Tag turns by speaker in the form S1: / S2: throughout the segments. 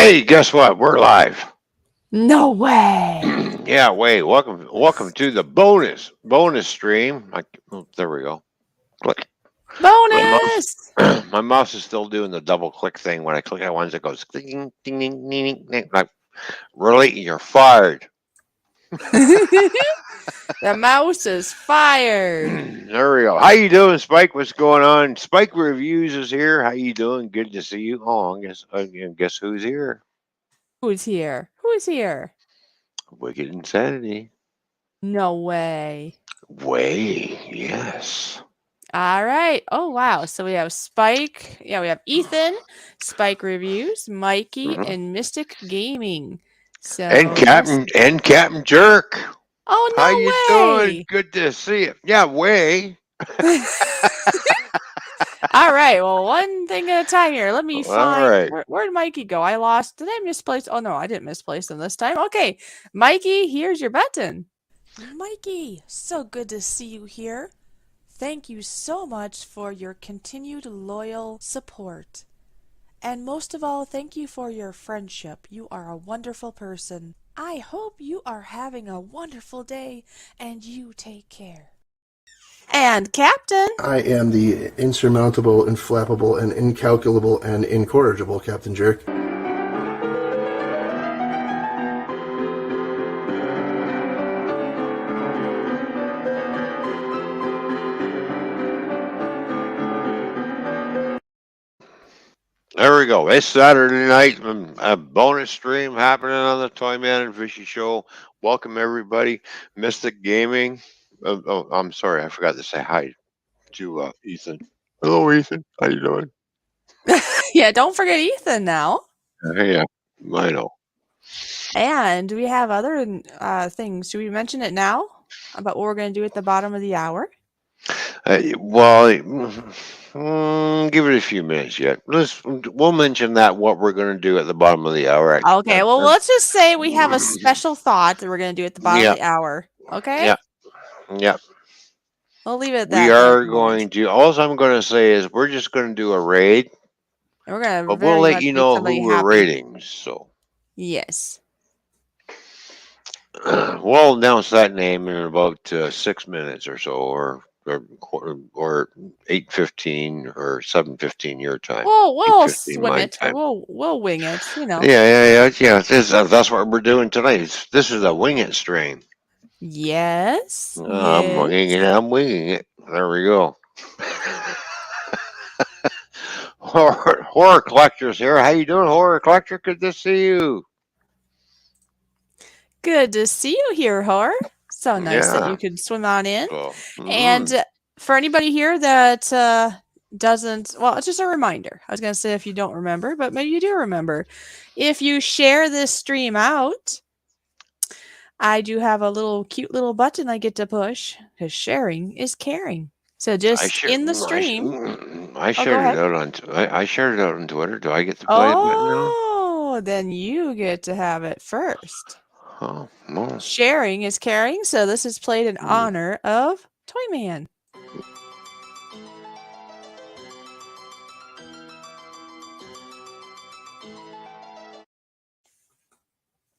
S1: Hey, guess what? We're live.
S2: No way.
S1: Yeah, wait. Welcome to the bonus stream. There we go. Click. My mouse,
S2: Bonus.
S1: my mouse is still doing the double click thing. When I click on once, it goes ding, ding, ding, ding, ding, ding. Like, really, you're fired.
S2: The mouse is fired.
S1: There we go. How you doing, Spike? What's going on? Spike Reviews is here. How you doing? Good to see you. Oh, I guess who's here?
S2: Who's here? Who's here?
S1: Wicked Insanity.
S2: No way.
S1: Way, yes.
S2: All right. Oh, wow. So we have Spike. Yeah, we have Ethan, Spike Reviews, Mikey,
S1: Mhm.
S2: and Mystic Gaming.
S1: And
S2: So there's.
S1: Captain Jerk. How you
S2: Oh, no
S1: doing?
S2: way.
S1: Good to see you. Yeah, way.
S2: All right. Well, one thing at a time here. Let me
S1: All
S2: find.
S1: right.
S2: Where did Mikey go? I lost. Did I misplace? Oh, no, I didn't misplace him this time. Okay. Mikey, here's your button.
S3: Mikey, so good to see you here. Thank you so much for your continued loyal support. And most of all, thank you for your friendship. You are a wonderful person. I hope you are having a wonderful day and you take care.
S2: And Captain.
S4: I am the insurmountable, inflappable, and incalculable and incorrigible Captain Jerk.
S1: There we go. It's Saturday night. A bonus stream happening on the Toyman and Fishy Show. Welcome everybody. Mystic Gaming. I'm sorry, I forgot to say hi to Ethan. Hello, Ethan. How you doing?
S2: Yeah, don't forget Ethan now.
S1: Yeah, I know.
S2: And we have other things. Should we mention it now about what we're going to do at the bottom of the hour?
S1: Give it a few minutes yet. We'll mention that what we're going to do at the bottom of the hour.
S2: Okay, well, let's just say we have a special thought that we're going to do at the bottom of the hour. Okay?
S1: Yeah. Yeah.
S2: We'll leave it at that.
S1: We are going to. All I'm going to say is we're just going to do a raid.
S2: And we're going to.
S1: But we'll let you know who we're raiding. So.
S2: Yes.
S1: We'll announce that name in about 6 minutes or so, or 8:15 or 7:15 your time.
S2: We'll swim it. We'll wing it. You know.
S1: Yeah. That's what we're doing tonight. This is a wing it stream.
S2: Yes.
S1: I'm winging it. There we go. Horror Collector's here. How you doing, Horror Collector? Good to see you.
S2: Good to see you here, Horror. So nice that you could swim on in. And for anybody here that doesn't, well, it's just a reminder. I was going to say if you don't remember, but maybe you do remember. If you share this stream out, I do have a cute little button I get to push because sharing is caring. So just in the stream.
S1: I shared it out on. I shared it out on Twitter. Do I get to play it now?
S2: Oh, then you get to have it first.
S1: Oh, no.
S2: Sharing is caring, so this is played in honor of Toyman.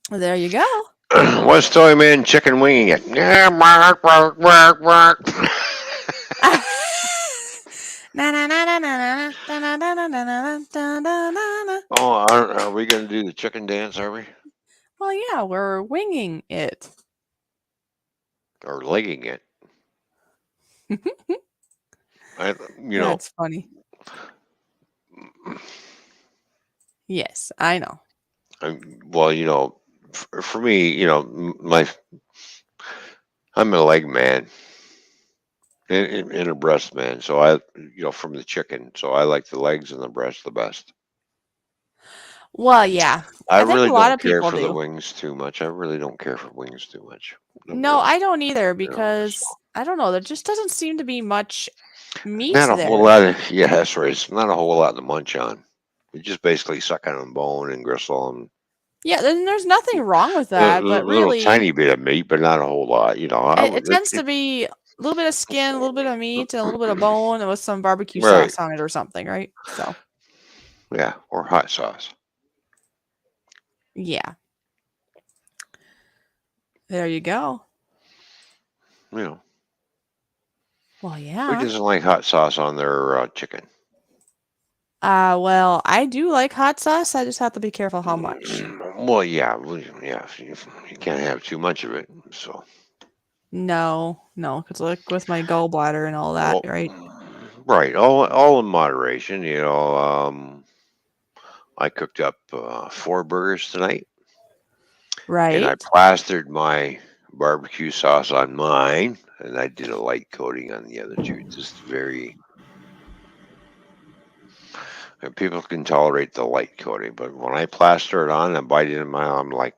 S2: There you go.
S1: What's Toyman chicken winging it? Yeah, bark. Oh, are we going to do the chicken dance, are we?
S2: Well, yeah, we're winging it.
S1: Or legging it.
S2: That's funny. Yes, I know.
S1: Well, for me, I'm a leg man and a breast man. So from the chicken. So I like the legs and the breast the best.
S2: Well, yeah.
S1: I really don't care for the wings too much. I really don't care for wings too much.
S2: No, I don't either because I don't know. There just doesn't seem to be much meat
S1: there. Not
S2: a
S1: whole lot of that's right. It's not a whole lot to munch on. You just basically suck on bone and gristle and.
S2: Yeah, then there's nothing wrong with that, but really
S1: a tiny bit of meat, but not a whole lot.
S2: It tends to be a little bit of skin, a little bit of meat, and a little bit of bone, and with some barbecue sauce on it or something, right? So.
S1: Yeah, or hot sauce.
S2: Yeah. There you go.
S1: You know,
S2: Well,
S1: who
S2: yeah.
S1: doesn't like hot sauce on their chicken?
S2: Well, I do like hot sauce. I just have to be careful how much.
S1: Well, yeah, yeah. You can't have too much of it. So,
S2: No, because like with my gallbladder and all that,
S1: well,
S2: right?
S1: right, all in moderation. I cooked up 4 burgers tonight, and I
S2: Right.
S1: plastered my barbecue sauce on mine, and I did a light coating on the other two. Just very. And people can tolerate the light coating, but when I plaster it on and bite it in my, I'm like,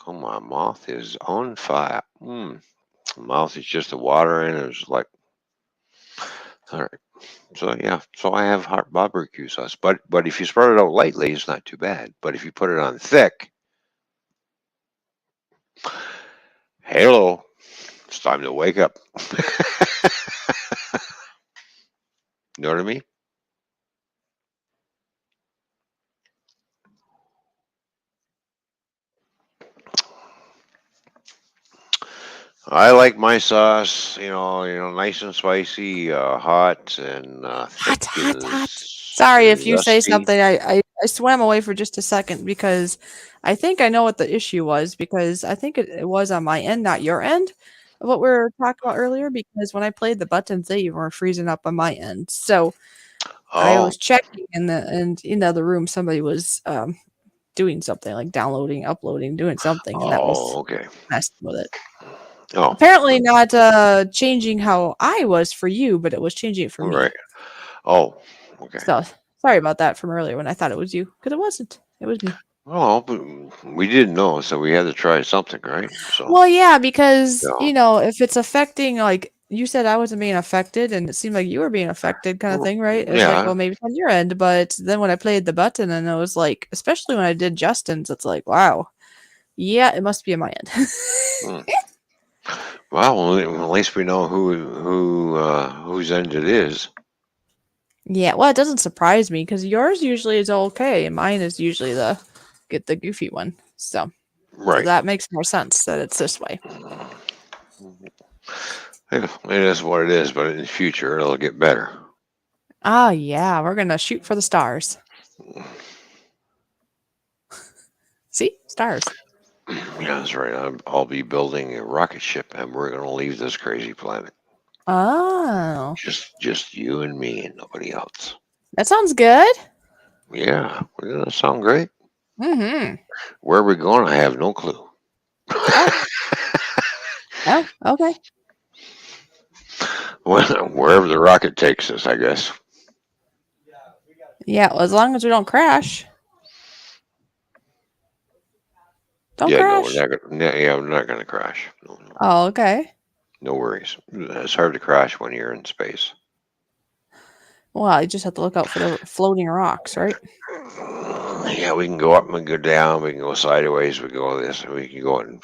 S1: oh, my mouth is on fire. Mouth is just a water, and it's like, all right. So yeah, so I have hot barbecue sauce, but if you spread it out lightly, it's not too bad. But if you put it on thick, hello, it's time to wake up. You know what I mean? I like my sauce, nice and spicy, hot and thick
S2: Hot, hot,
S1: and
S2: hot. Sorry if you say
S1: zesty.
S2: something. I swam away for just a second because I think I know what the issue was because I think it was on my end, not your end, of what we were talking about earlier. Because when I played the buttons, they were freezing up on my end. So I
S1: Oh,
S2: was checking and in the other room, somebody was doing something like downloading, uploading, doing something, and that was
S1: okay.
S2: messing with it.
S1: Oh,
S2: Apparently not changing how I was for you, but it was changing it for
S1: all
S2: me.
S1: right. Oh, okay.
S2: So sorry about that from earlier when I thought it was you, because it wasn't. It was me.
S1: Well, but we didn't know, so we had to try something, right? So,
S2: Well, yeah, because
S1: yeah.
S2: if it's affecting, like you said, I wasn't being affected, and it seemed like you were being affected, kind of thing, right? It's like,
S1: Yeah.
S2: well, maybe it's on your end, but then when I played the button, and it was like, especially when I did Justin's, it's like, wow, yeah, it must be on my end.
S1: Hmm. Well, at least we know whose end it is.
S2: Yeah, well, it doesn't surprise me because yours usually is okay, and mine is usually get the goofy one. So
S1: Right.
S2: that makes more sense that it's this way.
S1: Yeah, it is what it is, but in the future it'll get better.
S2: Ah, yeah, we're gonna shoot for the stars. See, stars.
S1: Yeah, that's right. I'll be building a rocket ship, and we're gonna leave this crazy planet.
S2: Oh,
S1: Just you and me, and nobody else.
S2: that sounds good.
S1: Yeah, doesn't that sound great?
S2: Mm-hmm.
S1: Where are we going? I have no clue.
S2: Oh, oh, okay.
S1: Wherever the rocket takes us, I guess.
S2: Yeah, well, as long as we don't crash. Don't
S1: Yeah, no,
S2: crash.
S1: we're not gonna crash. No, no,
S2: Oh, okay.
S1: no worries. It's hard to crash when you're in space.
S2: Well, you just have to look out for the floating rocks, right?
S1: Yeah, we can go up and go down. We can go sideways. We can go this. We can go, and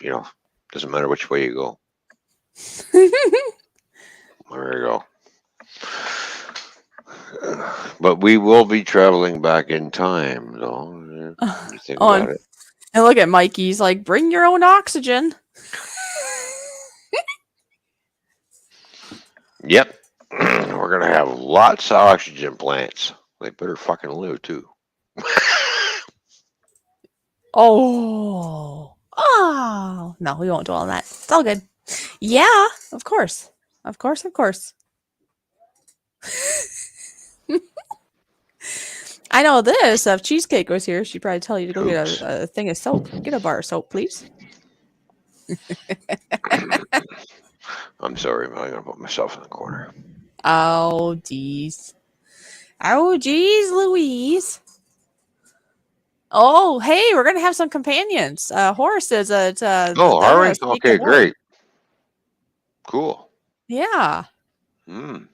S1: doesn't matter which way you go. There you go. But we will be traveling back in time, though. When you think
S2: Oh,
S1: about it.
S2: and look at Mikey's like, bring your own oxygen.
S1: Yep. We're gonna have lots of oxygen plants. They better fucking live too.
S2: Oh. Oh. No, we won't dwell on that. It's all good. Yeah, of course. Of course, of course. I know this. If Cheesecake was here, she'd probably tell you to go
S1: Oops.
S2: get a thing of soap. Get a bar of soap, please.
S1: I'm sorry, I'm gonna put myself in the corner.
S2: Oh, geez. Oh, geez, Louise. Oh, hey, we're gonna have some companions. Horace says that
S1: Oh,
S2: they're
S1: are
S2: gonna
S1: we?
S2: sneak
S1: Okay,
S2: aboard.
S1: great. Cool.
S2: Yeah.
S1: Hmm.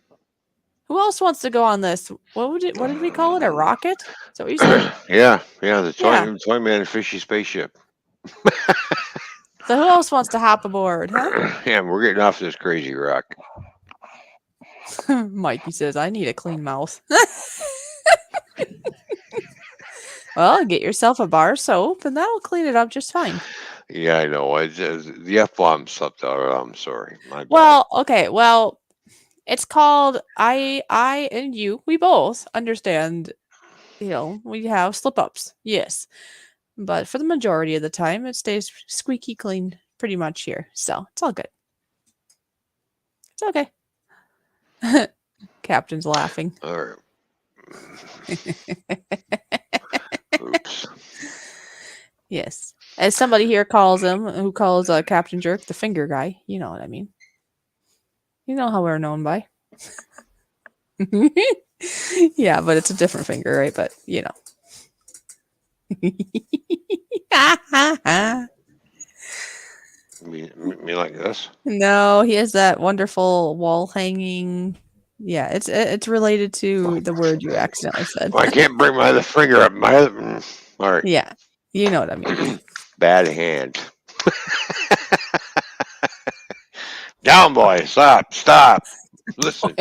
S2: Who else wants to go on this? What did we call it? A rocket? Is that what you said?
S1: Yeah, the
S2: Yeah.
S1: Toyman fishy spaceship.
S2: So who else wants to hop aboard, huh?
S1: Yeah, we're getting off this crazy rock.
S2: Mikey says, I need a clean mouth. Well, get yourself a bar soap, and that'll clean it up just fine.
S1: Yeah, I know. The F-bomb slipped out. I'm sorry. My bad.
S2: Well, okay. Well, it's called I and you. We both understand. We have slip ups. Yes, but for the majority of the time, it stays squeaky clean pretty much here. So it's all good. It's okay. Captain's laughing.
S1: All right. Oops.
S2: Yes. As somebody here calls him, who calls Captain Jerk the finger guy. You know what I mean. You know how we're known by. Yeah, but it's a different finger, right? But,
S1: Me like this?
S2: No, he has that wonderful wall hanging. Yeah, it's related to the word you accidentally said.
S1: I can't bring my other finger up. All right.
S2: Yeah, you know what I mean.
S1: Bad hand. Down, boy. Stop. Listen.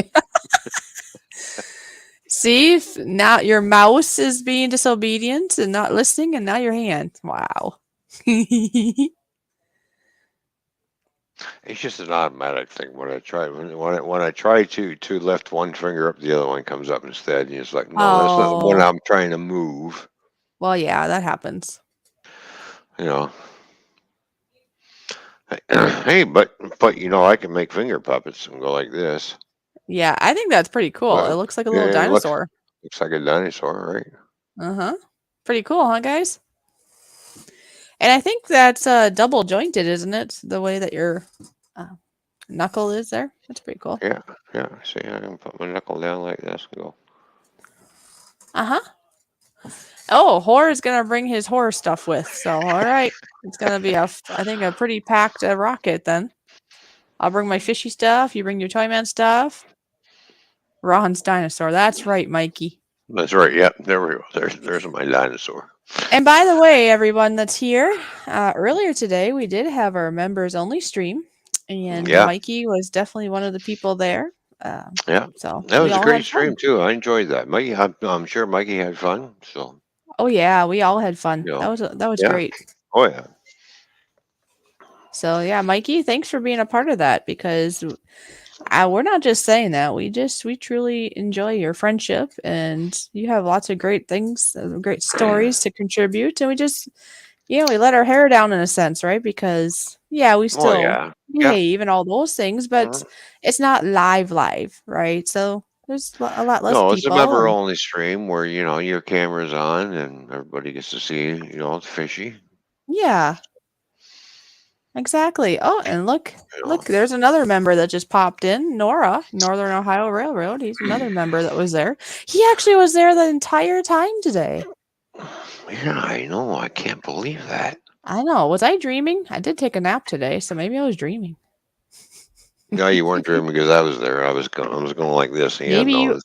S2: See, now your mouse is being disobedient and not listening, and now your hand. Wow.
S1: It's just an automatic thing. When I try to lift one finger up, the other one comes up instead. And it's like, no, that's not when I'm trying to move.
S2: Well, yeah, that happens.
S1: Hey, but I can make finger puppets and go like this.
S2: Yeah, I think that's pretty cool. It looks like a little dinosaur.
S1: Looks like a dinosaur, right?
S2: Uh-huh. Pretty cool, huh, guys? And I think that's double jointed, isn't it? The way that your knuckle is there. That's pretty cool.
S1: Yeah. See, I can put my knuckle down like this and go.
S2: Uh-huh. Oh, Horror is going to bring his horror stuff with. So, all right. It's going to be, I think, a pretty packed rocket then. I'll bring my fishy stuff. You bring your Toyman stuff. Ron's dinosaur. That's right, Mikey.
S1: That's right. Yep. There we go. There's my dinosaur.
S2: And by the way, everyone that's here, earlier today, we did have our members only stream. And Mikey was definitely one of the people there.
S1: Yeah.
S2: So
S1: that was a great stream, too. I enjoyed that. Mikey, I'm sure Mikey had fun. So.
S2: Oh, yeah. We all had fun. That was great.
S1: Oh, yeah.
S2: So, yeah, Mikey, thanks for being a part of that because we're not just saying that. We truly enjoy your friendship and you have lots of great things, great stories to contribute. And we just, we let our hair down in a sense, right? Because, we still behave and all those things, but it's not live, right? So there's a lot less people.
S1: It's a member only stream where, your camera's on and everybody gets to see, it's fishy.
S2: Yeah. Exactly. Oh, and look, there's another member that just popped in, Nora, Northern Ohio Railroad. He's another member that was there. He actually was there the entire time today.
S1: Yeah, I know. I can't believe that.
S2: I know. Was I dreaming? I did take a nap today, so maybe I was dreaming.
S1: No, you weren't dreaming because I was there. I was going like this. I'm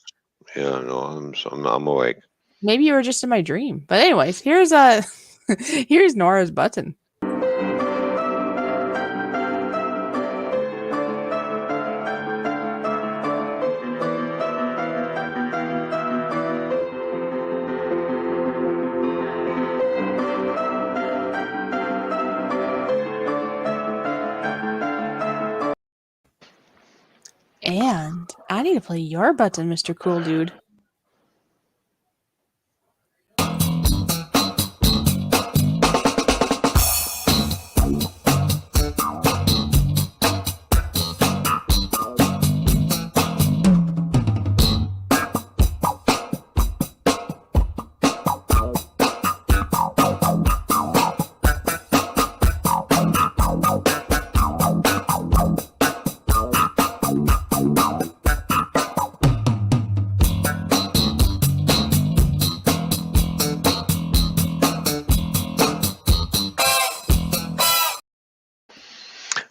S1: awake.
S2: Maybe you were just in my dream. But anyways, here's here's Nora's button. And I need to play your button, Mr. Cool Dude.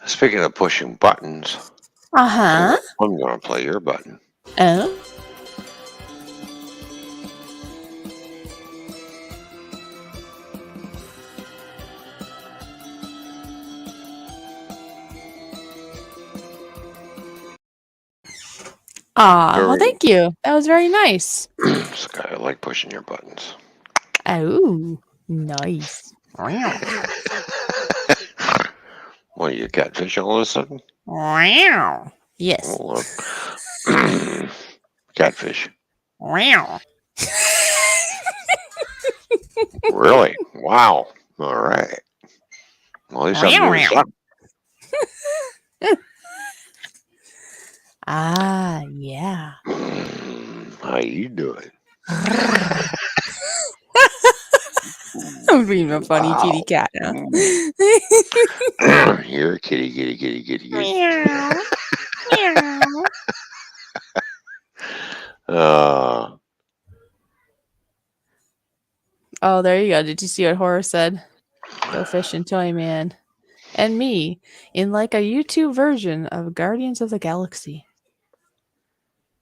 S1: Speaking of pushing buttons,
S2: I'm
S1: going to play your button.
S2: Oh. Well, thank you. That was very nice.
S1: I like pushing your buttons.
S2: Oh, nice.
S1: What are you, catfish all of a sudden?
S2: Wow. Yes.
S1: Oh, catfish.
S2: Wow.
S1: Really? Wow. All right. Well, at least I'm doing something.
S2: Ah, yeah.
S1: How you doing?
S2: I'm being a funny
S1: Wow.
S2: kitty cat now.
S1: You're a kitty, kitty, kitty, kitty, kitty.
S2: Meow. Meow.
S1: Uh,
S2: Oh, there you go. Did you see what Horror said? GoFish Toyman. And me in like a YouTube version of Guardians of the Galaxy.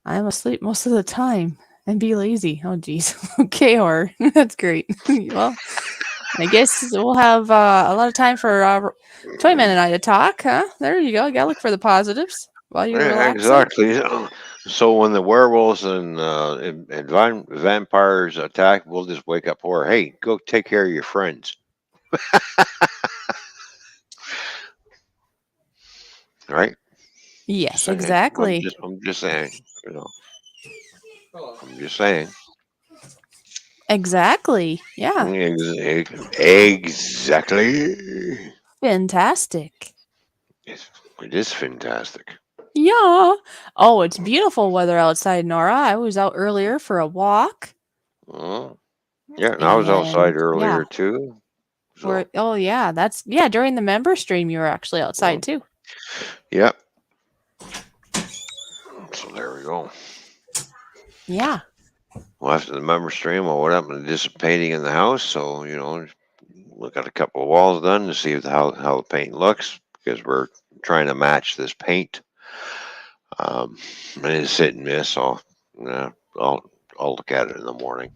S2: I'm asleep most of the time and be lazy. Oh, geez. Okay, Horror. That's great. Well, I guess we'll have a lot of time for Toyman and I to talk, huh? There you go. Gotta look for the positives while you're
S1: yeah,
S2: relaxing.
S1: exactly. So when the werewolves and vampires attack, we'll just wake up horror. Hey, go take care of your friends. Right?
S2: Yes,
S1: Saying.
S2: exactly.
S1: I'm just saying. You know. I'm just saying.
S2: Exactly. Yeah.
S1: Exactly.
S2: Fantastic.
S1: It is fantastic.
S2: Yeah. Oh, it's beautiful weather outside, Nora. I was out earlier for a walk.
S1: Oh, yeah, and I was outside
S2: And yeah,
S1: earlier too. So,
S2: during the member stream you were actually outside too.
S1: yep. So there we go.
S2: Yeah.
S1: Well, after the member stream, I went up and did some painting in the house. So, look at a couple of walls done to see how the paint looks because we're trying to match this paint. And it's hit and miss. So, I'll look at it in the morning.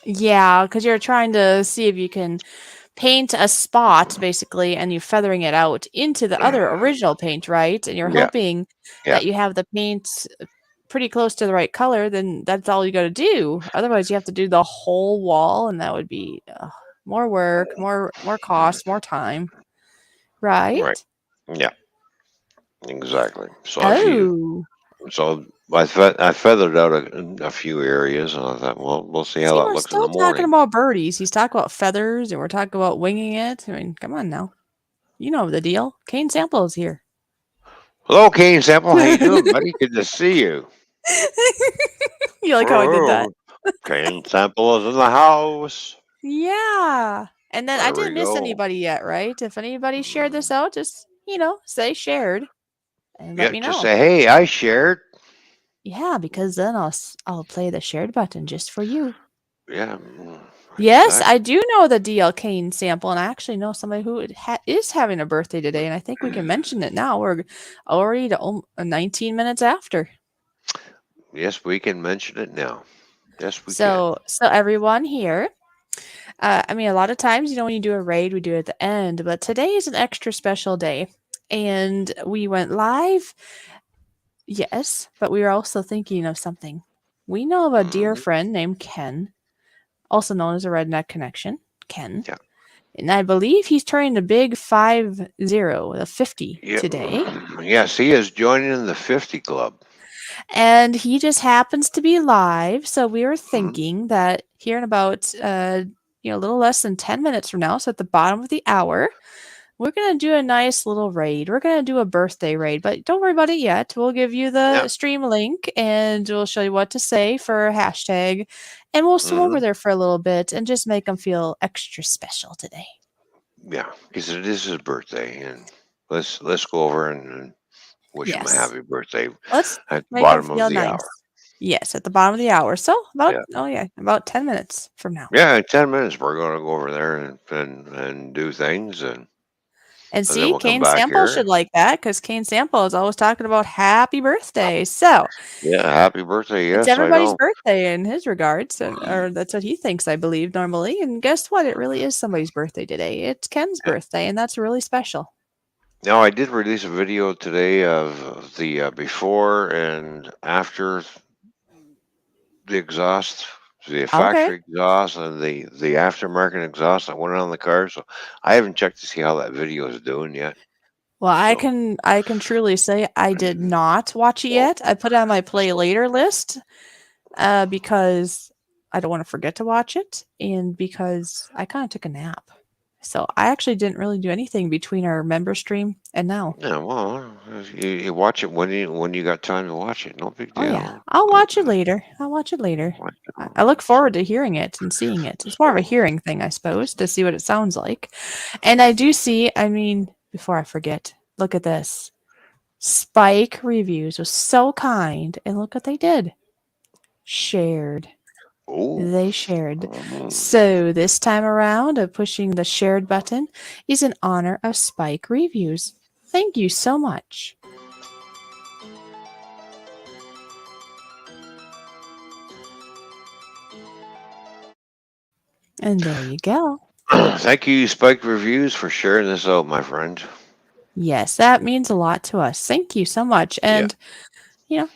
S2: Yeah, because you're trying to see if you can paint a spot basically and you're feathering it out into the other original paint, right? And you're
S1: Yeah.
S2: hoping
S1: Yeah.
S2: that you have the paint pretty close to the right color, then that's all you got to do. Otherwise, you have to do the whole wall, and that would be more work, more cost, more time, right?
S1: Right. Yeah. Exactly. So
S2: Oh,
S1: I feathered out a few areas, and I thought, well, we'll see how
S2: see,
S1: that
S2: we're
S1: looks in the
S2: still talking
S1: morning.
S2: about birdies. He's talking about feathers, and we're talking about winging it. I mean, come on now. You know the deal. Kane Sample is here.
S1: Hello, Kane Sample. How you doing, buddy? Good to see you.
S2: You like how I did that?
S1: Kane Sample is in the house.
S2: Yeah. And then I
S1: There we
S2: didn't miss
S1: go.
S2: anybody yet, right? If anybody shared this out, just, say shared and let
S1: Yeah,
S2: me
S1: just
S2: know.
S1: say, hey, I shared.
S2: Yeah, because then I'll play the shared button just for you.
S1: Yeah.
S2: Yes,
S1: Exactly.
S2: I do know the DL Kane sample, and I actually know somebody who is having a birthday today, and I think we can mention it now. We're already to 19 minutes after.
S1: Yes, we can mention it now. Yes, we
S2: So everyone here, I mean, a lot of times, when you do a raid, we do it at the end, but today is an extra special day, and we went live. Yes, but we were also thinking of something. We know of a dear friend named Ken, also known as a Redneck Connection, Ken.
S1: Yeah.
S2: And I believe he's turning the big 50, the 50
S1: Yeah.
S2: today.
S1: Yes, he is joining the 50 club.
S2: And he just happens to be live. So we were thinking that here in about, a little less than 10 minutes from now, so at the bottom of the hour, we're going to do a nice little raid. We're going to do a birthday raid, but don't worry about it yet. We'll give you the stream link and we'll show you what to say for a hashtag. And we'll swim over there for a little bit and just make them feel extra special today.
S1: Yeah, because it is his birthday, and let's go over and wish him a happy birthday
S2: Let's
S1: at the
S2: make them
S1: bottom of
S2: feel
S1: the
S2: nice.
S1: hour.
S2: Yes, at the bottom of the hour. So about 10 minutes from now.
S1: Yeah, in 10 minutes we're going to go over there and do things, and
S2: see,
S1: then we'll come
S2: Kane
S1: back
S2: Sample
S1: here.
S2: should like that because Kane Sample is always talking about happy birthday. So
S1: Yeah, happy birthday! Yes,
S2: it's everybody's
S1: I know.
S2: birthday in his regards, or that's what he thinks, I believe, normally. And guess what? It really is somebody's birthday today. It's Ken's birthday, and that's really special.
S1: Now, I did release a video today of the before and after the exhaust the
S2: Okay.
S1: factory exhaust and the aftermarket exhaust that went on the car. So I haven't checked to see how that video is doing yet.
S2: Well, I
S1: So
S2: can truly say I did not watch it yet. I put it on my play later list because I don't want to forget to watch it, and because I kind of took a nap. So I actually didn't really do anything between our member stream and now.
S1: yeah, well, you watch it when you got time to watch it. No big
S2: Oh yeah,
S1: deal.
S2: I'll watch it later. I'll watch it later.
S1: Watch it
S2: I look forward
S1: So
S2: to hearing it and seeing it. It's more of a
S1: so
S2: hearing thing, I suppose, to see what it sounds like. And I do see, I mean, before I forget, look at this. Spike Reviews was so kind, and look what they did. Shared.
S1: oh.
S2: They shared.
S1: um,
S2: So this time around, pushing the shared button is in honor of Spike Reviews. Thank you so much. And there you go.
S1: Thank you, Spike Reviews, for sharing this out, my friend.
S2: Yes, that means a lot to us. Thank you so much.
S1: Yeah.
S2: And,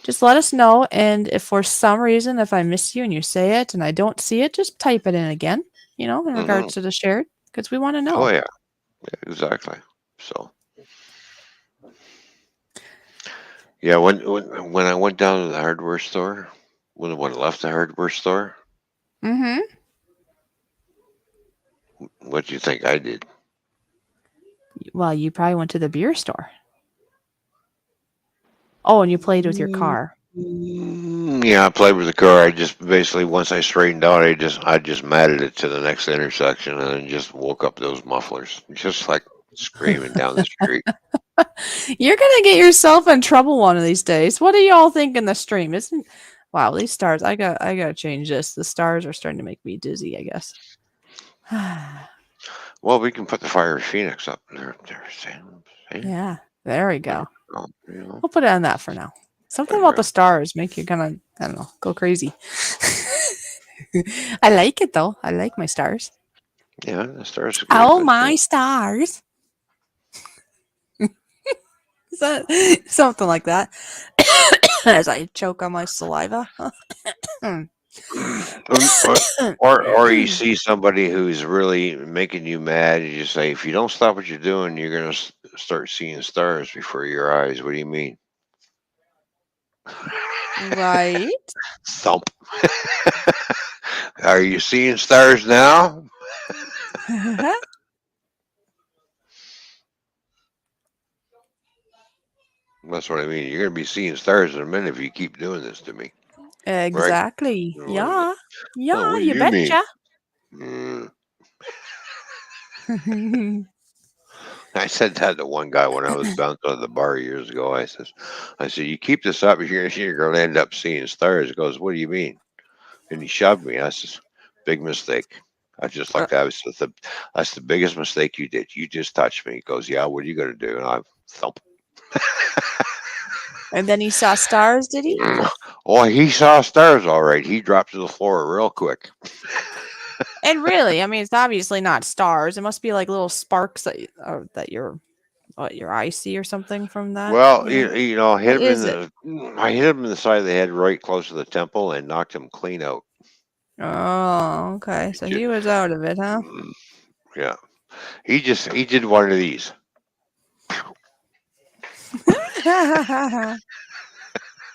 S2: just let us know. And if for some reason, if I miss you and you say it and I don't see it, just type it in again, in
S1: hmm
S2: regards to the shared, because we want to
S1: Oh
S2: know.
S1: yeah, exactly. So yeah, when I went down to the hardware store, when I left the hardware store,
S2: Mm-hmm.
S1: what do you think I did?
S2: Well, you probably went to the beer store. Oh, and you played with your car.
S1: Yeah, I played with the car. I just basically once I straightened out, I just matted it to the next intersection and then just woke up those mufflers, just like screaming down the street.
S2: You're gonna get yourself in trouble one of these days. What do y'all think in the stream? Isn't wow, these stars. I gotta change this. The stars are starting to make me dizzy, I guess.
S1: Well, we can put the Fire Phoenix up there. See?
S2: Yeah, there we
S1: There
S2: go.
S1: we go, you know.
S2: We'll put it on that for now. Something about the stars make you kind of, I don't know, go crazy. I like it though. I like my stars.
S1: Yeah, the stars are
S2: Oh,
S1: good.
S2: my stars. Is that something like that? As I choke on my saliva.
S1: Or you see somebody who's really making you mad, you just say, if you don't stop what you're doing, you're gonna start seeing stars before your eyes. What do you mean?
S2: Right.
S1: Thump. Are you seeing stars now? That's what I mean. You're gonna be seeing stars in a minute if you keep doing this to me, right?
S2: Exactly.
S1: What
S2: Yeah. Yeah,
S1: what do
S2: you
S1: you mean?
S2: betcha.
S1: Mm. I said that to one guy when I was bouncing at the bar years ago. I said, you keep this up, you're going to end up seeing stars. He goes, what do you mean? And he shoved me. I says, big mistake. I just
S2: Uh,
S1: like that. That's the biggest mistake you did. You just touched me. He goes, yeah, what are you going to do? And I thump.
S2: and then he saw stars, did he?
S1: Oh, he saw stars all right. He dropped to the floor real quick.
S2: And really, I mean, it's obviously not stars. It must be like little sparks that your eye see or something from that.
S1: Well,
S2: You know,
S1: hit
S2: what
S1: him in
S2: is it?
S1: I hit him in the side of the head right close to the temple and knocked him clean out.
S2: Oh, okay. So
S1: Ju-
S2: he was out of it, huh?
S1: Yeah. He did one of these.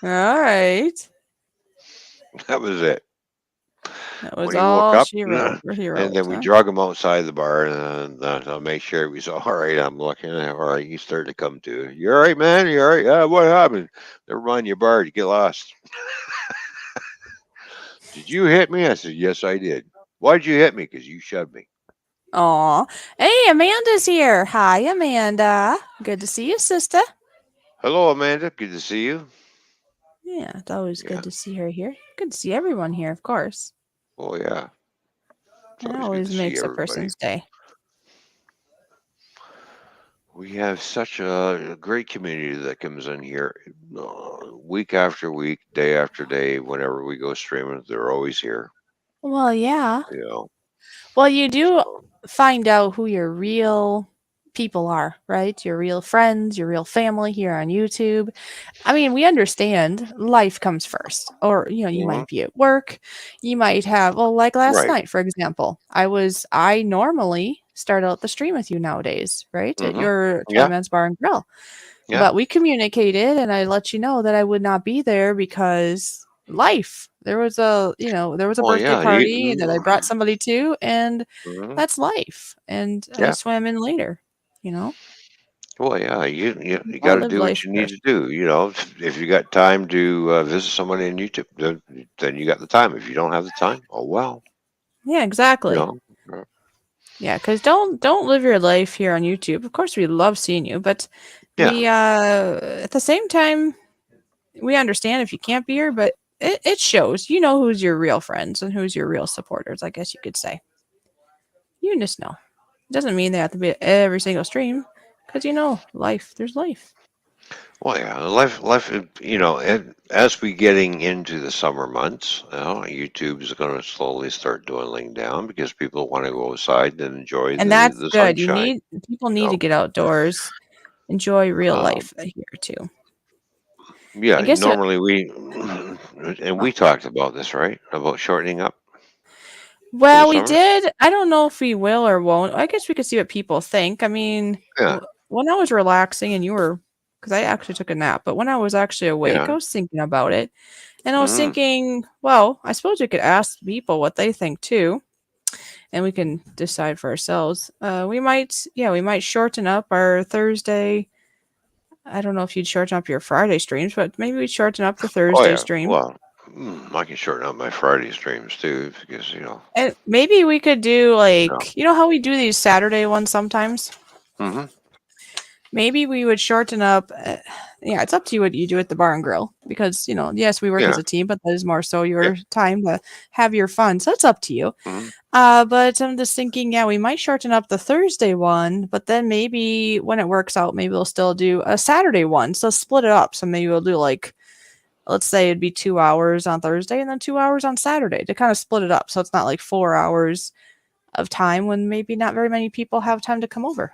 S2: All right.
S1: That was it.
S2: That
S1: When
S2: was
S1: he woke
S2: all
S1: up,
S2: she wrote for
S1: and
S2: heroes,
S1: then we
S2: huh?
S1: drug him outside the bar, and I'll make sure he was all right. I'm looking at all right. He started to come to. You all right, man? You all right? Yeah. What happened? Never mind your bar. You get lost. Did you hit me? I said, yes, I did. Why'd you hit me? Because you shoved me.
S2: Aw. Hey, Amanda's here. Hi, Amanda. Good to see you, sister.
S1: Hello, Amanda. Good to see you.
S2: Yeah, it's always
S1: Yeah.
S2: good to see her here. Good to see everyone here, of course.
S1: Oh yeah. It's
S2: It
S1: always good to
S2: always
S1: see
S2: makes a
S1: everybody.
S2: person's day.
S1: We have such a great community that comes in here week after week, day after day. Whenever we go streaming, they're always here.
S2: Well, yeah.
S1: You know.
S2: Well, you do
S1: So
S2: find out who your real people are, right? Your real friends, your real family here on YouTube. I mean, we understand life comes first. Or, you might be at work. You might have, well, like last
S1: Right.
S2: night, for example. I normally start out the stream with you nowadays, right? At your
S1: Yeah.
S2: Toyman's Bar and Grill.
S1: Yeah.
S2: But we communicated and I let you know that I would not be there because life. There was a birthday
S1: Yeah.
S2: party that I brought somebody to, and
S1: Mhm.
S2: that's life. And I
S1: Yeah.
S2: swam in later,
S1: Well, yeah. You got
S2: Gotta
S1: to
S2: live
S1: do what
S2: life
S1: you need
S2: first.
S1: to do. If you got time to visit somebody on YouTube, then you got the time. If you don't have the time, oh well.
S2: Yeah,
S1: You
S2: exactly.
S1: know.
S2: Yeah, because don't live your life here on YouTube. Of course, we love seeing you, but we at the same time we understand if you can't be here, but it shows. You know who's your real friends and who's your real supporters. I guess you could say. You just know. It doesn't mean they have to be at every single stream, because life. There's life.
S1: Well, yeah, life. And as we getting into the summer months, YouTube is going to slowly start dwindling down because people want to go outside and enjoy
S2: And that's
S1: the
S2: good.
S1: sunshine.
S2: People need to
S1: So,
S2: get outdoors, enjoy real
S1: um,
S2: life here too. I
S1: yeah,
S2: guess
S1: normally we
S2: well,
S1: talked about this, right? About shortening up for the
S2: well, we
S1: summer.
S2: did. I don't know if we will or won't. I guess we could see what people think. I mean,
S1: Yeah,
S2: when I was relaxing and because I actually took a nap, but when I was actually awake, I
S1: yeah.
S2: was thinking about it. And I was
S1: Mm,
S2: thinking, well, I suppose we could ask people what they think too, and we can decide for ourselves. We might shorten up our Thursday. I don't know if you'd shorten up your Friday streams, but maybe we'd shorten up the
S1: oh
S2: Thursday
S1: yeah.
S2: stream.
S1: Well, I can shorten up my Friday streams too because
S2: And maybe we could do
S1: no.
S2: how we do these Saturday ones sometimes?
S1: Hmm.
S2: Maybe we would shorten up. Yeah, it's up to you what you do at the bar and grill because, yes, we work as
S1: Yeah.
S2: a team, but that is more so
S1: Yeah.
S2: your time to have your fun. So it's up to you.
S1: Hmm.
S2: But I'm just thinking, yeah, we might shorten up the Thursday one, but then maybe when it works out, maybe we'll still do a Saturday one. So split it up. So maybe we'll do let's say it'd be 2 hours on Thursday and then 2 hours on Saturday to kind of split it up. So it's not like 4 hours of time when maybe not very many people have time to come over.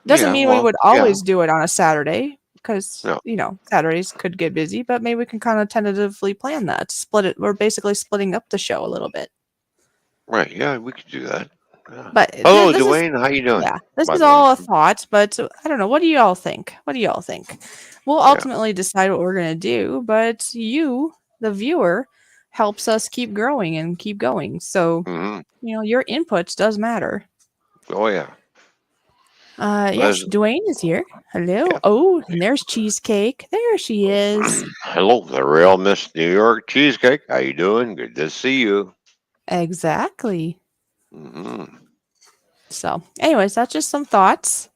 S2: Doesn't
S1: Yeah.
S2: mean we
S1: Well.
S2: would
S1: Yeah.
S2: always do it on a Saturday because,
S1: No.
S2: Saturdays could get busy, but maybe we can kind of tentatively plan that. Split it. We're basically splitting up the show a little bit.
S1: Right. Yeah, we could do that. Yeah.
S2: But
S1: Hello,
S2: this is,
S1: Dwayne. How you doing?
S2: yeah, this
S1: By
S2: is
S1: the way.
S2: all a thought, but I don't know. What do you all think? We'll
S1: Yeah.
S2: ultimately decide what we're going to do, but you, the viewer, helps us keep growing and keep going. So,
S1: Hmm.
S2: your input does matter.
S1: Oh yeah.
S2: Yes,
S1: There's,
S2: Dwayne is here. Hello.
S1: yeah.
S2: Oh, and there's Cheesecake. There she is.
S1: Hello, the real Miss New York Cheesecake. How you doing? Good to see you.
S2: Exactly.
S1: Hmm.
S2: So, anyways, that's just some thoughts.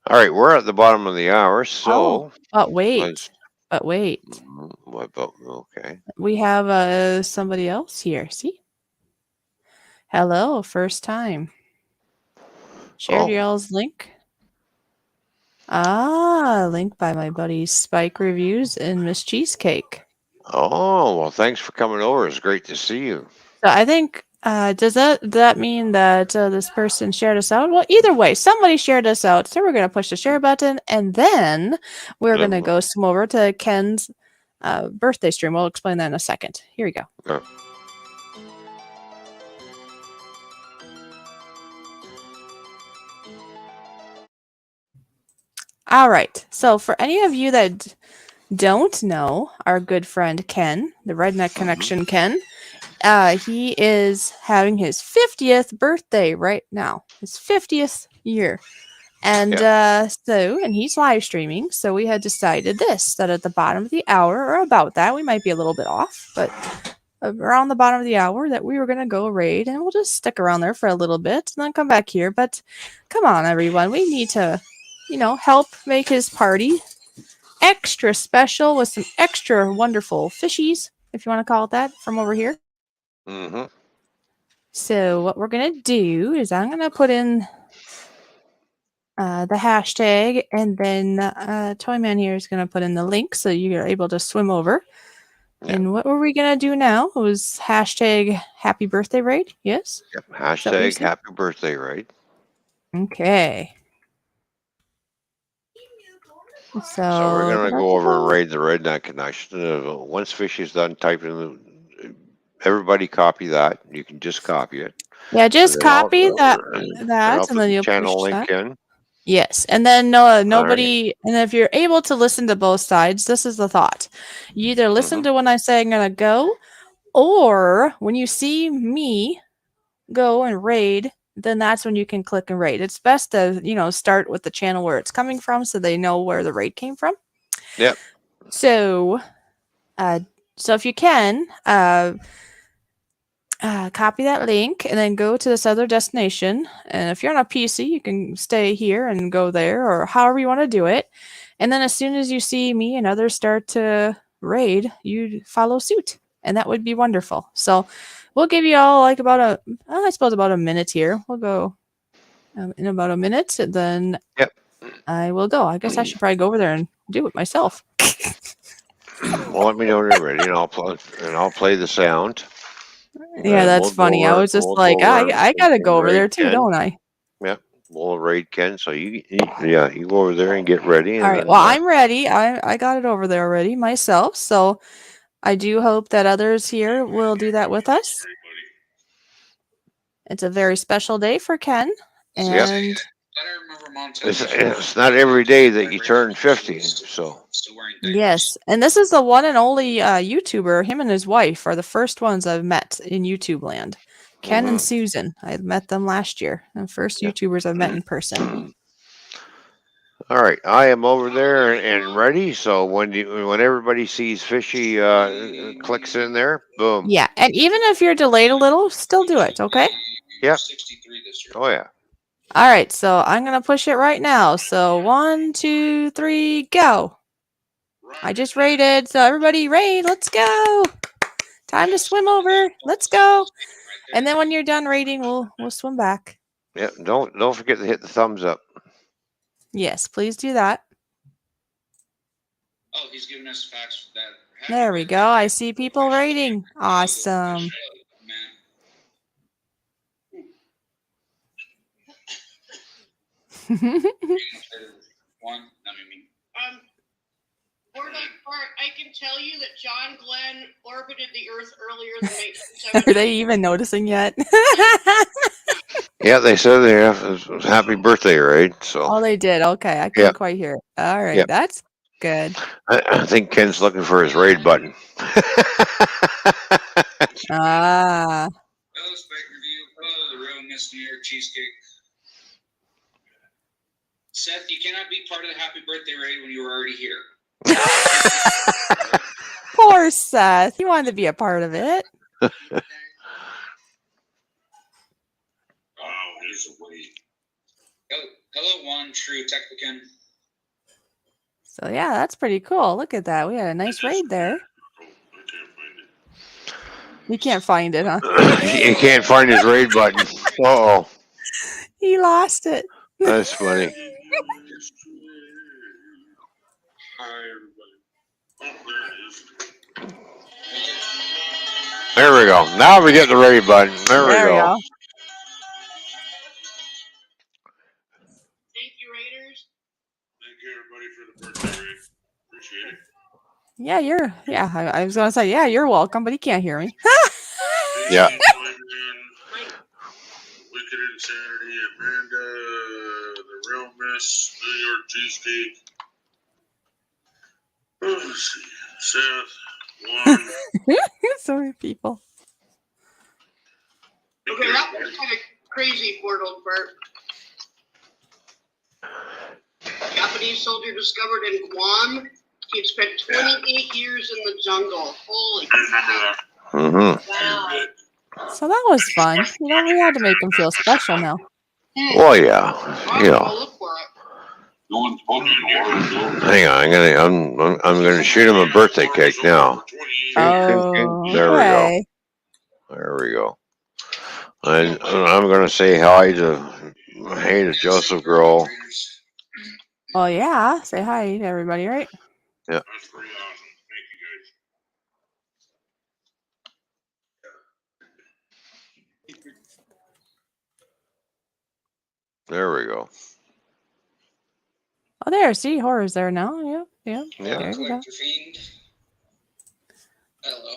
S1: All right, we're at the bottom of the hour,
S2: Oh,
S1: so
S2: but
S1: let's.
S2: wait.
S1: What about? Okay.
S2: We have somebody else here. See? Hello, first time. Shared your
S1: Oh.
S2: all's link. Ah, link by my buddy Spike Reviews and Miss Cheesecake.
S1: Oh well, thanks for coming over. It's great to see you.
S2: So I think does that mean that this person shared us out? Well, either way, somebody shared us out. So we're gonna push the share button, and then we're gonna go swim over to Ken's birthday stream. We'll explain that in a second. Here we go.
S1: Yeah.
S2: All right. So for any of you that don't know our good friend Ken, the Redneck Connection Ken, he is having his 50th birthday right now. His 50th year. And and he's live streaming. So we had decided that at the bottom of the hour, or about that, we might be a little bit off, but around the bottom of the hour, that we were going to go raid, and we'll just stick around there for a little bit and then come back here. But come on, everyone. We need to, help make his party extra special with some extra wonderful fishies, if you want to call it that, from over here.
S1: Mm-hmm.
S2: So what we're going to do is I'm going to put in the hashtag, and then Toyman here is going to put in the link so you're able to swim over.
S1: Yeah.
S2: And what were we going to do now? It was hashtag happy birthday raid. Yes.
S1: Yep. Hashtag happy birthday, right?
S2: Okay.
S1: So we're
S2: So
S1: gonna go over and raid the redneck connection. Once Fishy's done typing, everybody copy that. You can just copy it.
S2: yeah, just copy that,
S1: And I'll
S2: and
S1: put
S2: then
S1: the
S2: you'll
S1: channel
S2: push
S1: link
S2: that.
S1: in.
S2: Yes, and then nobody. And if you're able to listen to both sides, this is the thought: you either listen to when I say I'm gonna go, or when you see me go and raid, then that's when you can click and raid. It's best to start with the channel where it's coming from, so they know where the raid came from.
S1: Yep.
S2: So, so if you can, copy that link and then go to this other destination. And if you're on a PC, you can stay here and go there, or however you want to do it. And then as soon as you see me and others start to raid, you follow suit, and that would be wonderful. So we'll give you all like about a minute here. We'll go in about a minute, and then
S1: Yep.
S2: I will go. I guess I should probably go over there and do it myself.
S1: Well, let me know when you're ready, and I'll play the sound.
S2: Yeah, that's funny. I was just like, I gotta go over there too, don't I?
S1: Yep. We'll raid Ken. So you go over there and get ready.
S2: All right. Well, I'm ready. I got it over there already myself. So I do hope that others here will do that with us. It's a very special day for Ken. And
S1: it's not every day that you turn 50. So
S2: yes. And this is the one and only YouTuber. Him and his wife are the first ones I've met in YouTube land. Ken and Susan. I met them last year. The first YouTubers I've met in person.
S1: All right, I am over there and ready. So when everybody sees Fishy clicks in there, boom.
S2: Yeah, and even if you're delayed a little, still do it, okay?
S1: Yep. Oh yeah.
S2: All right, so I'm gonna push it right now. So 1, 2, 3, go. I just raided, so everybody raid. Let's go. Time to swim over. Let's go. And then when you're done raiding, we'll swim back.
S1: Yeah. Don't forget to hit the thumbs up.
S2: Yes, please do that.
S5: Oh, he's giving us facts that.
S2: There we go. I see people raiding. Awesome.
S6: I can tell you that John Glenn orbited the Earth earlier than 1970.
S2: Are they even noticing yet?
S1: Yeah, they said they have happy birthday, right? So.
S2: Oh, they did. Okay, I couldn't quite hear it. All right, that's good.
S1: I think Ken's looking for his raid button.
S2: Ah.
S5: Hello, Spike Review. Hello, the real Miss New York Cheesecake. Seth, you cannot be part of the happy birthday raid when you were already here.
S2: Poor Seth. He wanted to be a part of it.
S5: Oh, here's a way. Hello, one true Technican.
S2: So yeah, that's pretty cool. Look at that. We had a nice raid there. You can't find it, huh?
S1: You can't find his raid button. Uh-oh.
S2: He lost it.
S1: That's funny.
S5: Hi, everybody. Oh, there it is.
S1: There we go. Now we get the raid button. There we go.
S6: Thank you, Raiders.
S5: Thank you, everybody, for the birthday raid. Appreciate it.
S2: Yeah, I was gonna say, yeah, you're welcome, but he can't hear me.
S1: Yeah.
S5: Wicked Insanity, Amanda, the real Miss New York Cheesecake. Let's see. Seth, Juan.
S2: So many people.
S6: Okay, that was kind of crazy, Portal Bert. Japanese soldier discovered in Guam. He'd spent 28 years in the jungle. Holy crap.
S1: Mm-hmm.
S6: Wow.
S2: So that was fun. We had to make him feel special now.
S1: Well, yeah.
S6: Look for it.
S5: No one's spoken in a while.
S1: Hang on, I'm gonna shoot him a birthday cake now.
S2: Oh,
S1: There we go. There we go. And I'm gonna say hi to Joseph Grohl.
S2: Oh yeah, say hi to everybody, right?
S1: Yeah.
S5: That's pretty awesome. Thank you, guys.
S1: There we go.
S2: Oh, there. See, horror's there now. Yeah.
S1: Yeah.
S2: There you go.
S7: Fiend. Hello.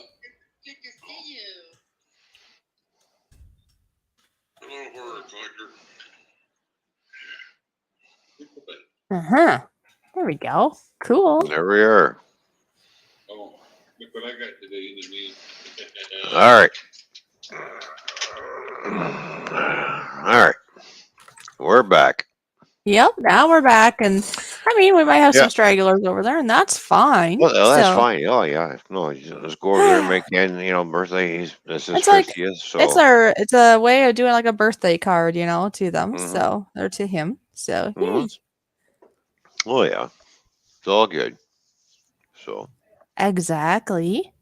S6: Good to see you.
S5: Hello, horror collector.
S2: There we go. Cool.
S1: There we are.
S5: Oh, look what I got today in the meeting.
S1: All right. All right. We're back.
S2: Yep. Now we're back, and I mean, we might have
S1: Yeah.
S2: some stragglers over there, and that's fine.
S1: Well, that's
S2: So,
S1: fine. Oh, yeah. No, let's go over there and make birthday. This is
S2: It's like
S1: 50th. So
S2: it's a way of doing like a birthday card, to them.
S1: Mhm.
S2: So or to him. So
S1: Mhm.
S2: yay.
S1: Oh yeah, it's all good. So
S2: Exactly.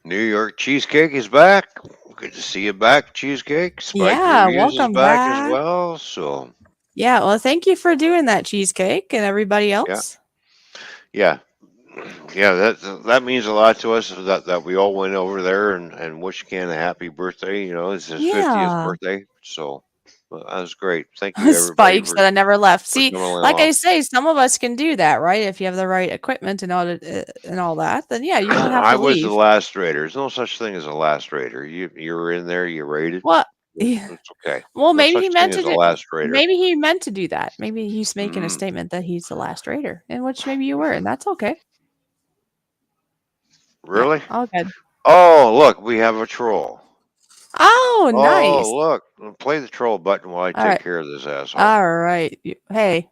S1: New York cheesecake is back. Good to see you back, cheesecake. Spike
S2: Yeah,
S1: Reviews is
S2: welcome
S1: back as
S2: back.
S1: well. So
S2: Yeah, well, thank you for doing that, cheesecake, and everybody else.
S1: yeah, that means a lot to us. That we all went over there and wish Ken a happy birthday. It's his 50th
S2: Yeah.
S1: birthday. So that was great. Thank you everybody
S2: Spikes that I never left. See,
S1: coming
S2: like I
S1: along.
S2: say, some of us can do that, right? If you have the right equipment and all that, then yeah, you don't have
S1: I
S2: to
S1: was the
S2: leave.
S1: last raider. There's no such thing as a last raider. You were in there. You raided.
S2: What?
S1: It's
S2: Yeah.
S1: okay.
S2: Well,
S1: No
S2: maybe
S1: such
S2: he
S1: thing
S2: meant
S1: as
S2: to
S1: a
S2: do.
S1: last raider.
S2: Maybe he meant to do that. Maybe he's making a
S1: Mm,
S2: statement that he's the last raider, in which maybe you were, and that's okay.
S1: really?
S2: Yeah, all good.
S1: Oh, look, we have a troll.
S2: Oh, nice.
S1: Oh, look. Play the troll button while I
S2: All
S1: take
S2: right.
S1: care of this asshole.
S2: All right. Hey.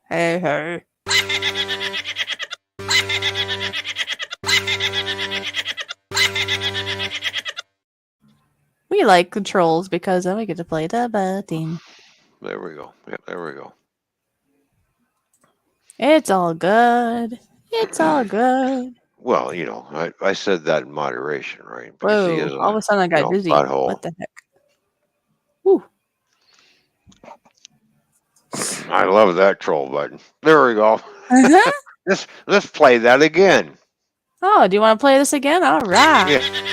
S2: We like controls because then we get to play the button.
S1: There we go. Yep, there we go.
S2: It's all good. It's all good.
S1: Well, I said that in moderation, right? Because he is
S2: Whoa! All of a sudden, I got dizzy.
S1: butthole.
S2: What the heck? Woo!
S1: I love that troll button. There we go.
S2: Uh-huh.
S1: Let's play that again.
S2: Oh, do you want to play this again? All right.
S1: Yeah.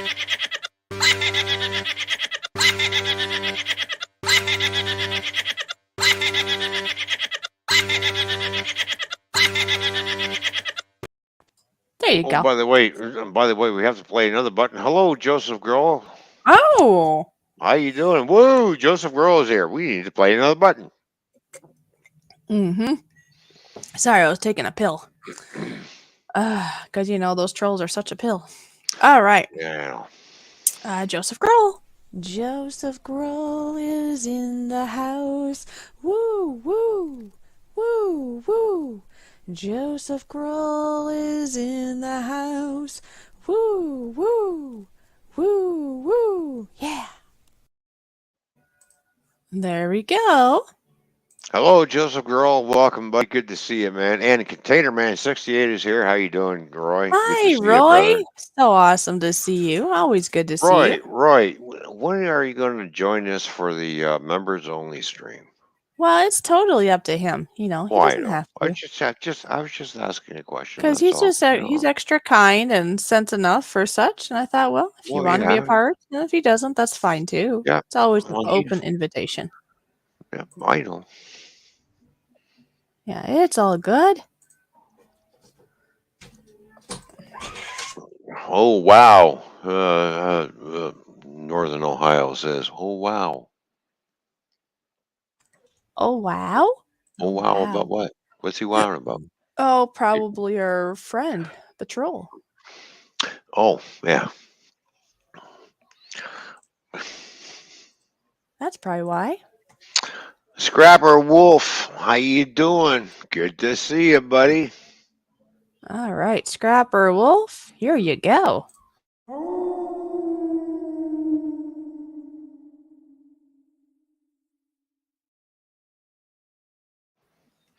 S2: There you
S1: Oh,
S2: go.
S1: by the way, we have to play another button. Hello, Joseph Grohl.
S2: Oh.
S1: How you doing? Woo! Joseph Grohl is here. We need to play another button.
S2: Mm-hmm. Sorry, I was taking a pill. Because those trolls are such a pill. All right.
S1: Yeah.
S2: Joseph Grohl.
S3: Joseph Grohl is in the house. Woo, woo, woo, woo. Joseph Grohl is in the house. Woo, woo, woo, woo. Yeah.
S2: There we go.
S1: Hello, Joseph Grohl. Welcome, buddy. Good to see you, man. And Container Man 68 is here. How you doing, Roy? Good to
S2: Hi,
S1: see you,
S2: Roy.
S1: brother.
S2: So awesome to see you. Always good to see you.
S1: Roy, when are you going to join us for the members only stream?
S2: Well, it's totally up to him. He
S1: I
S2: doesn't
S1: know.
S2: have
S1: I
S2: to.
S1: was just asking a question.
S2: Because
S1: That's
S2: he's
S1: all.
S2: he's extra kind and sense enough for such. And I thought, well, if you
S1: Well,
S2: want to be a
S1: yeah.
S2: part, and if he doesn't, that's fine too.
S1: Yeah.
S2: It's always an
S1: Well,
S2: open invitation.
S1: Yeah, I know.
S2: Yeah, it's all good.
S1: Oh wow! Northern Ohio says, "Oh wow!
S2: Oh, wow.
S1: Oh wow! About what? What's he wowing about?"
S2: Oh, probably your friend, the troll.
S1: Oh yeah.
S2: That's probably why.
S1: Scrapper Wolf, how you doing? Good to see you, buddy.
S2: All right, Scrapper Wolf, here you go.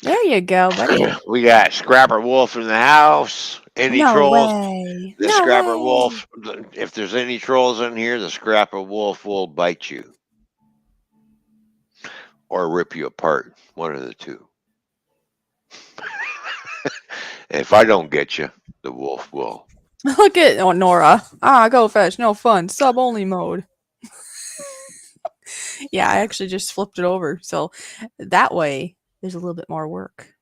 S2: There you go, buddy.
S1: We got Scrapper Wolf in the house. Any
S2: No
S1: trolls?
S2: way.
S1: The
S2: No
S1: Scrapper
S2: way.
S1: Wolf. If there's any trolls in here, the Scrapper Wolf will bite you or rip you apart. One of the two. If I don't get you, the wolf will.
S2: Look at Nora. GoFish, no fun. Sub only mode. Yeah, I actually just flipped it over. So that way there's a little bit more work.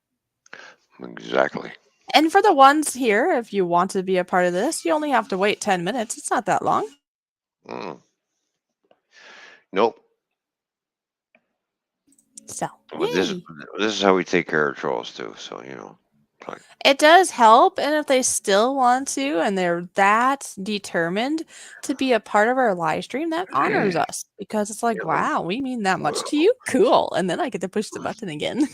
S1: Exactly.
S2: And for the ones here, if you want to be a part of this, you only have to wait 10 minutes. It's not that long.
S1: Mm. Nope.
S2: So,
S1: Well, this
S2: yay.
S1: is how we take care of trolls too. So like,
S2: It does help, and if they still want to and they're that determined to be a part of our live stream, that honors us because it's like, wow, we mean that much to you? Cool. And then I get to push the button again.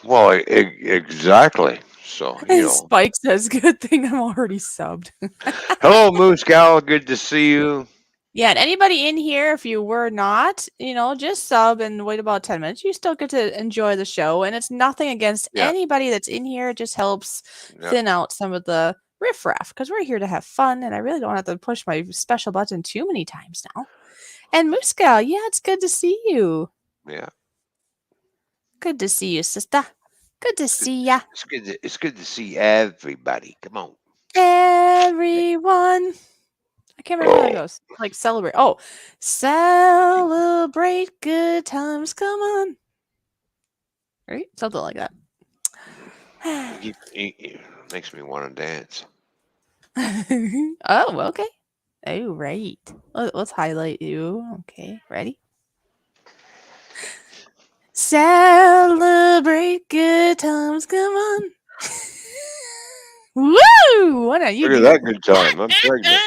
S1: well, exactly. So
S2: And Spike says, good thing I'm already subbed.
S1: Hello, Moose Gal. Good to see you.
S2: Yeah, and anybody in here, if you were not, just sub and wait about 10 minutes. You still get to enjoy the show. And it's nothing against anybody that's in here. It just helps thin out some of the riffraff because we're here to have fun. And I really don't have to push my special button too many times now. And Moose Gal, yeah, it's good to see you.
S1: Yeah.
S2: Good to see you, sister. Good to see ya.
S1: It's good to see everybody. Come on.
S2: Everyone. I can't remember how it goes. Like celebrate. Oh, celebrate good times. Come on. Right? Something like that.
S1: It makes me want to dance.
S2: Oh, okay. Oh, right. Let's highlight you. Okay, ready? Celebrate good times. Come on. Woo! What are you
S1: Look
S2: doing?
S1: at that good time. I'm pregnant.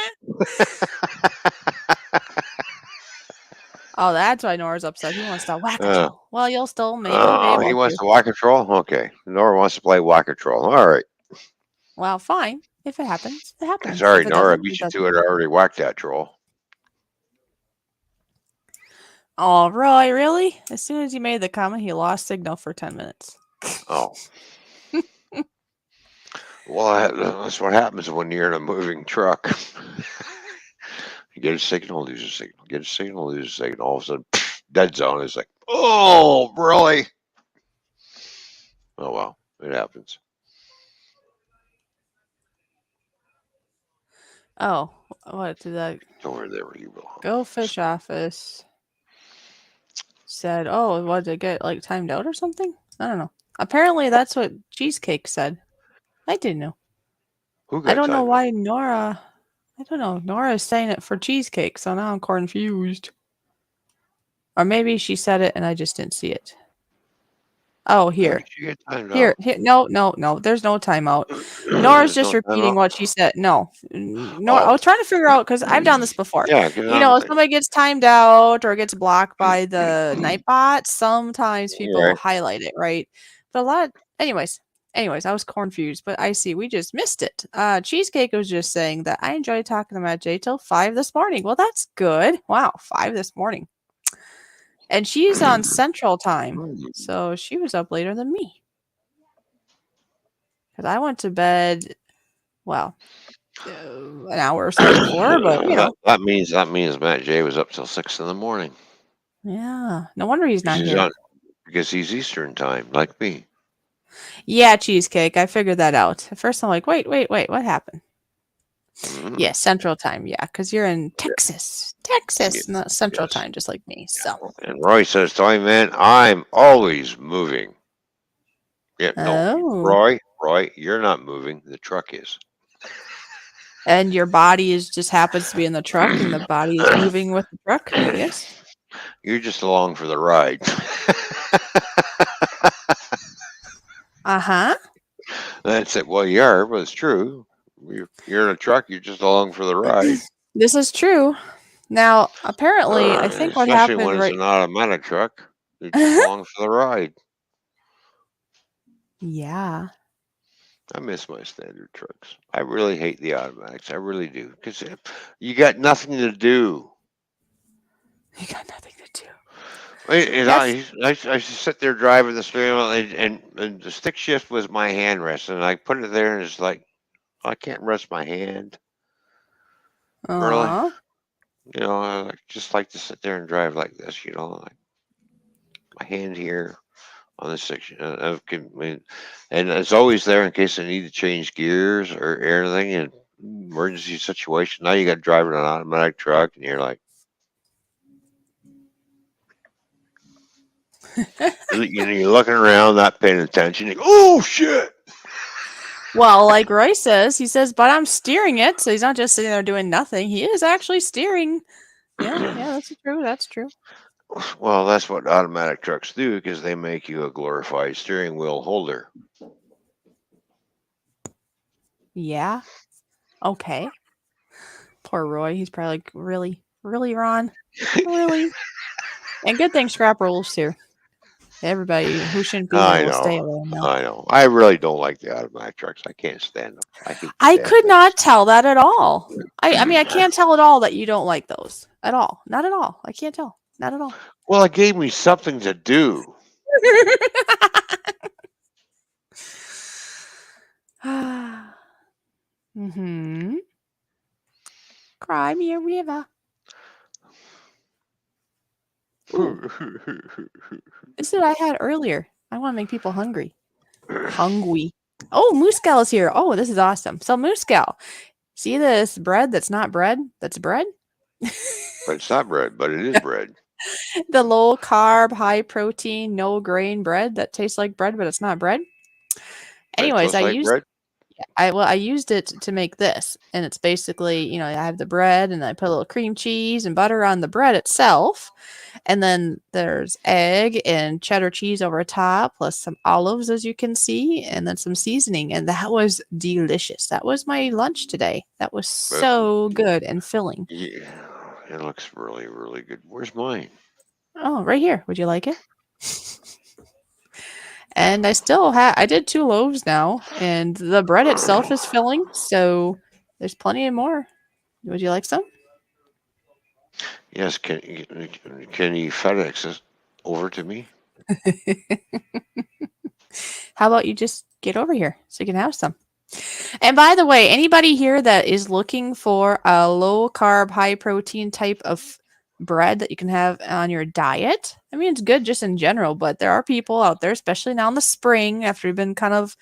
S2: Oh, that's why Nora's upset. He wants to whack a troll. Well, you'll still maybe be able
S1: he wants
S2: to.
S1: to whack a troll? Okay. Nora wants to play whack a troll. All right.
S2: Well, fine. If it happens, it happens.
S1: Sorry,
S2: If it
S1: Nora. I
S2: doesn't,
S1: beat
S2: it
S1: you
S2: doesn't.
S1: to it. I already whacked that troll.
S2: Oh, Roy, really? As soon as he made the comment, he lost signal for 10 minutes.
S1: Oh. Well, that's what happens when you're in a moving truck. You get a signal, lose a signal. Get a signal, lose a signal. All of a sudden, dead zone. It's like, oh, really? Oh, well, it happens.
S2: Oh, what did that?
S1: Over there where you belong.
S2: GoFish office said, oh, what, did it get like timed out or something? I don't know. Apparently, that's what Cheesecake said. I didn't know.
S1: Who got
S2: I don't know
S1: timed
S2: why
S1: out?
S2: Nora. I don't know. Nora is saying it for Cheesecake, so now I'm confused. Or maybe she said it and I just didn't see it. Oh, here. Here. No. There's no timeout. Nora's just repeating what she said. No. Nora, I was trying to figure out because I've done this before.
S1: Yeah,
S2: If somebody gets timed out or gets blocked by the Nightbot, sometimes people highlight it, right? But a lot. Anyways, I was confused, but I see we just missed it. Cheesecake was just saying that I enjoyed talking to Matt J till 5 this morning. Well, that's good. Wow, 5 this morning. And she's on Central Time, so she was up later than me. Because I went to bed, well, an hour or so before, but
S1: that means Matt J was up till 6 in the morning.
S2: Yeah, no wonder he's not here.
S1: Because he's Eastern time, like me.
S2: Yeah, Cheesecake. I figured that out. At first, I'm like, wait, what happened? Yeah, Central Time. Yeah, because you're in Texas, not Central Time, just like me. So.
S1: And Roy says, Toyman, I'm always moving. Yeah, no, Roy, you're not moving. The truck is.
S2: And your body just happens to be in the truck, and the body is moving with the truck. Yes.
S1: You're just along for the ride.
S2: Uh-huh.
S1: That's it. Well, you are, but it's true. You're in a truck. You're just along for the ride.
S2: This is true. Now, apparently, I think what happened,
S1: especially when it's an automatic truck, you're just along for the ride.
S2: Yeah.
S1: I miss my standard trucks. I really hate the automatics. I really do, because you got nothing to do.
S2: You got nothing to do.
S1: I just sit there driving the steering wheel, and the stick shift was my hand rest, and I put it there, and it's like, I can't rest my hand. Really? I just like to sit there and drive like this, like my hand here on this section. And it's always there in case I need to change gears or anything in emergency situation. Now you got to drive in an automatic truck, and you're like, You're looking around, not paying attention. You go, oh shit!
S2: Well, like Roy says, he says, but I'm steering it, so he's not just sitting there doing nothing. He is actually steering. Yeah, that's true. That's true.
S1: Well, that's what automatic trucks do because they make you a glorified steering wheel holder.
S2: Yeah. Okay. Poor Roy. He's probably like, really, Ron, really. And good thing Scrap Rules here. Everybody who shouldn't be here will stay away now.
S1: I know. I really don't like the automatic trucks. I can't stand them.
S2: I could not tell that at all. I mean, I can't tell at all that you don't like those at all. Not at all. I can't tell. Not at all.
S1: Well, it gave me something to do.
S2: Mm-hmm. Cry me a river. This is what I had earlier. I want to make people hungry. Hungry. Oh, Moose Gal is here. Oh, this is awesome. So Moose Gal, see this bread that's not bread? That's bread?
S1: But it's not bread, but it is bread.
S2: The low carb, high protein, no grain bread that tastes like bread, but it's not bread. Anyways, I used it to make this, and it's basically, I have the bread and I put a little cream cheese and butter on the bread itself, and then there's egg and cheddar cheese over top, plus some olives, as you can see, and then some seasoning, and that was delicious. That was my lunch today. That was so good and filling.
S1: Yeah, it looks really, really good. Where's mine?
S2: Oh, right here. Would you like it? And I did 2 loaves now, and the bread itself is filling, so there's plenty of more. Would you like some?
S1: Yes, can you FedEx it over to me?
S2: How about you just get over here so you can have some? And by the way, anybody here that is looking for a low carb, high protein type of bread that you can have on your diet, I mean, it's good just in general, but there are people out there, especially now in the spring, after we've been kind of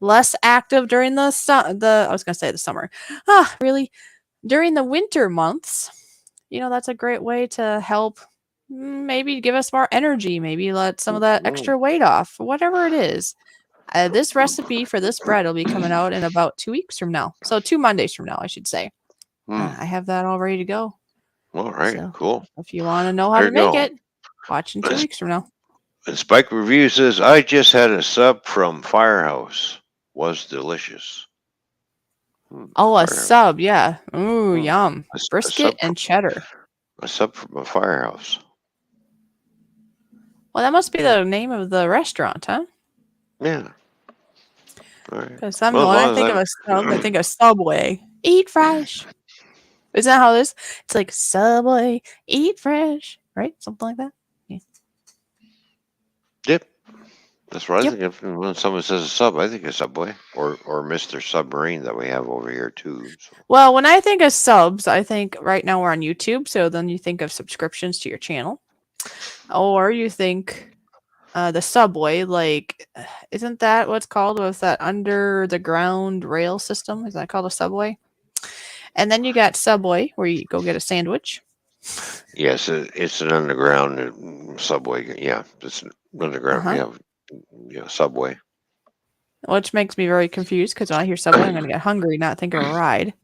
S2: less active during the summer. Really? During the winter months, that's a great way to help maybe give us more energy, maybe let some of that extra weight off, whatever it is. This recipe for this bread will be coming out in about 2 weeks from now. So 2 Mondays from now, I should say. I have that all ready to go.
S1: All right,
S2: So
S1: cool.
S2: if you want to know how to make it, watch in 2 weeks from now.
S1: And Spike Review says, I just had a sub from Firehouse. Was delicious.
S2: Oh, a sub, yeah. Ooh, yum. Brisket and cheddar.
S1: A sub from a Firehouse.
S2: Well, that must be the name of the restaurant, huh?
S1: Yeah. Right.
S2: Because when I think of a sub, I think of Subway. Eat fresh. Isn't that how it is? It's like Subway, eat fresh, right? Something like that. Yeah.
S1: Yep. That's what I think of when someone says a sub. I think of Subway or Mr. Submarine that we have over here too. So.
S2: Well, when I think of subs, I think right now we're on YouTube, so then you think of subscriptions to your channel, or you think the subway. Like, isn't that what's called with that under the ground rail system? Is that called a subway? And then you got Subway, where you go get a sandwich.
S1: Yes, it's an underground subway. Yeah, it's an underground. Yeah, Subway.
S2: Which makes me very confused because when I hear Subway, I'm going to get hungry, not think of a ride.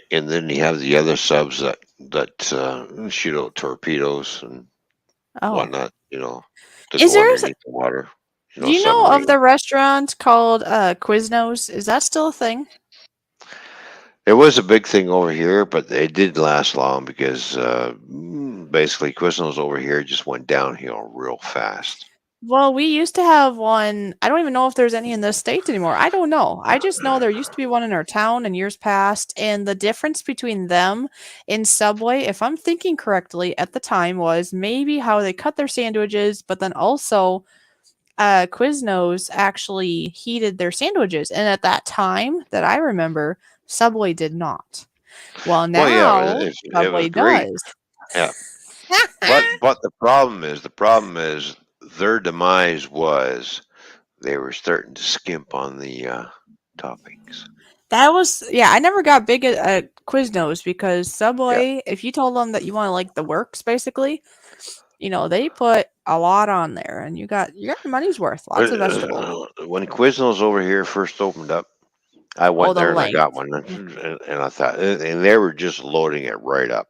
S1: And then you have the other subs that shoot out torpedoes and whatnot.
S2: Is there
S1: underneath the water?
S2: Do you know of the restaurant called Quiznos? Is that still a thing?
S1: It was a big thing over here, but it didn't last long because basically Quiznos over here just went downhill real fast.
S2: Well, we used to have one. I don't even know if there's any in the States anymore. I don't know. I just know there used to be one in our town in years past. And the difference between them and Subway, if I'm thinking correctly at the time, was maybe how they cut their sandwiches, but then also Quiznos actually heated their sandwiches. And at that time that I remember, Subway did not. Well, now Subway does.
S1: Yeah. but the problem is their demise was they were starting to skimp on the toppings.
S2: That was, I never got big at Quiznos because Subway, if you told them that you want to like the works, basically, they put a lot on there, and you got your money's worth. Lots of vegetables.
S1: When Quiznos over here first opened up, I went
S2: the
S1: there and I
S2: length.
S1: got one, and I thought, and they were just loading it right up.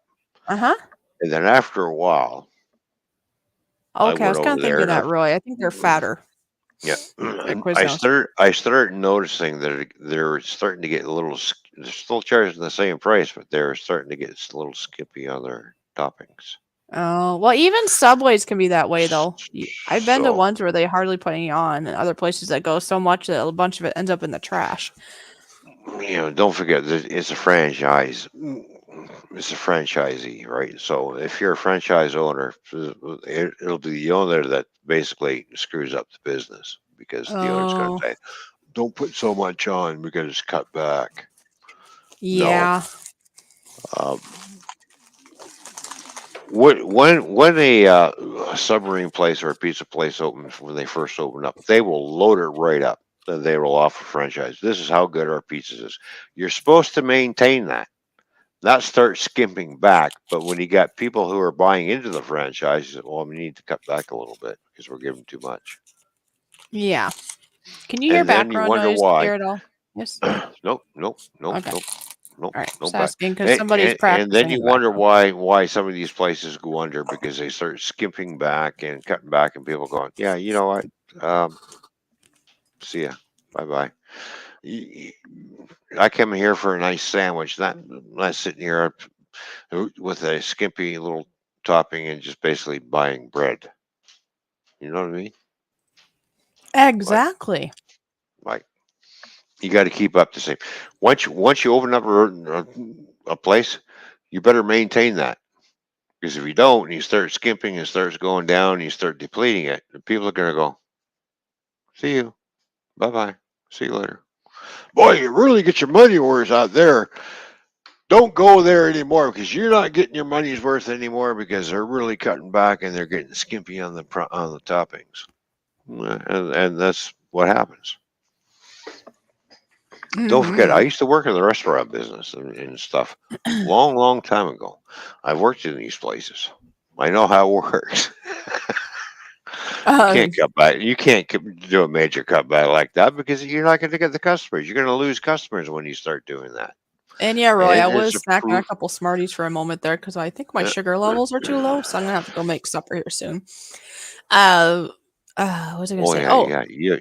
S2: Uh-huh.
S1: And then after a while, I
S2: Okay, I
S1: went
S2: was kind
S1: over
S2: of
S1: there
S2: thinking
S1: and
S2: that, Roy. I think they're fatter.
S1: yeah,
S2: The
S1: I
S2: Quiznos.
S1: started noticing that they're starting to get a little. They're still charging the same price, but they're starting to get a little skimpy on their toppings.
S2: Oh, well, even Subways can be that way, though. I've been to
S1: So,
S2: ones where they hardly put any on, and other places that go so much that a bunch of it ends up in the trash.
S1: don't forget that it's a franchise. It's a franchisee, right? So if you're a franchise owner, it'll be the owner that basically screws up the business because the owner's going
S2: Oh,
S1: to say, "Don't put so much on because it's cut back." No.
S2: yeah.
S1: When a submarine place or a pizza place opens, when they first open up, they will load it right up. Then they will offer franchise. This is how good our pizza is. You're supposed to maintain that, not start skimping back. But when you got people who are buying into the franchise, you say, well, we need to cut back a little bit because we're giving too much.
S2: Yeah. Can you hear
S1: And then you
S2: background
S1: wonder
S2: noise
S1: why.
S2: here at all? Yes.
S1: Nope,
S2: Okay.
S1: nope,
S2: All right.
S1: no
S2: Just
S1: back.
S2: asking because somebody's
S1: And then
S2: practicing in
S1: you
S2: the
S1: wonder
S2: background.
S1: why some of these places go under because they start skimping back and cutting back, and people going, yeah, you know what? See ya, bye bye. I come here for a nice sandwich, not sitting here with a skimpy little topping and just basically buying bread. You know what I mean?
S2: Exactly.
S1: Like you got to keep up the same. Once you open up a place, you better maintain that. Because if you don't, and you start skimping and starts going down, and you start depleting it, the people are going to go, see you, bye bye, see you later. Boy, you really get your money worth out there. Don't go there anymore because you're not getting your money's worth anymore because they're really cutting back and they're getting skimpy on the toppings, and that's what happens. Don't forget, I
S2: Mm-hmm.
S1: used to work in the restaurant business and stuff long time ago. I've worked in these places. I know how it works. You can't cut back. You can't do a major cutback like that because you're not going to get the customers. You're going to lose customers when you start doing that.
S2: And yeah, Roy, I
S1: And it's
S2: was
S1: a
S2: snacking on a
S1: proof.
S2: couple Smarties for a moment there because I think my sugar levels are too low, so I'm gonna have to go make supper here soon. Uh, what was I gonna
S1: Oh
S2: say?
S1: yeah,
S2: Oh,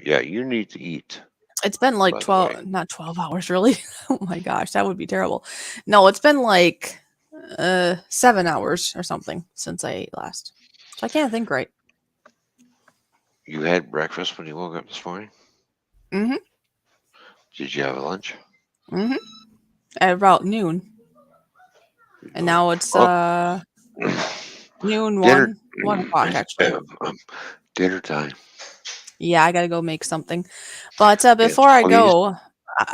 S1: yeah. You need to eat.
S2: it's been like
S1: By the way,
S2: 12, not 12 hours, really. Oh my gosh, that would be terrible. No, it's been like 7 hours or something since I ate last, so I can't think right.
S1: you had breakfast when you woke up this morning.
S2: Mm-hmm.
S1: Did you have lunch?
S2: Mm-hmm. At about noon, and now it's
S1: Oh,
S2: noon
S1: dinner.
S2: 1 o'clock actually.
S1: Dinner time.
S2: Yeah, I gotta go make something. But
S1: It's
S2: before I
S1: funny.
S2: go,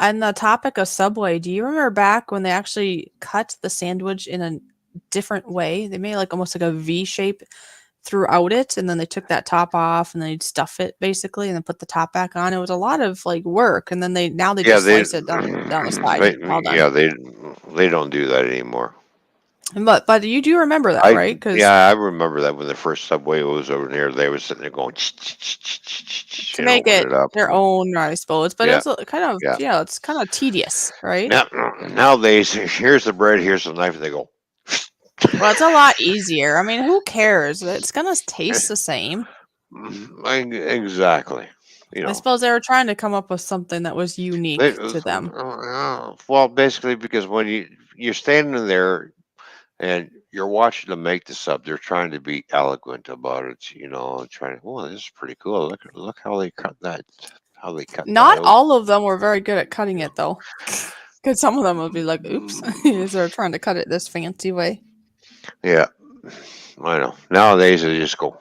S2: on the topic of Subway, do you remember back when they actually cut the sandwich in a different way? They made like almost like a V shape throughout it, and then they took that top off and they'd stuff it basically, and then put the top back on. It was a lot of like work, and then they
S1: Yeah,
S2: just slice it down the side. All done.
S1: yeah, they don't do that anymore.
S2: But you do remember that, right? Because
S1: I remember that when the first Subway was over there, they were sitting there going,
S2: to
S1: and
S2: make
S1: open
S2: it
S1: it up.
S2: their own, I suppose. But
S1: Yeah,
S2: it's kind of
S1: yeah.
S2: it's kind of tedious, right?
S1: Nowadays, here's the bread, here's the knife, and they go.
S2: Well, it's a lot easier. I mean, who cares? It's gonna taste the same.
S1: Exactly. You
S2: I
S1: know,
S2: suppose they were trying to come up with something that was unique to them.
S1: well, basically, because when you're standing there and you're watching them make the sub, they're trying to be eloquent about it. Trying to, oh, this is pretty cool. Look how they cut that. How they cut that
S2: Not
S1: out.
S2: all of them were very good at cutting it, though. Because some of them would be like, oops, they're trying to cut it this fancy way.
S1: Yeah, I know. Nowadays they just go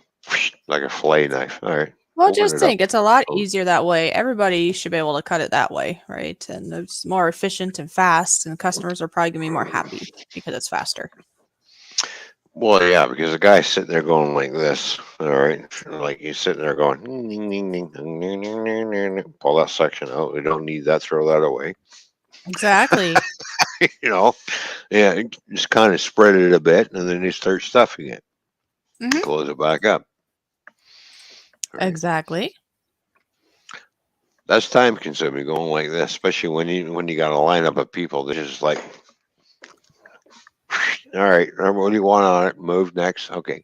S1: like a fillet knife. All right,
S2: Well,
S1: open
S2: just
S1: it up.
S2: think, it's a lot easier that way. Everybody should be able to cut it that way, right? And it's more efficient and fast, and customers are probably going to be more happy because it's faster.
S1: Well, yeah, because the guy's sitting there going like this. All right, like he's sitting there going, ding, ding, ding, ding, ding, ding, ding, ding, ding. Pull that section out. We don't need that. Throw that away.
S2: Exactly.
S1: Yeah, just kind of spread it a bit, and then you start stuffing it.
S2: Hmm.
S1: Close it back up. Right.
S2: Exactly.
S1: That's time consuming going like this, especially when you got a lineup of people that just like, all right, what do you want on it? Move next. Okay,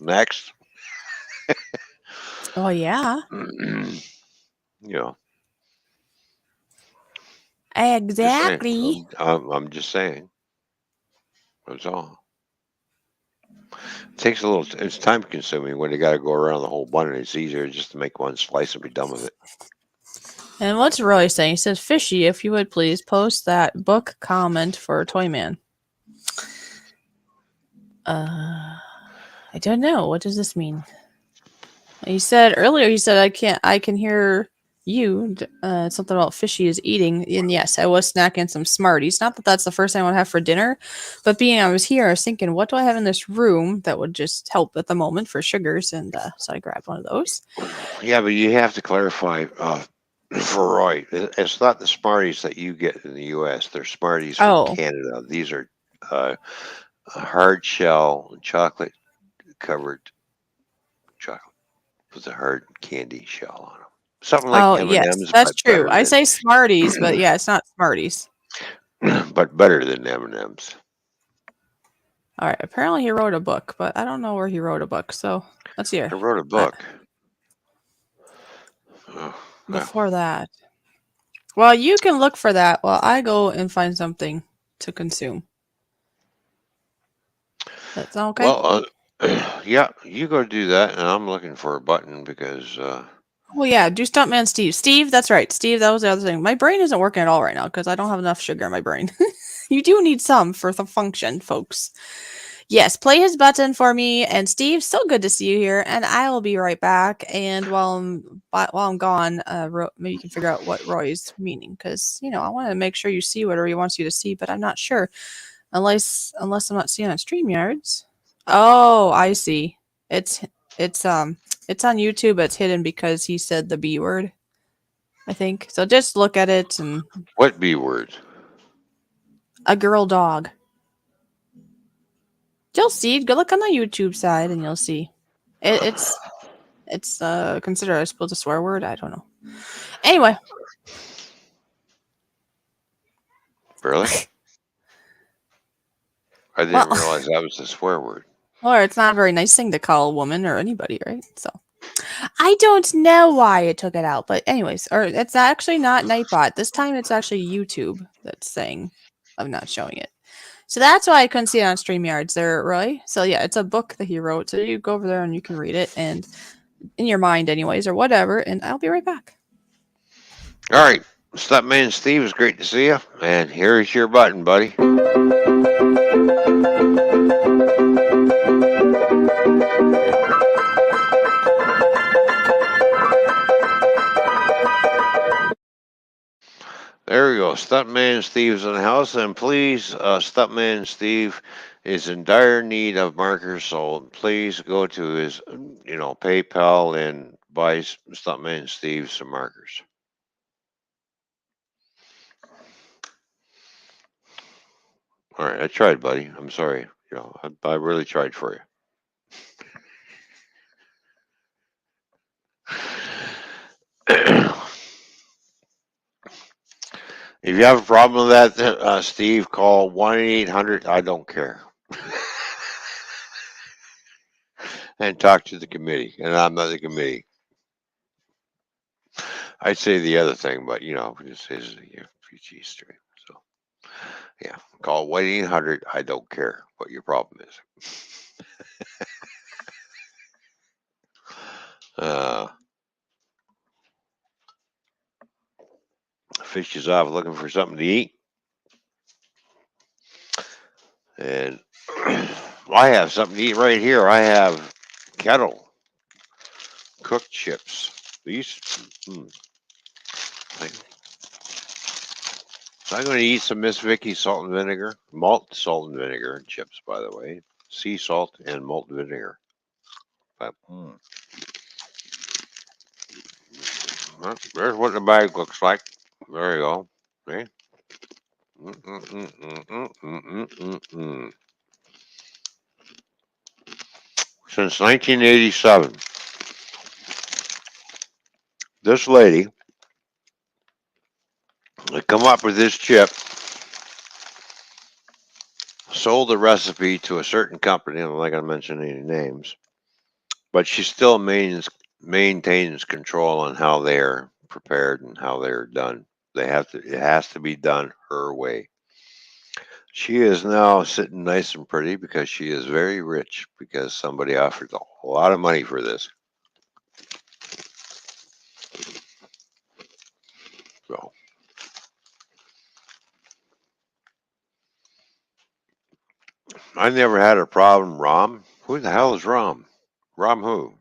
S1: next.
S2: Oh yeah.
S1: You know, just saying.
S2: Exactly.
S1: I'm just saying. That's all. It takes a little. It's time consuming when you got to go around the whole bun. It's easier just to make one slice and be done with it.
S2: And what's Roy saying? He says, Fishy, if you would please post that book comment for Toyman. I don't know. What does this mean? He said earlier, I can hear you. Something about Fishy is eating. And yes, I was snacking some Smarties. Not that that's the first thing I would have for dinner, but being I was here, I was thinking, what do I have in this room that would just help at the moment for sugars? And so I grabbed one of those.
S1: Yeah, but you have to clarify for Roy. It's not the Smarties that you get in the U.S. They're Smarties from Canada. These are hard shell chocolate covered chocolate with a hard candy shell on them. Something like
S2: Yes,
S1: M&Ms,
S2: that's
S1: but
S2: true.
S1: better
S2: I
S1: than
S2: say Smarties, but yeah, it's not Smarties.
S1: but better than M&Ms.
S2: All right. Apparently, he wrote a book, but I don't know where he wrote a book. So let's hear.
S1: I wrote a book.
S2: Before that. Well, you can look for that while I go and find something to consume. That sound okay?
S1: Well, yeah, you go do that, and I'm looking for a button because
S2: Well, yeah, do Stuntman Steve. Steve, that's right. Steve, that was the other thing. My brain isn't working at all right now because I don't have enough sugar in my brain. You do need some for the function, folks. Yes, play his button for me. And Steve, so good to see you here. And I will be right back. And while I'm gone, maybe you can figure out what Roy's meaning because I want to make sure you see whatever he wants you to see, but I'm not sure unless I'm not seeing on StreamYards. Oh, I see. It's on YouTube. But it's hidden because he said the B word, I think. So just look at it and
S1: what B word?
S2: a girl dog. You'll see. Go look on the YouTube side and you'll see. It's considered, I suppose, a swear word. I don't know. Anyway.
S1: Really? I didn't realize that was a swear word.
S2: Or it's not a very nice thing to call a woman or anybody, right? So I don't know why it took it out, but anyways, or it's actually not Nightbot. This time it's actually YouTube that's saying I'm not showing it. So that's why I couldn't see it on StreamYards there, Roy. So yeah, it's a book that he wrote. So you go over there and you can read it and in your mind anyways, or whatever, and I'll be right back.
S1: All right. Stuntman Steve, it's great to see you. And here's your button, buddy. There we go. Stuntman Steve's in the house. And please, Stuntman Steve is in dire need of markers. So please go to his, PayPal and buy Stuntman Steve some markers. All right, I tried, buddy. I'm sorry. I really tried for you. If you have a problem with that, Steve, call 1-800. I don't care, and talk to the committee. And I'm not the committee. I'd say the other thing, but this is a PG stream. So yeah, call 1-800. I don't care what your problem is. Fish is off looking for something to eat. And I have something to eat right here. I have kettle cooked chips. These. So I'm going to eat some Miss Vicky's salt and vinegar, malt, salt and vinegar chips, by the way. Sea salt and malt vinegar. But, well, there's what the bag looks like. There you go. Okay. Since 1987. this lady that come up with this chip sold the recipe to a certain company. I'm not going to mention any names, but she still maintains control on how they're prepared and how they're done. It has to be done her way. She is now sitting nice and pretty because she is very rich because somebody offered a lot of money for this. So I never had a problem. Rom? Who the hell is Rom? Rom who?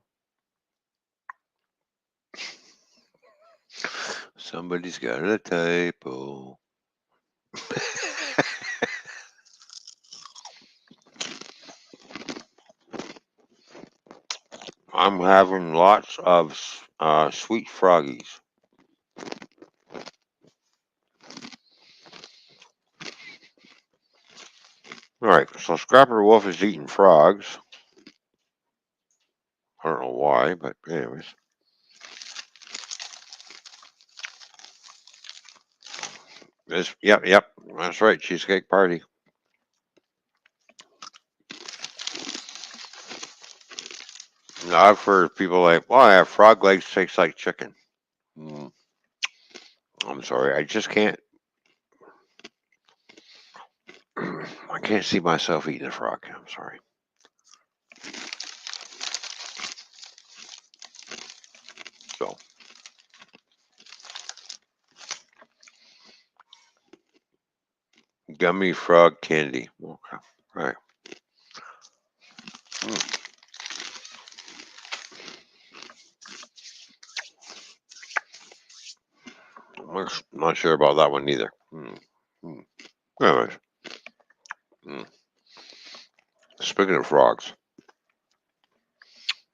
S1: Somebody's got a typo. I'm having lots of sweet froggies. All right, so Scrapper Wolf is eating frogs. I don't know why, but anyways. Yep, that's right, cheesecake party. Now, I've heard people like, well, I have frog legs, tastes like chicken. I'm sorry, I just can't. I can't see myself eating a frog. I'm sorry. So, gummy frog candy. Okay, right. I'm not sure about that one either. Anyways, speaking of frogs,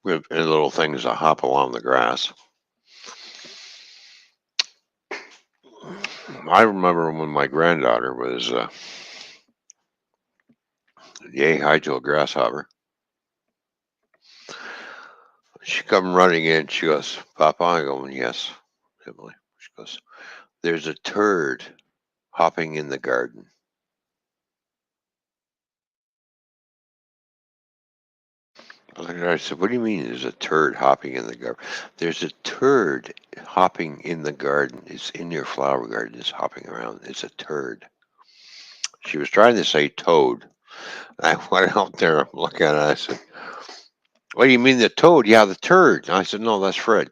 S1: we have any little things that hop along the grass. I remember when my granddaughter was yay high to a grasshopper. She come running in. She goes, Papa. I go, yes, Emily. She goes, there's a turd hopping in the garden. I said, what do you mean there's a turd hopping in the garden? There's a turd hopping in the garden. It's in your flower garden. It's hopping around. It's a turd. She was trying to say toad. I went out there looking at it. I said, what do you mean the toad? Yeah, the turd. I said, no, that's Fred.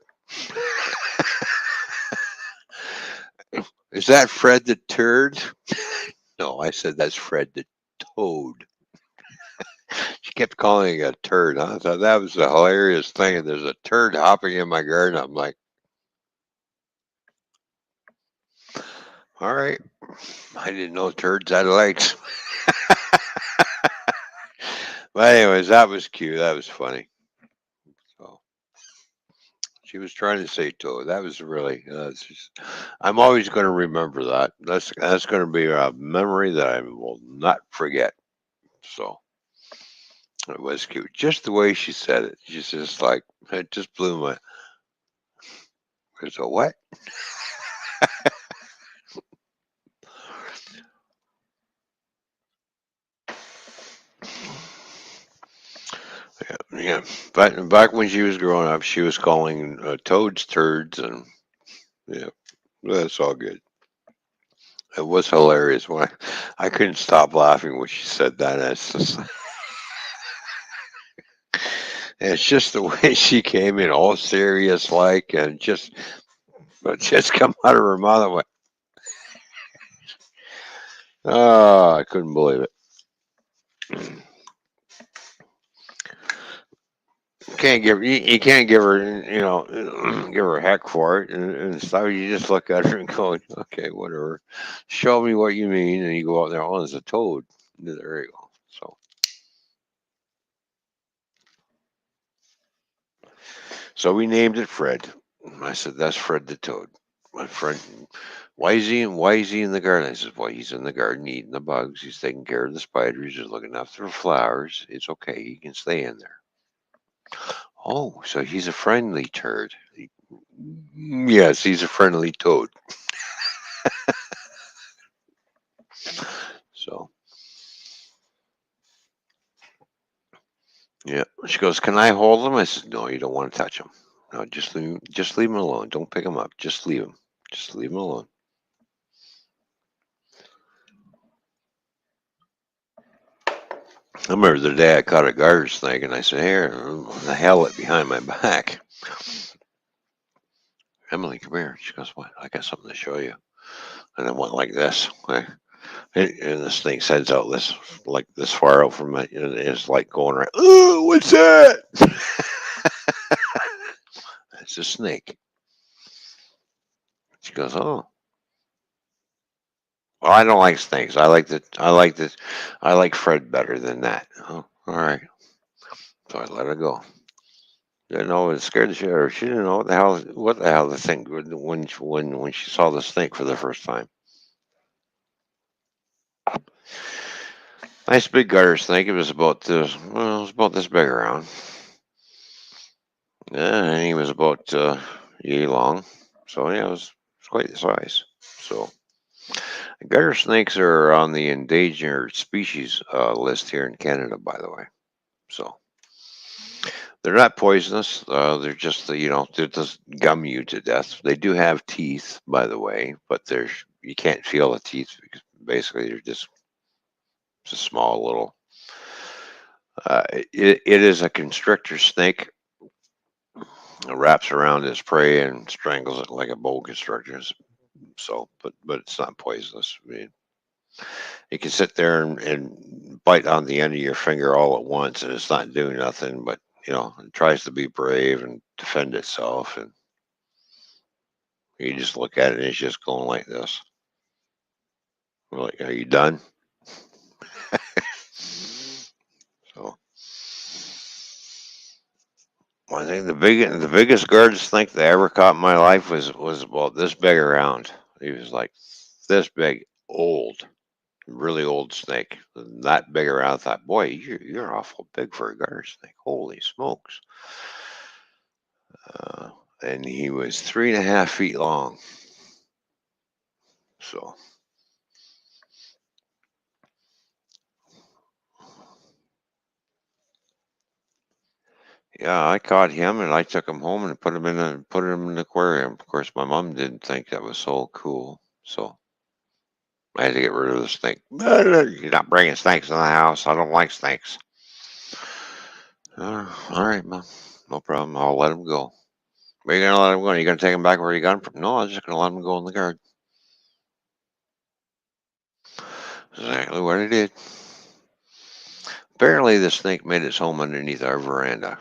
S1: Is that Fred the turd? No, I said, that's Fred the toad. She kept calling it a turd. I thought that was a hilarious thing. And there's a turd hopping in my garden. I'm like, all right. I didn't know turds had legs. But anyways, that was cute. That was funny. So she was trying to say toad. That was really. I'm always going to remember that. That's going to be a memory that I will not forget. So it was cute. Just the way she said it. She's just like it just blew my. It's a what? Yeah, but back when she was growing up, she was calling toads turds, and yeah, that's all good. It was hilarious when I couldn't stop laughing when she said that. It's just the way she came in, all serious like, and just come out of her mouth. I went, oh, I couldn't believe it. You can't give her give her heck for it and stuff. You just look at her and go, okay, whatever. Show me what you mean, and you go out there. Oh, there's a toad. There you go. So we named it Fred. I said that's Fred the toad. My friend, why is he in the garden? I said, well, he's in the garden eating the bugs. He's taking care of the spiders. He's looking after the flowers. It's okay. He can stay in there. Oh, so he's a friendly turd. Yes, he's a friendly toad. So, yeah. She goes, "Can I hold him?" I said, "No, you don't want to touch him. No, just leave him alone. Don't pick him up. Just leave him. Just leave him alone." I remember the day I caught a garter snake, and I said, "Here, the hell it behind my back." Emily, come here. She goes, "What? I got something to show you." And I went like this. And the snake's head's out this, like this far out from it. And it's like going right, "Oh, what's that?" It's a snake. She goes, "Oh, well, I don't like snakes. I like Fred better than that." Oh, all right. So I let her go. Didn't know, it scared the shit out of her. She didn't know what the hell the thing when she saw the snake for the first time. Nice big garter snake. It was about this. Well, it was about this big around. Yeah, and he was about yay long. So yeah, it was quite the size. So garter snakes are on the endangered species list here in Canada, by the way. So they're not poisonous. They're just they just gum you to death. They do have teeth, by the way, but you can't feel the teeth because basically they're just a small little. It is a constrictor snake. It wraps around his prey and strangles it like a boa constrictor. So, but it's not poisonous. I mean, you can sit there and bite on the end of your finger all at once, and it's not doing nothing. But it tries to be brave and defend itself, and you just look at it, and it's just going like this. We're like, "Are you done?" So, I think the biggest garden snake that I ever caught in my life was about this big around. He was like this big, old, really old snake, that big around. I thought, boy, you're awful big for a garter snake. Holy smokes! Uh, and he was 3.5 feet long. So yeah, I caught him and I took him home and put him in an aquarium. Of course, my mom didn't think that was so cool, so I had to get rid of the snake. "You're not bringing snakes in the house. I don't like snakes." All right, mom, no problem. I'll let him go. Where you gonna let him go? You gonna take him back where you got him from? No, I'm just gonna let him go in the garden. Exactly what I did. Apparently, the snake made its home underneath our veranda.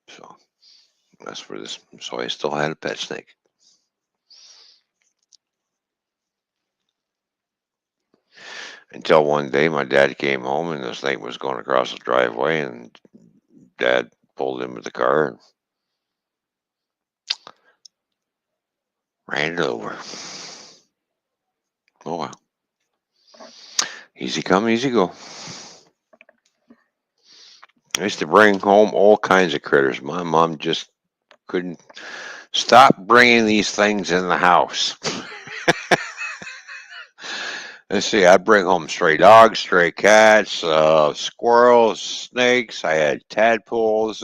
S1: So that's where this. So I still had a pet snake until one day my dad came home and the snake was going across the driveway, and Dad pulled into the car and ran it over. Oh well. Easy come, easy go. I used to bring home all kinds of critters. My mom just couldn't stop bringing these things in the house. Let's see, I'd bring home stray dogs, stray cats, squirrels, snakes. I had tadpoles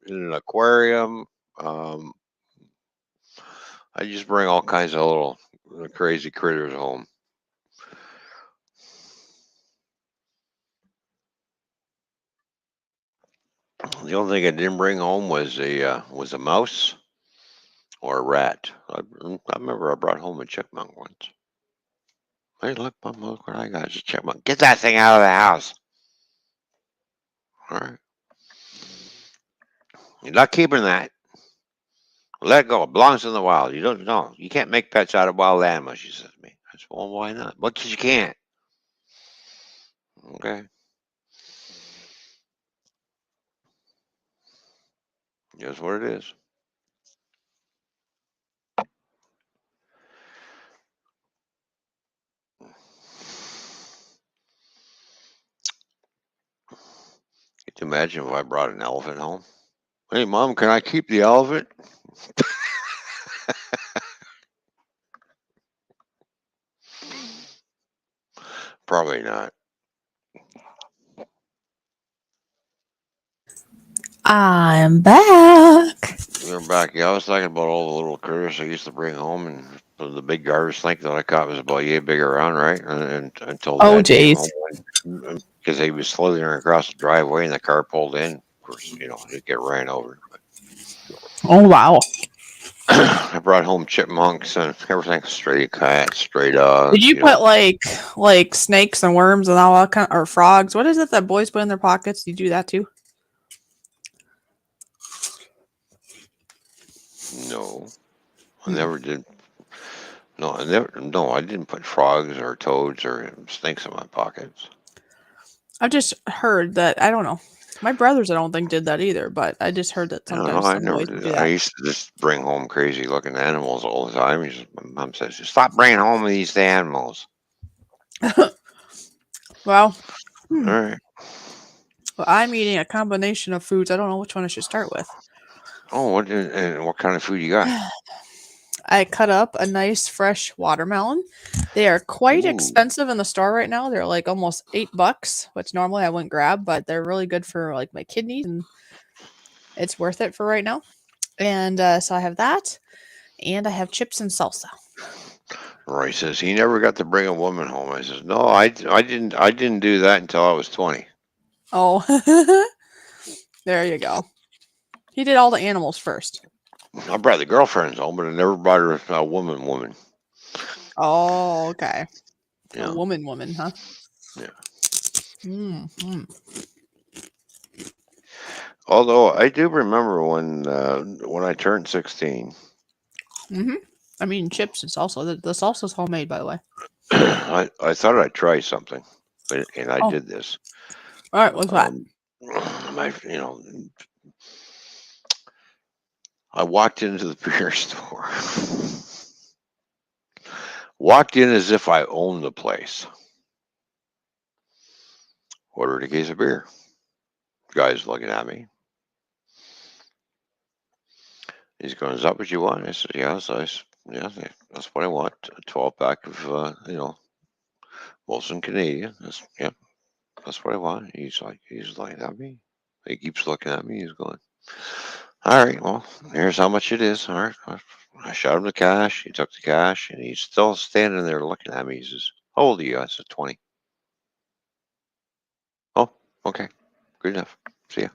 S1: in an aquarium. Um, I just bring all kinds of little crazy critters home. The only thing I didn't bring home was a mouse or a rat. I remember I brought home a chipmunk once. Hey, look, Mom, look what I got. It's a chipmunk. Get that thing out of the house. All right. You're not keeping that. Let it go. It belongs in the wild. You don't know. You can't make pets out of wild animals, she says to me. I said, well, why not? Well, because you can't. Okay. That's what it is. Can you imagine if I brought an elephant home? Hey, Mom, can I keep the elephant? Probably not.
S2: I'm back.
S1: They're back. Yeah, I was talking about all the little critters I used to bring home, and the big garter snake that I caught was about yay big around, right? And until
S2: Oh,
S1: Dad came
S2: jeez.
S1: home, because he was slithering across the driveway, and the car pulled in. Of course, he'd get ran over.
S2: Oh, wow.
S1: I brought home chipmunks and everything, stray cats, stray dogs.
S2: Did you put like snakes and worms and all that kind or frogs? What is it that boys put in their pockets? Do you do that too?
S1: No, I never did. No, I never. No, I didn't put frogs or toads or snakes in my pockets.
S2: I've just heard that. I don't know. My brothers, I don't think, did that either. But I just heard that
S1: I don't know.
S2: sometimes
S1: I
S2: some
S1: never
S2: boys
S1: did
S2: would do
S1: that. I
S2: that.
S1: used to just bring home crazy looking animals all the time. My mom says, "Stop bringing home these animals."
S2: Well,
S1: All right.
S2: well, I'm eating a combination of foods. I don't know which one I should start with.
S1: Oh, and what kind of food you got?
S2: I cut up a nice fresh watermelon. They are quite
S1: Ooh,
S2: expensive in the store right now. They're like almost $8, which normally I wouldn't grab, but they're really good for like my kidneys and it's worth it for right now. And so I have that, and I have chips and salsa.
S1: Roy says he never got to bring a woman home. I says, no, I didn't do that until I was 20.
S2: Oh, there you go. He did all the animals first.
S1: I brought the girlfriends home, but I never brought her a woman.
S2: Oh, okay.
S1: Yeah.
S2: A woman, huh?
S1: Yeah.
S2: Mm-hmm.
S1: Although I do remember when I turned 16,
S2: Mm-hmm. I mean, chips and salsa. The salsa's homemade, by the way.
S1: I thought I'd try something, and I
S2: Oh,
S1: did this.
S2: all right. What's that?
S1: I walked into the beer store. Walked in as if I owned the place. Ordered a case of beer. Guy's looking at me. He's going, "Is that what you want?" I said, "Yeah." So yeah, that's what I want. A 12-pack of Wilson Canadian. That's what I want. He's looking at me. He keeps looking at me. He's going, "All right, well, here's how much it is." All right. I shot him the cash. He took the cash, and he's still standing there looking at me. He says, "How old are you?" I said, 20. "Oh, okay. Good enough. See ya."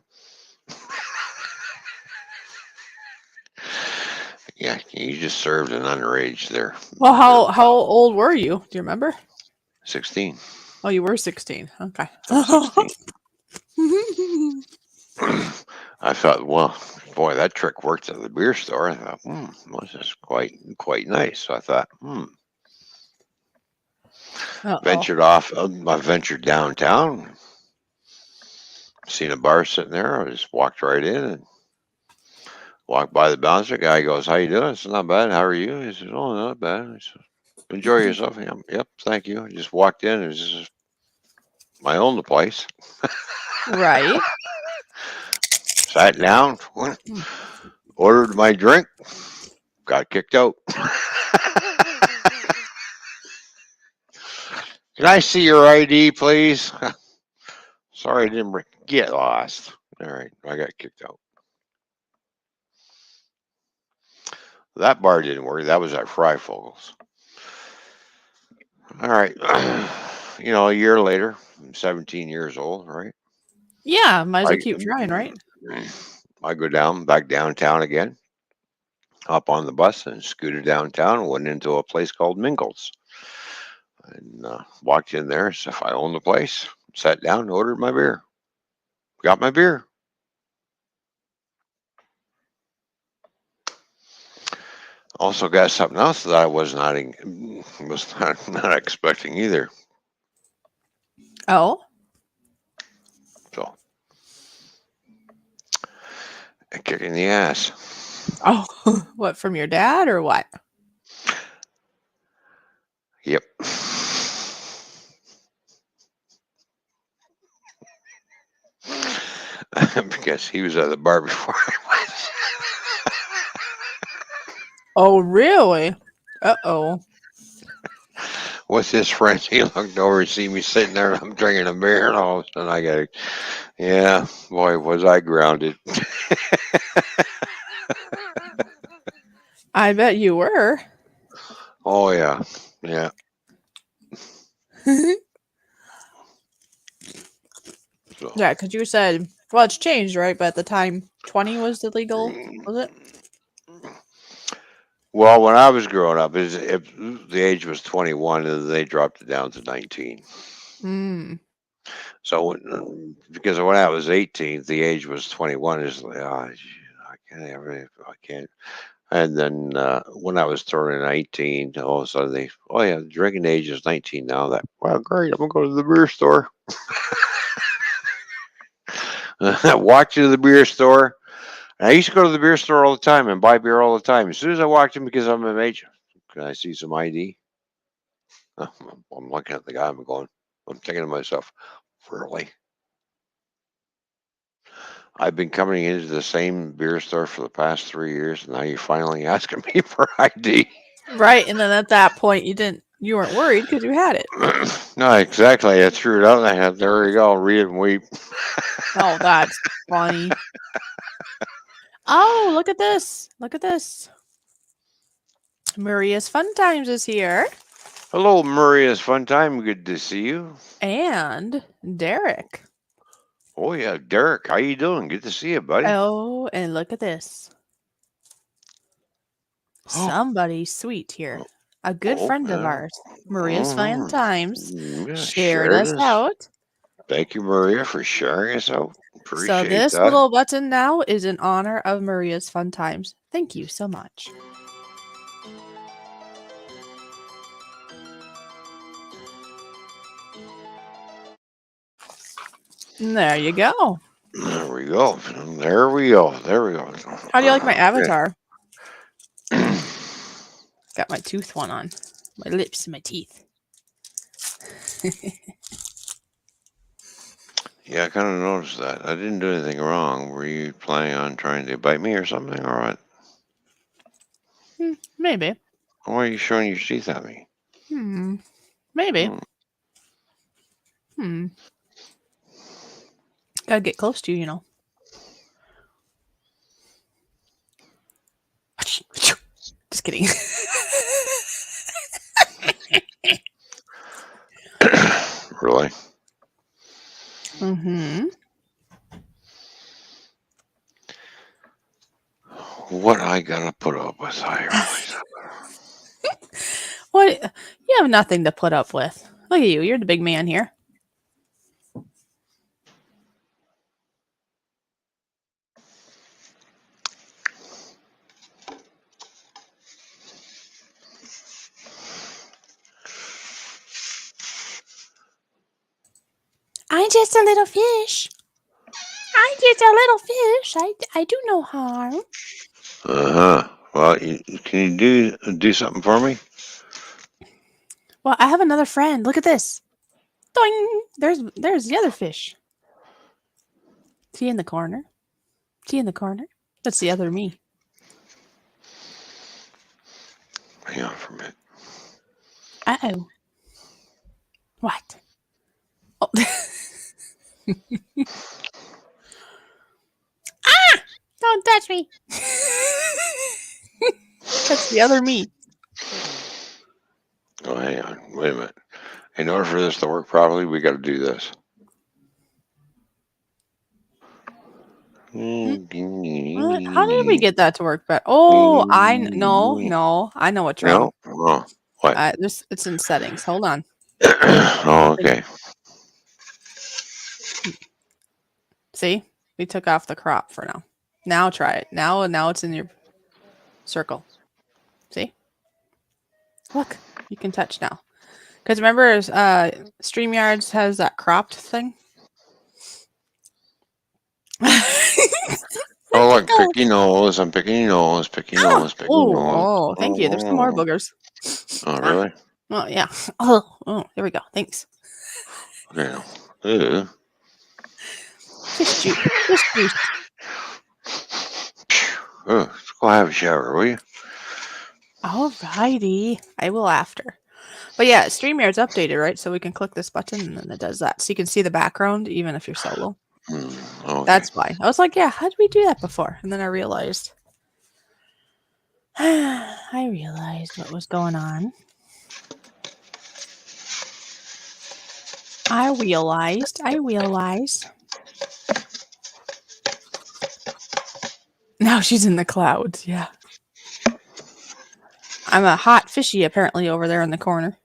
S1: Yeah, you just served an underage there.
S2: Well, how old were you? Do you remember?
S1: 16.
S2: Oh, you were 16. Okay.
S1: I was 16. I thought, well, boy, that trick worked at the beer store. I thought, this is quite nice. So I thought,
S2: Uh-oh.
S1: ventured off. I ventured downtown, seen a bar sitting there. I just walked right in and walked by the bouncer. Guy goes, "How you doing?" I said, "Not bad. How are you?" He says, "Oh, not bad." I said, "Enjoy yourself." Yep, thank you. I just walked in. It was just I own the place.
S2: Right.
S1: Sat down, ordered my drink, got kicked out. "Can I see your ID, please?" "Sorry, I didn't bring." "Get lost." All right, I got kicked out. That bar didn't work. That was at Fry Fogel's. All right. A year later, I'm 17 years old, right?
S2: Yeah, might as well
S1: I
S2: keep trying, right?
S1: I go back downtown again, hop on the bus and scooted downtown and went into a place called Mingles. And walked in there as if I owned the place, sat down, ordered my beer, got my beer. Also got something else that I was not expecting either.
S2: Oh.
S1: So a kick in the ass.
S2: Oh, what, from your dad or what?
S1: Yep. Because he was at the bar before I went.
S2: Oh, really? Uh-oh.
S1: What's his friend? He looked over and see me sitting there and I'm drinking a beer and all of a sudden I got it. Yeah, boy, was I grounded.
S2: I bet you were.
S1: Oh, yeah. Yeah. So.
S2: Yeah, because you said, well, it's changed, right? But at the time, 20 was the legal, was it?
S1: Well, when I was growing up, the age was 21 and they dropped it down to 19.
S2: Mm.
S1: So, because when I was 18, the age was 21. It's like, oh, I can't. And then when I was turning 19, all of a sudden the drinking age is 19 now. Well, great, I'm going to go to the beer store. Walk to the beer store. And I used to go to the beer store all the time and buy beer all the time. As soon as I walked in, because I'm a major, can I see some ID? I'm looking at the guy. I'm thinking to myself, really? I've been coming into the same beer store for the past 3 years, and now you're finally asking me for ID.
S2: Right, and then at that point, you weren't worried because you had it.
S1: No, exactly. I threw it out and I had, there we go, read it and weep.
S2: Oh, that's funny. Oh, look at this. Look at this. Maria's Fun Times is here.
S1: Hello, Maria's Fun Time. Good to see you.
S2: And Derek.
S1: Oh, yeah, Derek. How you doing? Good to see you, buddy.
S2: Oh, and look at this. Somebody sweet here. A good friend of ours, Maria's Fun Times, shared us out.
S1: Thank you, Maria, for sharing us out. Appreciate
S2: So this
S1: that.
S2: little button now is in honor of Maria's Fun Times. Thank you so much. There you go.
S1: There we go. There we go. There we go.
S2: How do you like my avatar? Got my tooth one on. My lips and my teeth.
S1: Yeah, I kind of noticed that. I didn't do anything wrong. Were you planning on trying to bite me or something, or what?
S2: Maybe.
S1: Why are you showing your teeth at me?
S2: Maybe. Gotta get close to you, you know. Just kidding.
S1: Really? What I gotta put up with, I really.
S2: What? You have nothing to put up with. Look at you. You're the big man here. I'm just a little fish. I'm just a little fish. I do no harm.
S1: Well, can you do something for me?
S2: Well, I have another friend. Look at this. Doing. There's the other fish. Is he in the corner? Is he in the corner? That's the other me.
S1: Hang on for a minute.
S2: Uh-oh. What? Oh. Ah! Don't touch me. That's the other me.
S1: Oh, hang on. Wait a minute. In order for this to work properly, we got to do this.
S2: How did we get that to work better? Oh, no. I know what's wrong.
S1: No? Oh, what?
S2: It's in settings. Hold on.
S1: Oh, okay.
S2: See? We took off the crop for now. Now try it. Now it's in your circle. See? Look, you can touch now. Because remember, StreamYards has that cropped thing.
S1: Oh, look, picky nose. I'm picking your nose, picking your nose, picking your nose.
S2: Oh, thank you. There's some more boogers.
S1: Oh, really?
S2: Oh, yeah. Oh, here we go. Thanks.
S1: Yeah. Ew.
S2: Fish juice. Fish juice.
S1: Oh, let's go have a shower, will you?
S2: Alrighty. I will after. But yeah, StreamYard's updated, right? So we can click this button and then it does that. So you can see the background even if you're solo.
S1: Okay.
S2: That's why. I was like, yeah, how did we do that before? And then I realized. I realized what was going on. I realized. Now she's in the clouds, yeah. I'm a hot fishy apparently over there in the corner.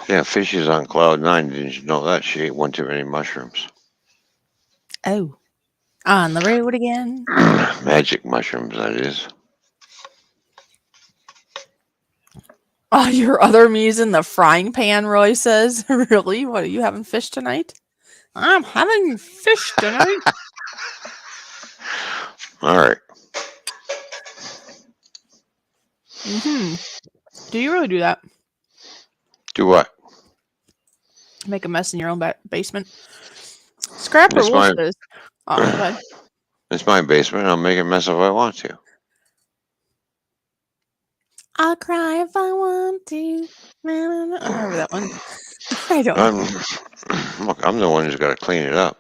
S1: Yeah, Fishy's on cloud 9. Didn't you know that? She ate one too many mushrooms.
S2: Oh. On the road again.
S1: Magic mushrooms, that is.
S2: Oh, your other me's in the frying pan, Roy says. Really? What, are you having fish tonight? I'm having fish tonight.
S1: All right.
S2: Mm-hmm. Do you really do that?
S1: Do what?
S2: Make a mess in your own basement? Scrapper Wolf says. Oh, go ahead.
S1: It's my basement. I'll make a mess if I want to.
S2: I'll cry if I want to. I remember that one. I don't know.
S1: Look, I'm the one who's got to clean it up.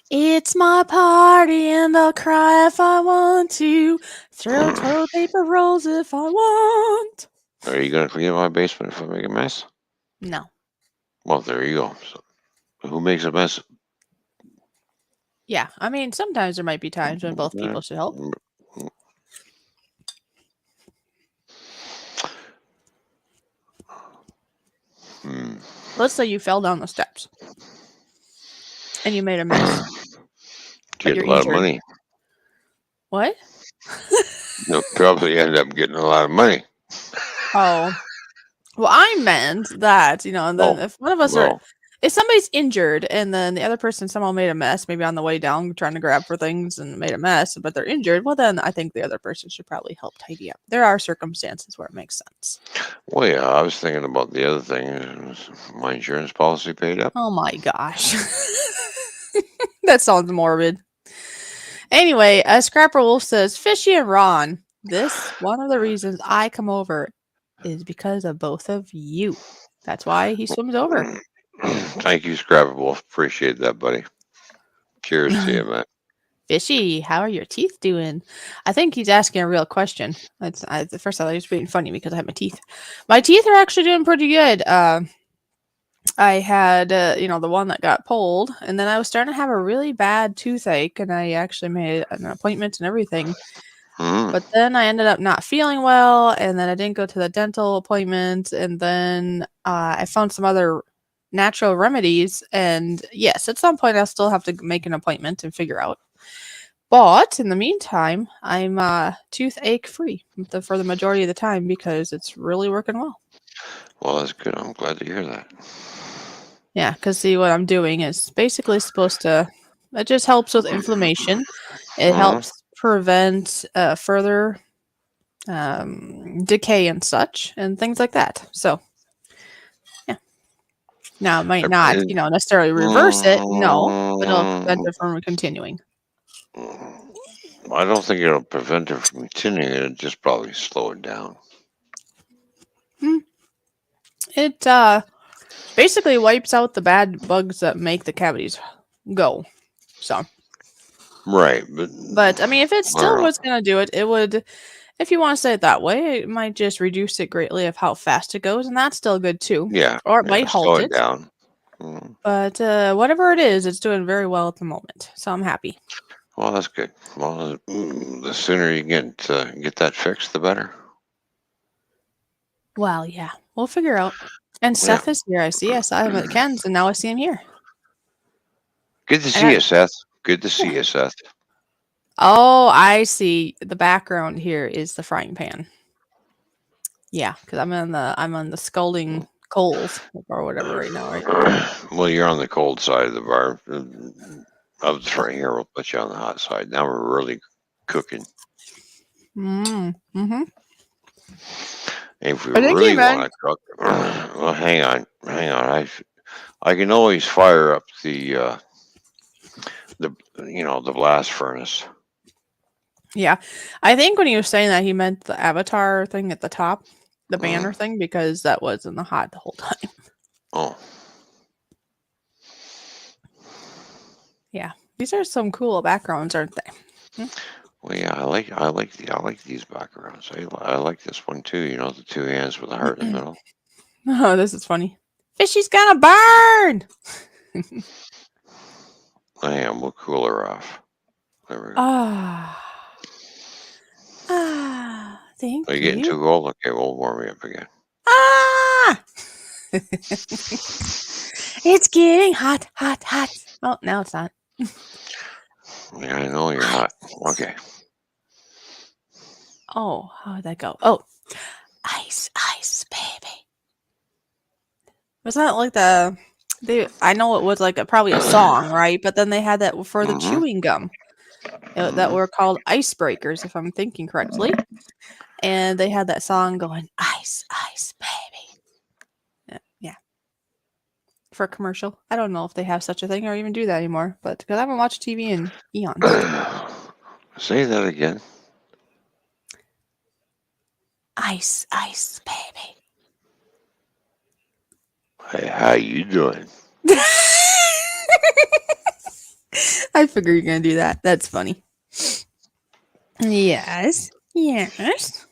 S2: It's my party and I'll cry if I want to. Throw toilet paper rolls if I want.
S1: Are you going to clean up my basement if I make a mess?
S2: No.
S1: Well, there you go. So, who makes a mess?
S2: Yeah, I mean, sometimes there might be times when both people should help. Let's say you fell down the steps and you made a mess.
S1: Get a lot of money.
S2: What?
S1: You'll probably end up getting a lot of money.
S2: Oh. Well, I meant that, and then if one of us if somebody's injured and then the other person somehow made a mess, maybe on the way down trying to grab for things and made a mess, but they're injured, well, then I think the other person should probably help tidy up. There are circumstances where it makes sense.
S1: Well, yeah, I was thinking about the other thing. Is my insurance policy paid up?
S2: Oh, my gosh. That sounds morbid. Anyway, Scrapper Wolf says, Fishy and Ron, one of the reasons I come over is because of both of you. That's why he swims over.
S1: Thank you, Scrapper Wolf. Appreciate that, buddy. Cheers to you, man.
S2: Fishy, how are your teeth doing? I think he's asking a real question. At first I thought he was being funny because I have my teeth. My teeth are actually doing pretty good. I had, the one that got pulled, and then I was starting to have a really bad toothache, and I actually made an appointment and everything. But then I ended up not feeling well, and then I didn't go to the dental appointment, and then I found some other natural remedies, and yes, at some point I'll still have to make an appointment and figure out. But in the meantime, I'm toothache free for the majority of the time because it's really working well.
S1: Well, that's good. I'm glad to hear that.
S2: Yeah, because see, what I'm doing is basically supposed to, it just helps with inflammation. It helps prevent further decay and such and things like that. So, yeah. Now, it might not, necessarily reverse it. No, but it'll prevent it from continuing.
S1: I don't think it'll prevent it from continuing. It'll just probably slow it down.
S2: It basically wipes out the bad bugs that make the cavities go. So.
S1: Right,
S2: but I mean, if it still was going to do it, it would, if you want to say it that way, it might just reduce it greatly of how fast it goes, and that's still good too.
S1: Yeah.
S2: Or it might halt it
S1: down.
S2: But whatever it is, it's doing very well at the moment. So I'm happy.
S1: Well, that's good. Well, the sooner you get that fixed, the better.
S2: Well, yeah, we'll figure out. And Seth is here. I saw him at Ken's, and now I see him here.
S1: Good to see you, Seth. Good to see you, Seth.
S2: Oh, I see. The background here is the frying pan. Yeah, because I'm on the scalding coals or whatever right now, right?
S1: Well, you're on the cold side of the bar. Of the front here, we'll put you on the hot side. Now we're really cooking.
S2: Mm-hmm.
S1: If we really want to cook, well, hang on. I can always fire up the blast furnace.
S2: Yeah. I think when he was saying that, he meant the avatar thing at the top, the banner thing, because that was in the HUD the whole time.
S1: Oh.
S2: Yeah. These are some cool backgrounds, aren't they?
S1: Well, yeah, I like these backgrounds. I like this one too. You know, the two hands with the heart in the middle.
S2: Oh, this is funny. Fishy's gonna burn!
S1: I am. We'll cool her off. There we go.
S2: Thank
S1: Are you getting
S2: you.
S1: too cold? Okay, we'll warm you up again.
S2: Ah! It's getting hot, hot, hot. Oh, now it's not.
S1: Yeah, I know you're hot. Okay.
S2: Oh, how did that go? Oh, ice, ice, baby. Was that like I know it was like probably a song, right? But then they had that for the chewing gum that were called icebreakers, if I'm thinking correctly. And they had that song going, ice, ice, baby. Yeah. For a commercial. I don't know if they have such a thing or even do that anymore, but because I haven't watched TV in eons.
S1: Say that again.
S2: Ice, ice, baby.
S1: Hey, how you doing?
S2: I figured you're going to do that. That's funny. Yes. Yes.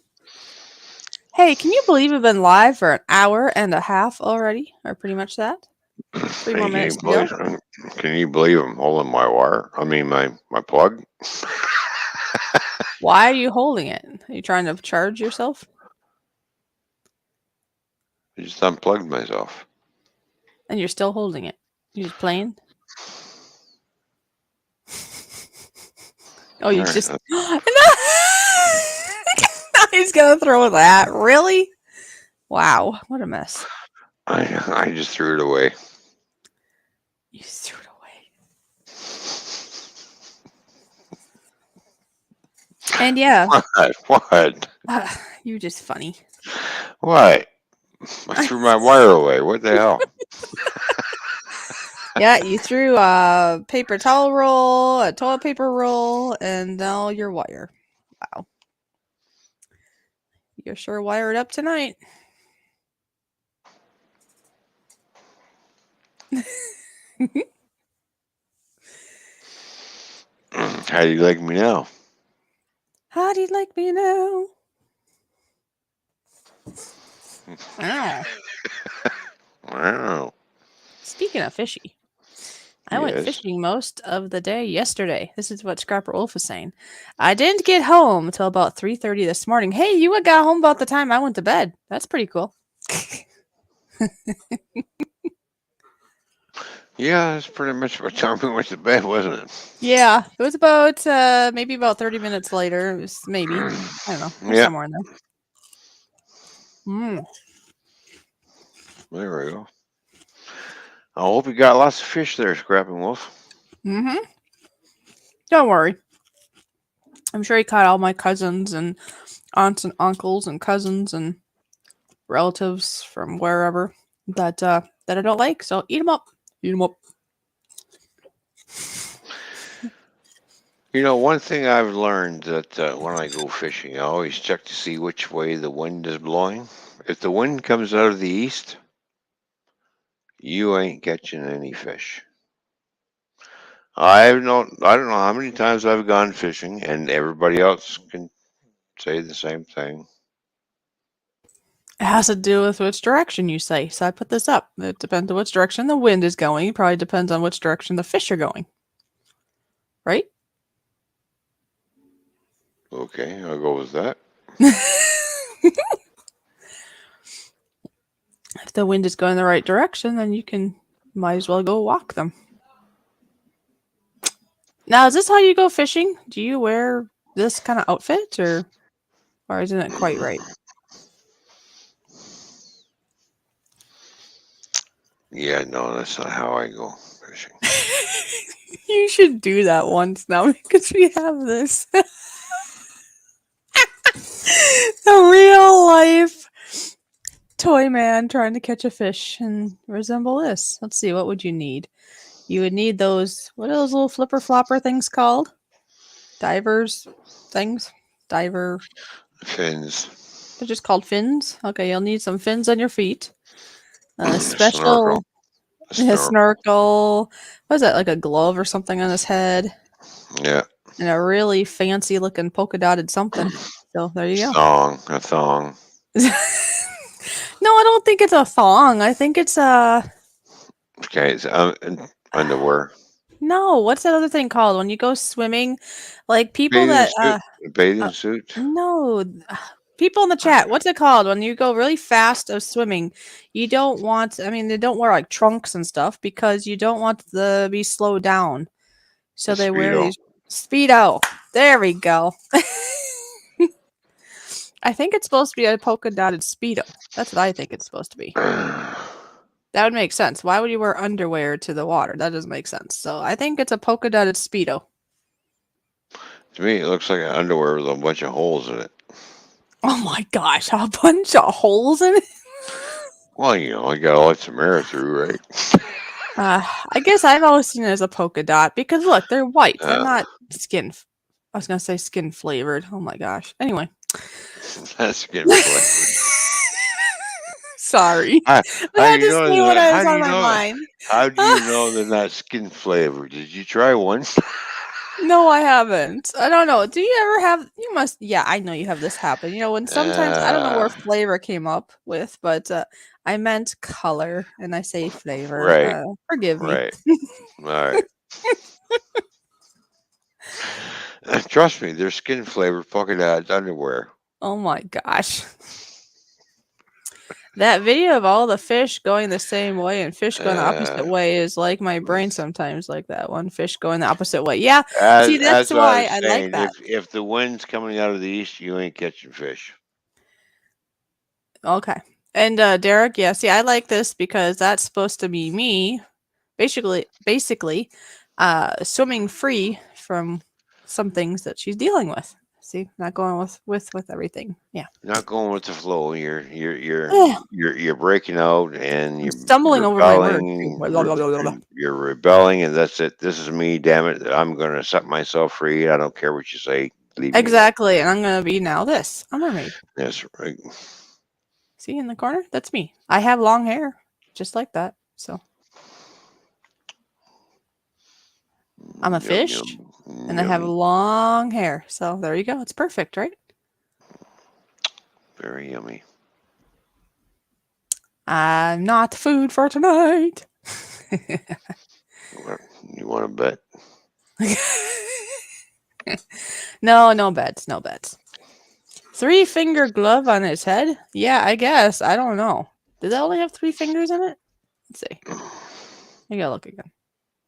S2: Hey, can you believe we've been live for an hour and a half already? Or pretty much that? 3 more minutes to go.
S1: Can you believe I'm holding my wire? I mean, my plug?
S2: Why are you holding it? Are you trying to charge yourself?
S1: I just unplugged myself.
S2: And you're still holding it. You're just playing? Oh, you
S1: All
S2: just...
S1: right.
S2: He's going to throw that. Really? Wow. What a mess.
S1: I just threw it away.
S2: You threw it away. And yeah.
S1: What?
S2: You're just funny.
S1: What? I threw my wire away. What the hell?
S2: Yeah, you threw a paper towel roll, a toilet paper roll, and all your wire. Wow. You're sure wired up tonight.
S1: How do you like me now?
S2: How do you like me now? Wow.
S1: Wow.
S2: Speaking of fishy, I went fishing most of the day yesterday. This is what Scrapper Wolf was saying. I didn't get home until about 3:30 this morning. Hey, you got home about the time I went to bed. That's pretty cool.
S1: Yeah, that's pretty much what time we went to bed, wasn't it?
S2: Yeah, it was about maybe about 30 minutes later. It was maybe, I don't know, somewhere in there.
S1: There we go. I hope you got lots of fish there, Scrapping Wolf.
S2: Don't worry. I'm sure he caught all my cousins and aunts and uncles and cousins and relatives from wherever that I don't like. So eat them up. Eat them up.
S1: You know, one thing I've learned that when I go fishing, I always check to see which way the wind is blowing. If the wind comes out of the east, you ain't catching any fish. I don't know how many times I've gone fishing, and everybody else can say the same thing.
S2: It has to do with which direction you say. So I put this up. It depends on which direction the wind is going. It probably depends on which direction the fish are going. Right?
S1: Okay, I'll go with that.
S2: If the wind is going the right direction, then you might as well go walk them. Now, is this how you go fishing? Do you wear this kind of outfit, or isn't it quite right?
S1: Yeah, no, that's not how I go fishing.
S2: You should do that once now because we have this. A real life toy man trying to catch a fish and resemble this. Let's see, what would you need? You would need those, what are those little flipper flopper things called? divers things. Diver.
S1: Fins.
S2: They're just called fins. Okay, you'll need some fins on your feet. A
S1: Snorkel.
S2: special snorkel. What is that? Like a glove or something on his head,
S1: Yeah.
S2: and a really fancy looking polka dotted something. So there you go.
S1: A thong.
S2: No, I don't think it's a thong. I think it's a.
S1: Okay, it's underwear.
S2: No, what's that other thing called when you go swimming? Like people
S1: Bathing
S2: that
S1: suit. Bathing suit.
S2: no, people in the chat, what's it called when you go really fast of swimming? You don't want, I mean, they don't wear like trunks and stuff because you don't want to be slowed down. So they wear these Speedo. There we go. I think it's supposed to be a polka dotted Speedo. That's what I think it's supposed to be. That would make sense. Why would you wear underwear to the water? That doesn't make sense. So I think it's a polka dotted Speedo.
S1: To me, it looks like an underwear with a bunch of holes in it.
S2: Oh my gosh, a bunch of holes in it?
S1: Well, you know, you got to let some air through, right?
S2: I guess I've always seen it as a polka dot because look, they're white. They're not skin. I was gonna say skin flavored. Oh my gosh. Anyway.
S1: That's skin flavored.
S2: Sorry. I had to say what I was on my mind.
S1: How do you know they're not skin flavored? Did you try one?
S2: No, I haven't. I don't know. Do you ever have? You must. Yeah, I know you have this happen. You know, when sometimes I don't know where flavor came up with, but I meant color, and I say flavor.
S1: Right.
S2: Forgive me.
S1: Right. All right. Trust me, they're skin flavored polka dot underwear.
S2: Oh my gosh. That video of all the fish going the same way and fish going the opposite way is like my brain sometimes, like that one fish going the opposite way. Yeah. See, that's why I like that.
S1: If the wind's coming out of the east, you ain't catching fish.
S2: Okay. And Derek, yeah, see, I like this because that's supposed to be me basically swimming free from some things that she's dealing with. See, not going with everything. Yeah.
S1: Not going with the flow. You're breaking out and you're
S2: stumbling over my words.
S1: You're rebelling, and that's it. This is me. Damn it! I'm gonna set myself free. I don't care what you say. Leave
S2: exactly, and I'm gonna be now this. I'm a mermaid.
S1: That's right.
S2: See in the corner? That's me. I have long hair, just like that. So I'm a fish. And I have long hair. So there you go. It's perfect, right?
S1: Very yummy.
S2: I'm not food for tonight.
S1: You want to bet?
S2: No bets. No bets. 3-finger glove on his head? Yeah, I guess. I don't know. Does that only have 3 fingers in it? Let's see. You gotta look again.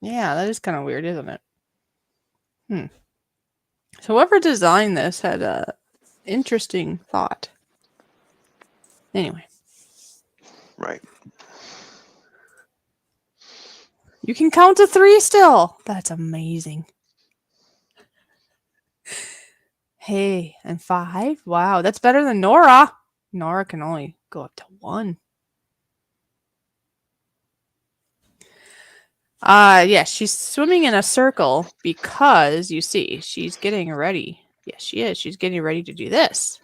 S2: Yeah, that is kind of weird, isn't it? So whoever designed this had a interesting thought. Anyway.
S1: Right.
S2: You can count to 3 still. That's amazing. Hey, and 5. Wow, that's better than Nora. Nora can only go up to 1. Yes, she's swimming in a circle because you see, she's getting ready. Yes, she is. She's getting ready to do this.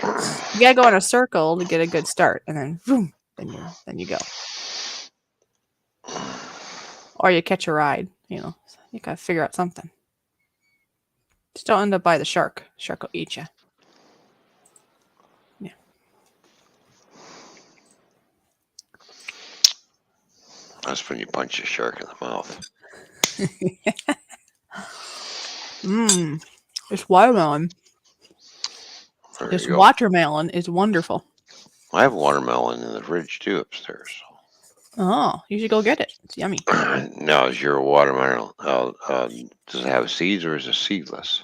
S2: You gotta go in a circle to get a good start, and then boom, then you go. Or you catch a ride, you know. You gotta figure out something. Just don't end up by the shark. Shark will eat you. Yeah.
S1: That's when you punch a shark in the mouth.
S2: This watermelon. This watermelon is wonderful.
S1: I have watermelon in the fridge too upstairs.
S2: Oh, you should go get it. It's yummy.
S1: Now, is your watermelon does it have seeds or is it seedless?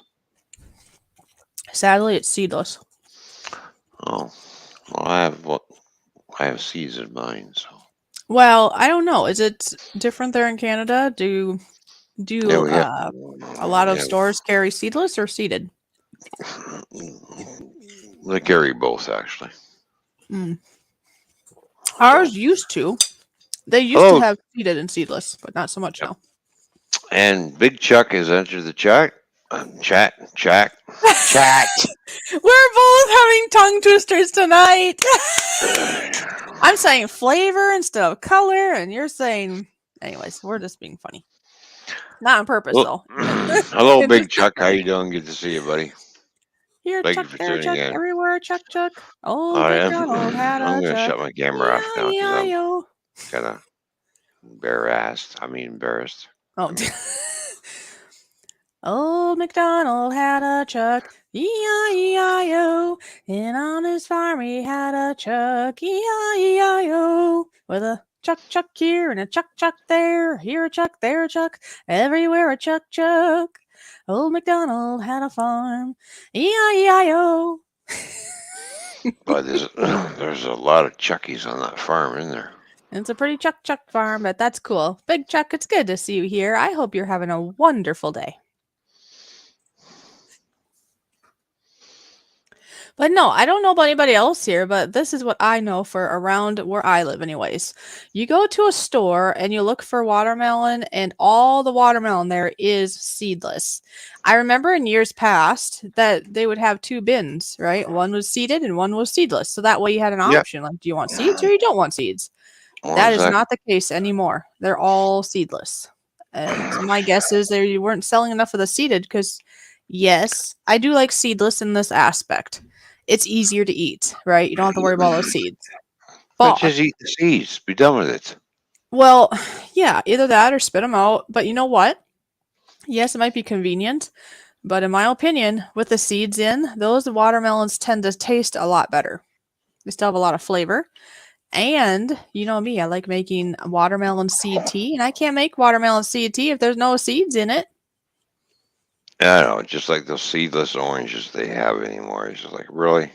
S2: Sadly, it's seedless.
S1: Oh, well, I have seeds in mine. So.
S2: Well, I don't know. Is it different there in Canada? Do a lot of stores carry seedless or seeded?
S1: They carry both, actually.
S2: Ours used to. They used to have seeded and seedless, but not so much now.
S1: And Big Chuck has entered the chat. Chat.
S2: We're both having tongue twisters tonight. I'm saying flavor instead of color, and you're saying, anyways, we're just being funny. Not on purpose, though.
S1: Hello, Big Chuck. How you doing? Good to see you, buddy.
S2: Here,
S1: Thank
S2: Chuck,
S1: you for
S2: there,
S1: tuning
S2: Chuck,
S1: in.
S2: everywhere, Chuck. Oh,
S1: I
S2: Big
S1: am.
S2: Donald had
S1: I'm
S2: a
S1: going to
S2: Chuck.
S1: shut my camera off now because I'm
S2: E-I-E-I-O.
S1: kind of embarrassed.
S2: Oh. Old MacDonald had a Chuck, E-I-E-I-O, and on his farm he had a Chuck, E-I-E-I-O, with a Chuck here and a Chuck there, here a Chuck, there a Chuck, everywhere a Chuck. Old MacDonald had a farm, E-I-E-I-O.
S1: But there's a lot of Chuckies on that farm, isn't there?
S2: It's a pretty Chuck farm, but that's cool. Big Chuck, it's good to see you here. I hope you're having a wonderful day. But no, I don't know about anybody else here, but this is what I know for around where I live anyways. You go to a store and you look for watermelon, and all the watermelon there is seedless. I remember in years past that they would have two bins, right? One was seeded and one was seedless. So that way you had an option. Like, do you want seeds or you don't want seeds? That is not the case anymore. They're all seedless. And so my guess is you weren't selling enough of the seeded because, yes, I do like seedless in this aspect. It's easier to eat, right? You don't have to worry about those seeds.
S1: But just eat the seeds. Be done with it.
S2: Well, yeah, either that or spit them out. But you know what? Yes, it might be convenient. But in my opinion, with the seeds in, those watermelons tend to taste a lot better. They still have a lot of flavor. And you know me, I like making watermelon seed tea. And I can't make watermelon seed tea if there's no seeds in it.
S1: I don't know, just like those seedless oranges they have anymore. It's just like, really?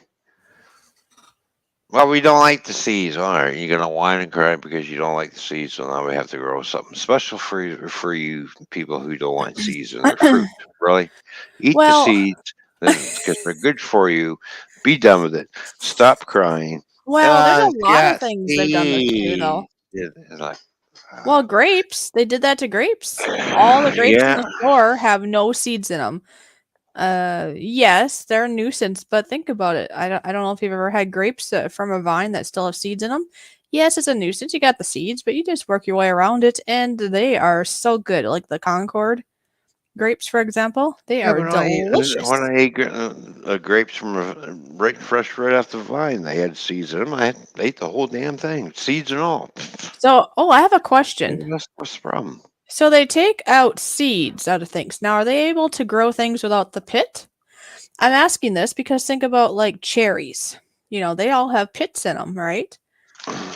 S1: Well, we don't like the seeds. All right, you're gonna whine and cry because you don't like the seeds, so now we have to grow something special for you people who don't want seeds in their fruit. Really? Eat the seeds because they're good for you. Be done with it. Stop crying.
S2: Well, there's a lot of things they've done this too, though.
S1: It's like,
S2: well, grapes. They did that to grapes. All the grapes in the store have no seeds in them. Yes, they're a nuisance, but think about it. I don't know if you've ever had grapes from a vine that still have seeds in them. Yes, it's a nuisance. You got the seeds, but you just work your way around it, and they are so good. Like the Concord grapes, for example, they are delicious.
S1: When I ate grapes from fresh right off the vine, they had seeds in them. I ate the whole damn thing, seeds and all.
S2: So, I have a question.
S1: What's the problem?
S2: So they take out seeds out of things. Now, are they able to grow things without the pit? I'm asking this because think about like cherries. You know, they all have pits in them, right?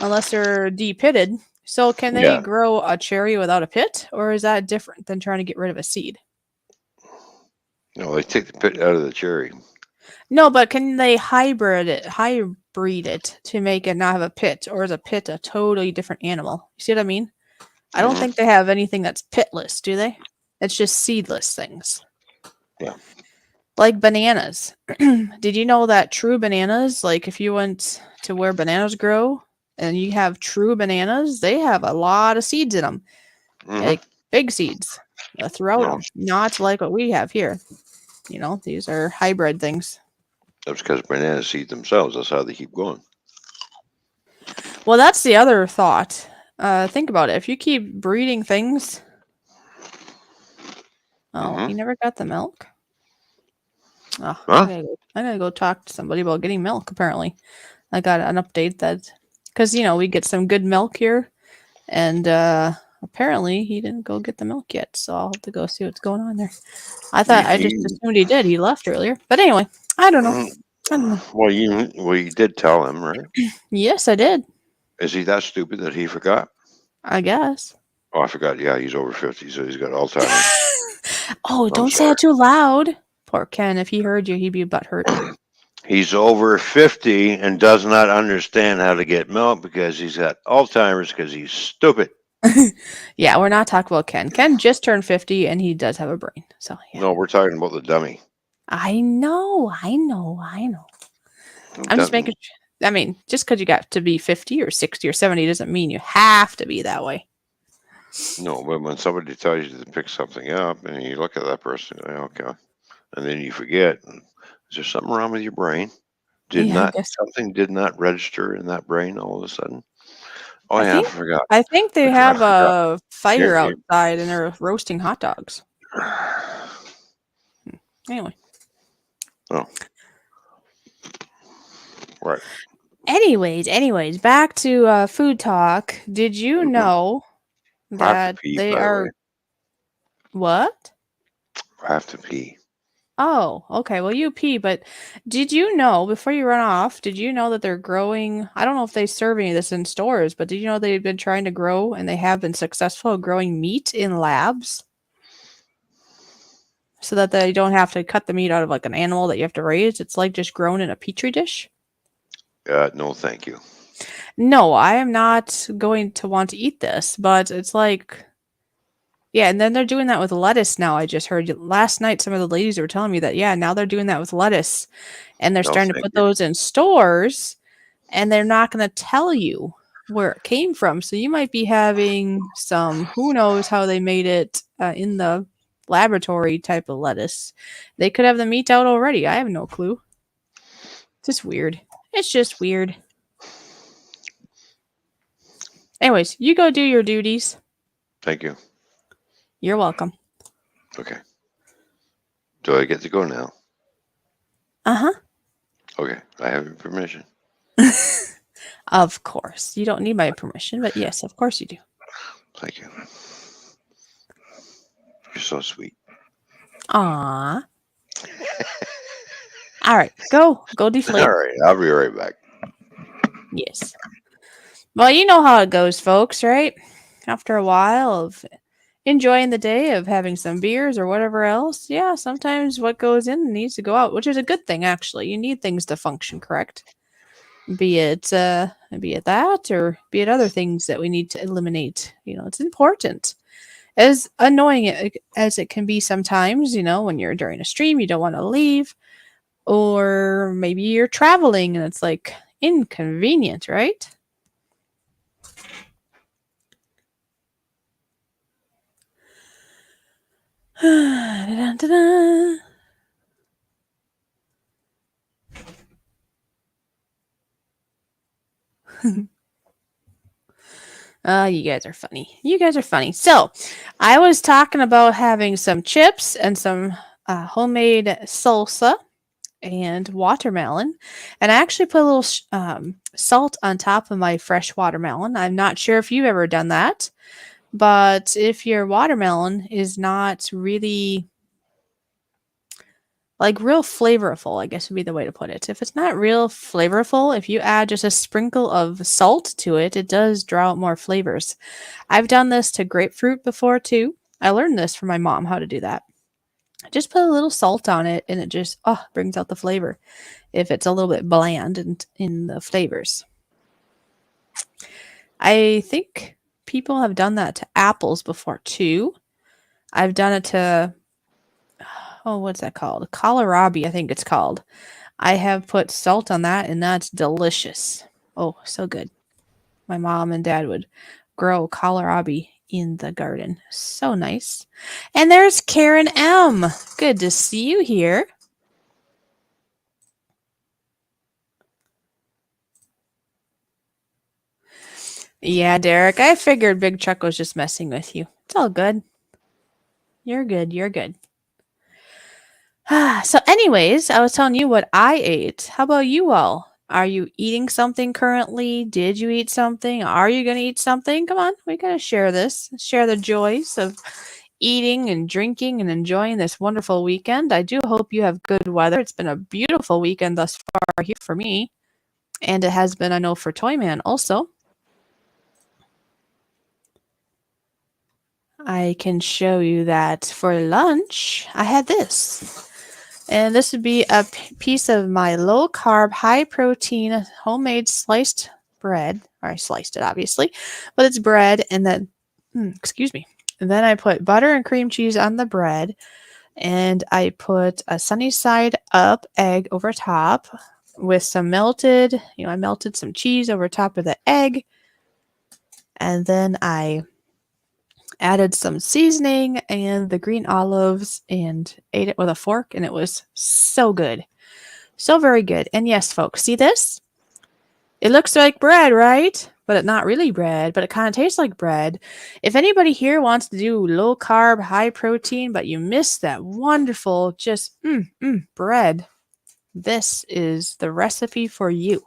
S2: Unless they're de-pitted. So can they grow a cherry without a pit? Or is that different than trying to get rid of a seed?
S1: No, they take the pit out of the cherry.
S2: No, but can they hybrid it to make it not have a pit? Or is a pit a totally different animal? You see what I mean? I don't think they have anything that's pitless, do they? It's just seedless things.
S1: Yeah.
S2: Like bananas. Did you know that true bananas, like if you went to where bananas grow and you have true bananas, they have a lot of seeds in them. Like big seeds throughout them. Not like what we have here. You know, these are hybrid things.
S1: That's because bananas seed themselves. That's how they keep going.
S2: Well, that's the other thought. Think about it. If you keep breeding things... Oh, you never got the milk? Oh, I gotta go talk to somebody about getting milk, apparently. I got an update that... Because, you know, we get some good milk here. And apparently he didn't go get the milk yet. So I'll have to go see what's going on there. I just assumed he did. He left earlier. But anyway, I don't know.
S1: Well, you did tell him, right?
S2: Yes, I did.
S1: Is he that stupid that he forgot?
S2: I guess.
S1: Oh, I forgot. Yeah, he's over 50, so he's got Alzheimer's.
S2: Don't say it too loud. Poor Ken. If he heard you, he'd be butthurt.
S1: He's over 50 and does not understand how to get milk because he's got Alzheimer's because he's stupid.
S2: Yeah, we're not talking about Ken. Ken just turned 50 and he does have a brain. So yeah.
S1: No, we're talking about the dummy.
S2: I know. I'm just making sure. I mean, just because you got to be 50 or 60 or 70 doesn't mean you have to be that way.
S1: No, but when somebody tells you to pick something up and you look at that person, okay. and then you forget. Is there something wrong with your brain?
S2: Yeah, I guess.
S1: Something did not register in that brain all of a sudden? Oh
S2: I
S1: yeah, I
S2: think
S1: forgot.
S2: I think they
S1: I
S2: have
S1: forgot.
S2: a fire
S1: Yeah,
S2: outside and they're roasting hot dogs. Anyway.
S1: oh, right.
S2: Anyways, back to food talk. Did you know
S1: I have to
S2: that
S1: pee,
S2: they
S1: by the way.
S2: are what?
S1: I have to pee.
S2: Oh, okay. Well, you pee, but did you know before you run off? Did you know that they're growing? I don't know if they serve any of this in stores, but did you know they've been trying to grow and they have been successful at growing meat in labs so that they don't have to cut the meat out of like an animal that you have to raise? It's like just grown in a petri dish.
S1: No, thank you.
S2: No, I am not going to want to eat this, but it's like, yeah, and then they're doing that with lettuce now. I just heard last night some of the ladies were telling me that, yeah, now they're doing that with lettuce and they're
S1: No,
S2: starting to
S1: thank
S2: put
S1: you.
S2: those in stores and they're not going to tell you where it came from. So you might be having some, who knows how they made it in the laboratory type of lettuce. They could have the meat out already. I have no clue. It's just weird. It's just weird. Anyways, you go do your duties.
S1: Thank you.
S2: You're welcome.
S1: Okay. Do I get to go now?
S2: Uh-huh.
S1: Okay. I have your permission.
S2: Of course. You don't need my permission, but yes, of course you do.
S1: Thank you. You're so sweet.
S2: Aw. All right, go deflate.
S1: All right. I'll be right back.
S2: Yes. Well, you know how it goes, folks, right? After a while of enjoying the day, of having some beers or whatever else, yeah, sometimes what goes in needs to go out, which is a good thing, actually. You need things to function correct. Be it that or be it other things that we need to eliminate. You know, it's important. As annoying as it can be sometimes, you know, when you're during a stream, you don't want to leave, or maybe you're traveling and it's like inconvenient, right? Da-da-da-da. You guys are funny. You guys are funny. So, I was talking about having some chips and some homemade salsa and watermelon. And I actually put a little salt on top of my fresh watermelon. I'm not sure if you've ever done that, but if your watermelon is not really like real flavorful, I guess would be the way to put it. If it's not real flavorful, if you add just a sprinkle of salt to it, it does draw out more flavors. I've done this to grapefruit before too. I learned this from my mom how to do that. Just put a little salt on it and it just brings out the flavor if it's a little bit bland and in the flavors. I think people have done that to apples before too. I've done it to what's that called? Kohlrabi, I think it's called. I have put salt on that and that's delicious. Oh, so good. My mom and dad would grow kohlrabi in the garden. So nice. And there's Karen M. Good to see you here. Yeah, Derek, I figured Big Chuck was just messing with you. It's all good. You're good. You're good. So anyways, I was telling you what I ate. How about you all? Are you eating something currently? Did you eat something? Are you going to eat something? Come on, we got to share this. Share the joys of eating and drinking and enjoying this wonderful weekend. I do hope you have good weather. It's been a beautiful weekend thus far here for me. And it has been, I know, for Toyman also. I can show you that for lunch, I had this. And this would be a piece of my low-carb, high-protein, homemade sliced bread. Or I sliced it, obviously. But it's bread, and then, excuse me. And then I put butter and cream cheese on the bread. And I put a sunny side up egg over top with some melted, I melted some cheese over top of the egg. And then I added some seasoning and the green olives and ate it with a fork, and it was so good. So very good. And yes, folks, see this? It looks like bread, right? But it's not really bread, but it kind of tastes like bread. If anybody here wants to do low carb, high protein, but you miss that wonderful just bread, this is the recipe for you.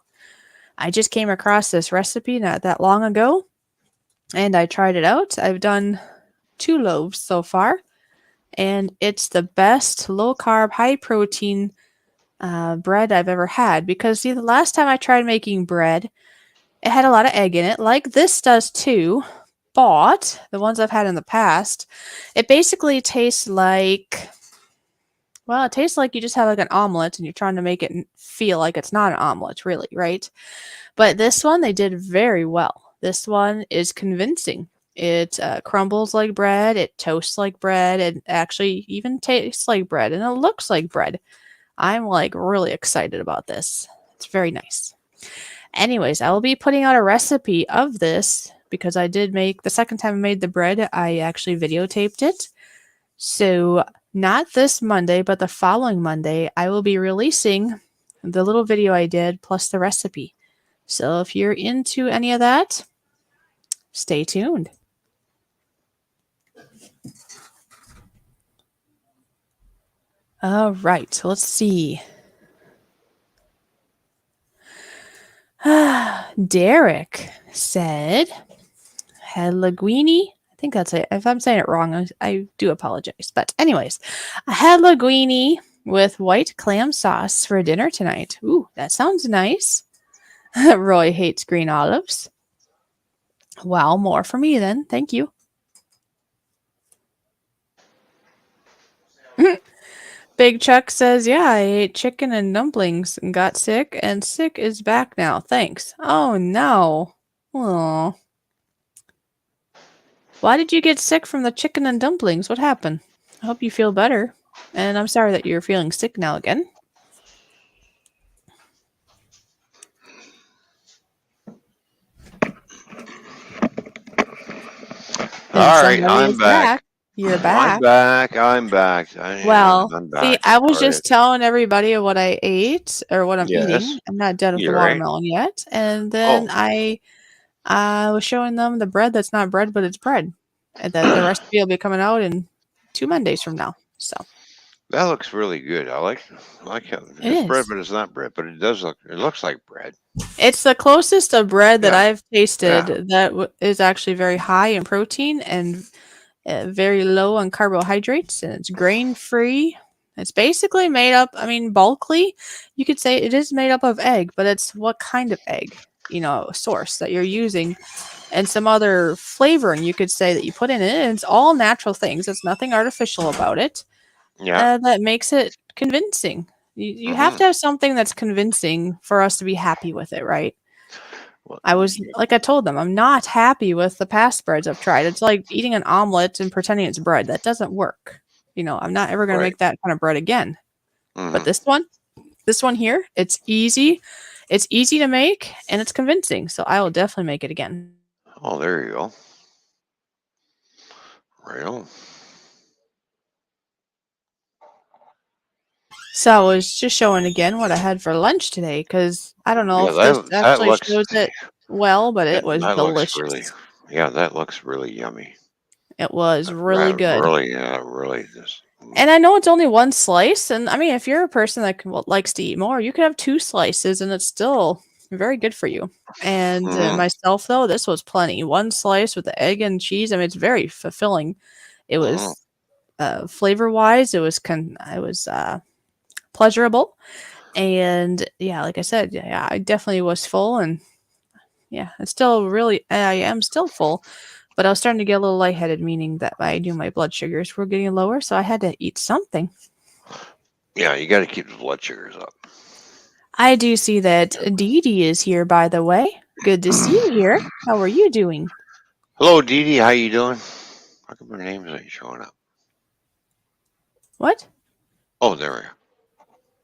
S2: I just came across this recipe not that long ago, and I tried it out. I've done 2 loaves so far, and it's the best low carb, high protein bread I've ever had. Because see, the last time I tried making bread, it had a lot of egg in it, like this does too. But the ones I've had in the past, it basically tastes like, well, it tastes like you just have like an omelet and you're trying to make it feel like it's not an omelet, really, right? But this one, they did very well. This one is convincing. It crumbles like bread, it toasts like bread, it actually even tastes like bread, and it looks like bread. I'm like really excited about this. It's very nice. Anyways, I will be putting out a recipe of this because I did make, the second time I made the bread, I actually videotaped it. So not this Monday, but the following Monday, I will be releasing the little video I did plus the recipe. So if you're into any of that, stay tuned. All right, so let's see. Derek said, "Linguine." I think that's it. If I'm saying it wrong, I do apologize. But anyways, I had linguine with white clam sauce for dinner tonight. Ooh, that sounds nice. Roy hates green olives. Well, more for me then. Thank you. Big Chuck says, yeah, I ate chicken and dumplings and got sick, and sick is back now. Thanks. Oh, no. Oh. Why did you get sick from the chicken and dumplings? What happened? I hope you feel better. And I'm sorry that you're feeling sick now again.
S1: All right, I'm back.
S2: You're back.
S1: I'm back.
S2: Well,
S1: I'm
S2: see,
S1: back.
S2: I was
S1: All
S2: just telling everybody what I ate or what I'm
S1: Yes.
S2: eating. I'm not done with the
S1: You're right.
S2: watermelon yet. And then I was showing them the bread that's not bread, but it's bread. And that the recipe will be coming out in 2 Mondays from now. So
S1: that looks really good. I like how it's bread, but it's not bread. But it looks like bread.
S2: It's the closest of bread that
S1: Yeah.
S2: I've tasted
S1: Yeah.
S2: that is actually very high in protein and very low on carbohydrates, and it's grain free. It's basically made up, I mean, bulkily, you could say it is made up of egg, but it's what kind of egg, source that you're using, and some other flavoring you could say that you put in it. And it's all natural things. There's nothing artificial about it.
S1: Yeah.
S2: That makes it convincing. You have to have something that's convincing for us to be happy with it, right?
S1: Well,
S2: I was, like I told them, I'm not happy with the past breads I've tried. It's like eating an omelet and pretending it's bread. That doesn't work. I'm not ever going to make that kind of bread again. But this one here, it's easy. It's easy to make and it's convincing. So I will definitely make it again.
S1: Oh, there you go. Right on.
S2: So I was just showing again what I had for lunch today because I don't know if this actually shows it well, but it was delicious.
S1: That looks really yummy.
S2: It was really good.
S1: Really.
S2: And I know it's only one slice, and I mean, if you're a person that likes to eat more, you could have 2 slices, and it's still very good for you. And myself, though, this was plenty. 1 slice with the egg and cheese. I mean, it's very fulfilling. It was flavor-wise, it was pleasurable, and yeah, like I said, yeah, I definitely was full, and yeah, it's still really, I am still full. But I was starting to get a little lightheaded, meaning that I knew my blood sugars were getting lower, so I had to eat something.
S1: Yeah, you got to keep the blood sugars up.
S2: I do see that Dee Dee is here, by the way. Good to see you here. How are you doing?
S1: Hello, Dee Dee. How you doing? How come her names ain't showing up?
S2: What?
S1: Oh, there we go.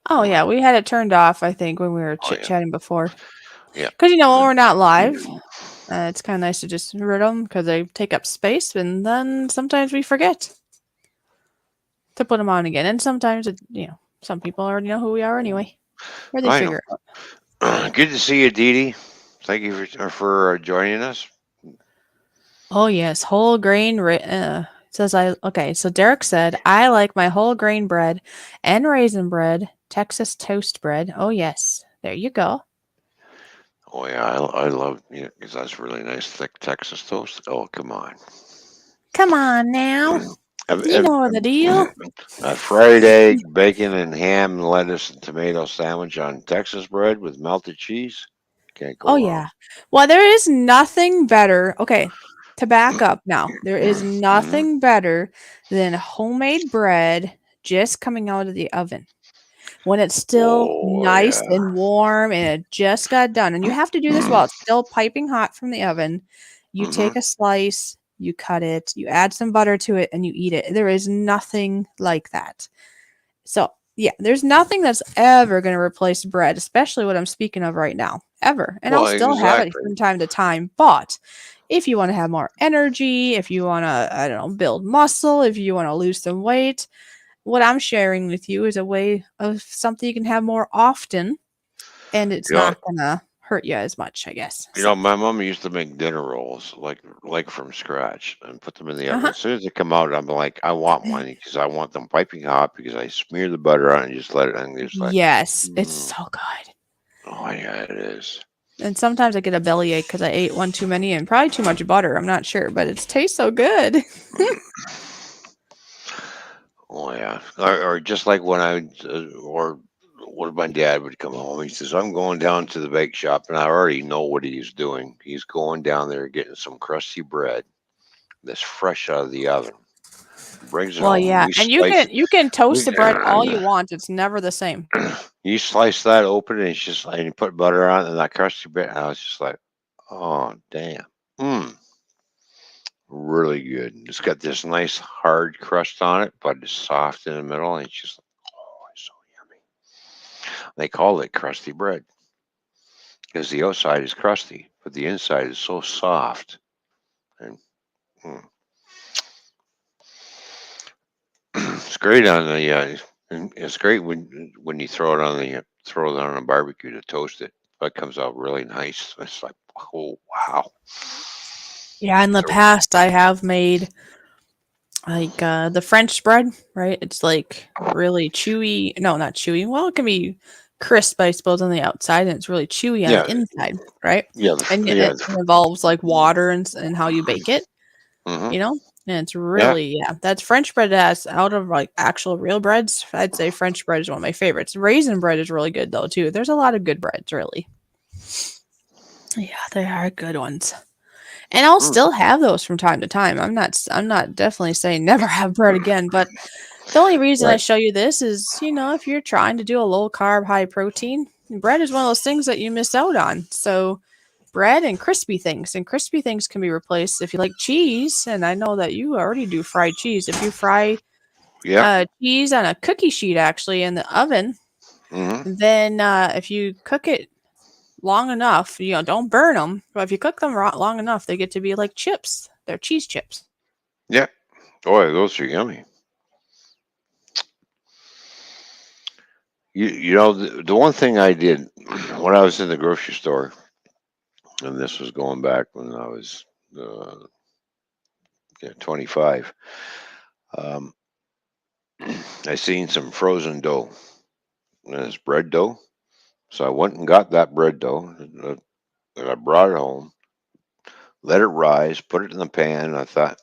S2: Oh, yeah, we had it turned off, I think, when we were chit-chatting before.
S1: Yeah.
S2: Because, when we're not live, It's kind of nice to just rid them because they take up space, and then sometimes we forget to put them on again. And sometimes, some people already know who we are anyway, or they
S1: I
S2: figure it out.
S1: know. Good to see you, Dee Dee. Thank you for joining us.
S2: Oh yes, whole grain. Says okay. So Derek said I like my whole grain bread and raisin bread, Texas toast bread. Oh yes, there you go.
S1: Oh yeah, I love because that's really nice thick Texas toast. Oh come on.
S2: Come on now, you know the deal.
S1: A fried egg, bacon, and ham, and lettuce, and tomato sandwich on Texas bread with melted cheese. Can't go
S2: Oh
S1: wrong.
S2: yeah. Well, there is nothing better. Okay, to back up now, there is nothing better than homemade bread just coming out of the oven. When it's still
S1: Oh
S2: nice
S1: yeah.
S2: and warm and it just got done. And you have to do this while it's still piping hot from the oven. You take a slice, you cut it, you add some butter to it, and you eat it. There is nothing like that. So, yeah, there's nothing that's ever going to replace bread, especially what I'm speaking of right now, ever. And I'll
S1: Well,
S2: still have it
S1: exactly.
S2: from time to time. But if you want to have more energy, if you want to, I don't know, build muscle, if you want to lose some weight, what I'm sharing with you is a way of something you can have more often, and it's
S1: You know,
S2: not gonna hurt you as much, I guess. So,
S1: my mom used to make dinner rolls like from scratch and put them in the oven.
S2: uh-huh.
S1: As soon as they come out, I'm like, I want one because I want them piping hot because I smear the butter on and just let it and just like,
S2: Yes, it's
S1: mm,
S2: so good.
S1: oh yeah, it is.
S2: And sometimes I get a bellyache because I ate one too many and probably too much butter. I'm not sure, but it tastes so good.
S1: Oh yeah, or just like when or when my dad would come home, he says, "I'm going down to the bake shop," and I already know what he's doing. He's going down there getting some crusty bread that's fresh out of the oven. Brings it
S2: Well,
S1: home, and
S2: yeah,
S1: we
S2: and you
S1: slice.
S2: can you can toast
S1: We,
S2: the bread all you want. It's never the same.
S1: you slice that open, and it's just and you put butter on it and that crusty bread. And I was just like, "Oh damn, really good." It's got this nice hard crust on it, but it's soft in the middle, and it's just oh, it's so yummy. They call it crusty bread because the outside is crusty, but the inside is so soft. And mm, it's great on the. It's great when you throw it on throw it on a barbecue to toast it. It comes out really nice. It's like oh wow.
S2: Yeah, in the
S1: So
S2: past I have made like the French bread, right? It's like really chewy. No, not chewy. Well, it can be crisp, I suppose, on the outside, and it's really chewy on
S1: yeah,
S2: the inside, right?
S1: yeah,
S2: And
S1: yeah.
S2: it involves like water and how you bake it,
S1: Hmm.
S2: you know. And it's
S1: Yeah,
S2: really that's French bread as out of like actual real breads. I'd say French bread is one of my favorites. Raisin bread is really good though too. There's a lot of good breads, really. Yeah, they are good ones. And I'll
S1: mm,
S2: still have those from time to time. I'm not definitely saying never have bread again, but the only reason I
S1: right.
S2: show you this is, if you're trying to do a low carb, high protein, bread is one of those things that you miss out on. So bread and crispy things can be replaced if you like cheese. And I know that you already do fried cheese. If you fry
S1: Yeah.
S2: cheese on a cookie sheet actually in the oven,
S1: Hmm.
S2: then if you cook it long enough, don't burn them. But if you cook them long enough, they get to be like chips. They're cheese chips.
S1: Yeah. Boy, those are yummy. The one thing I did when I was in the grocery store, and this was going back when I was uh, 25. Um, I seen some frozen dough, and it's bread dough. So I went and got that bread dough, and I brought it home, let it rise, put it in the pan. And I thought,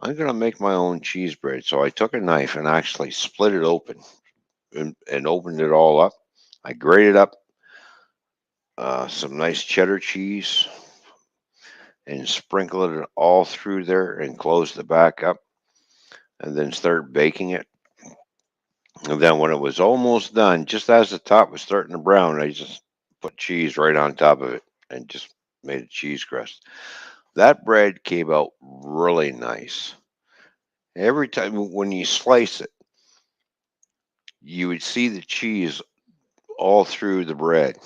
S1: I'm going to make my own cheese bread. So I took a knife and actually split it open and opened it all up. I grated up some nice cheddar cheese and sprinkled it all through there and closed it back up and then started baking it. And then when it was almost done, just as the top was starting to brown, I just put cheese right on top of it and just made a cheese crust. That bread came out really nice. Every time when you slice it, you would see the cheese all through the bread.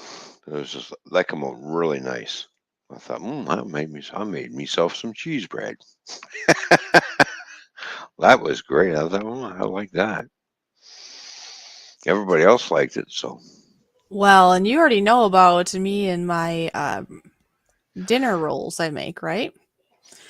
S1: It was just that come out really nice. I thought, I made myself some cheese bread. That was great. I thought, I like that. Everybody else liked it, so
S2: Well, and you already know about me and my dinner rolls I make, right?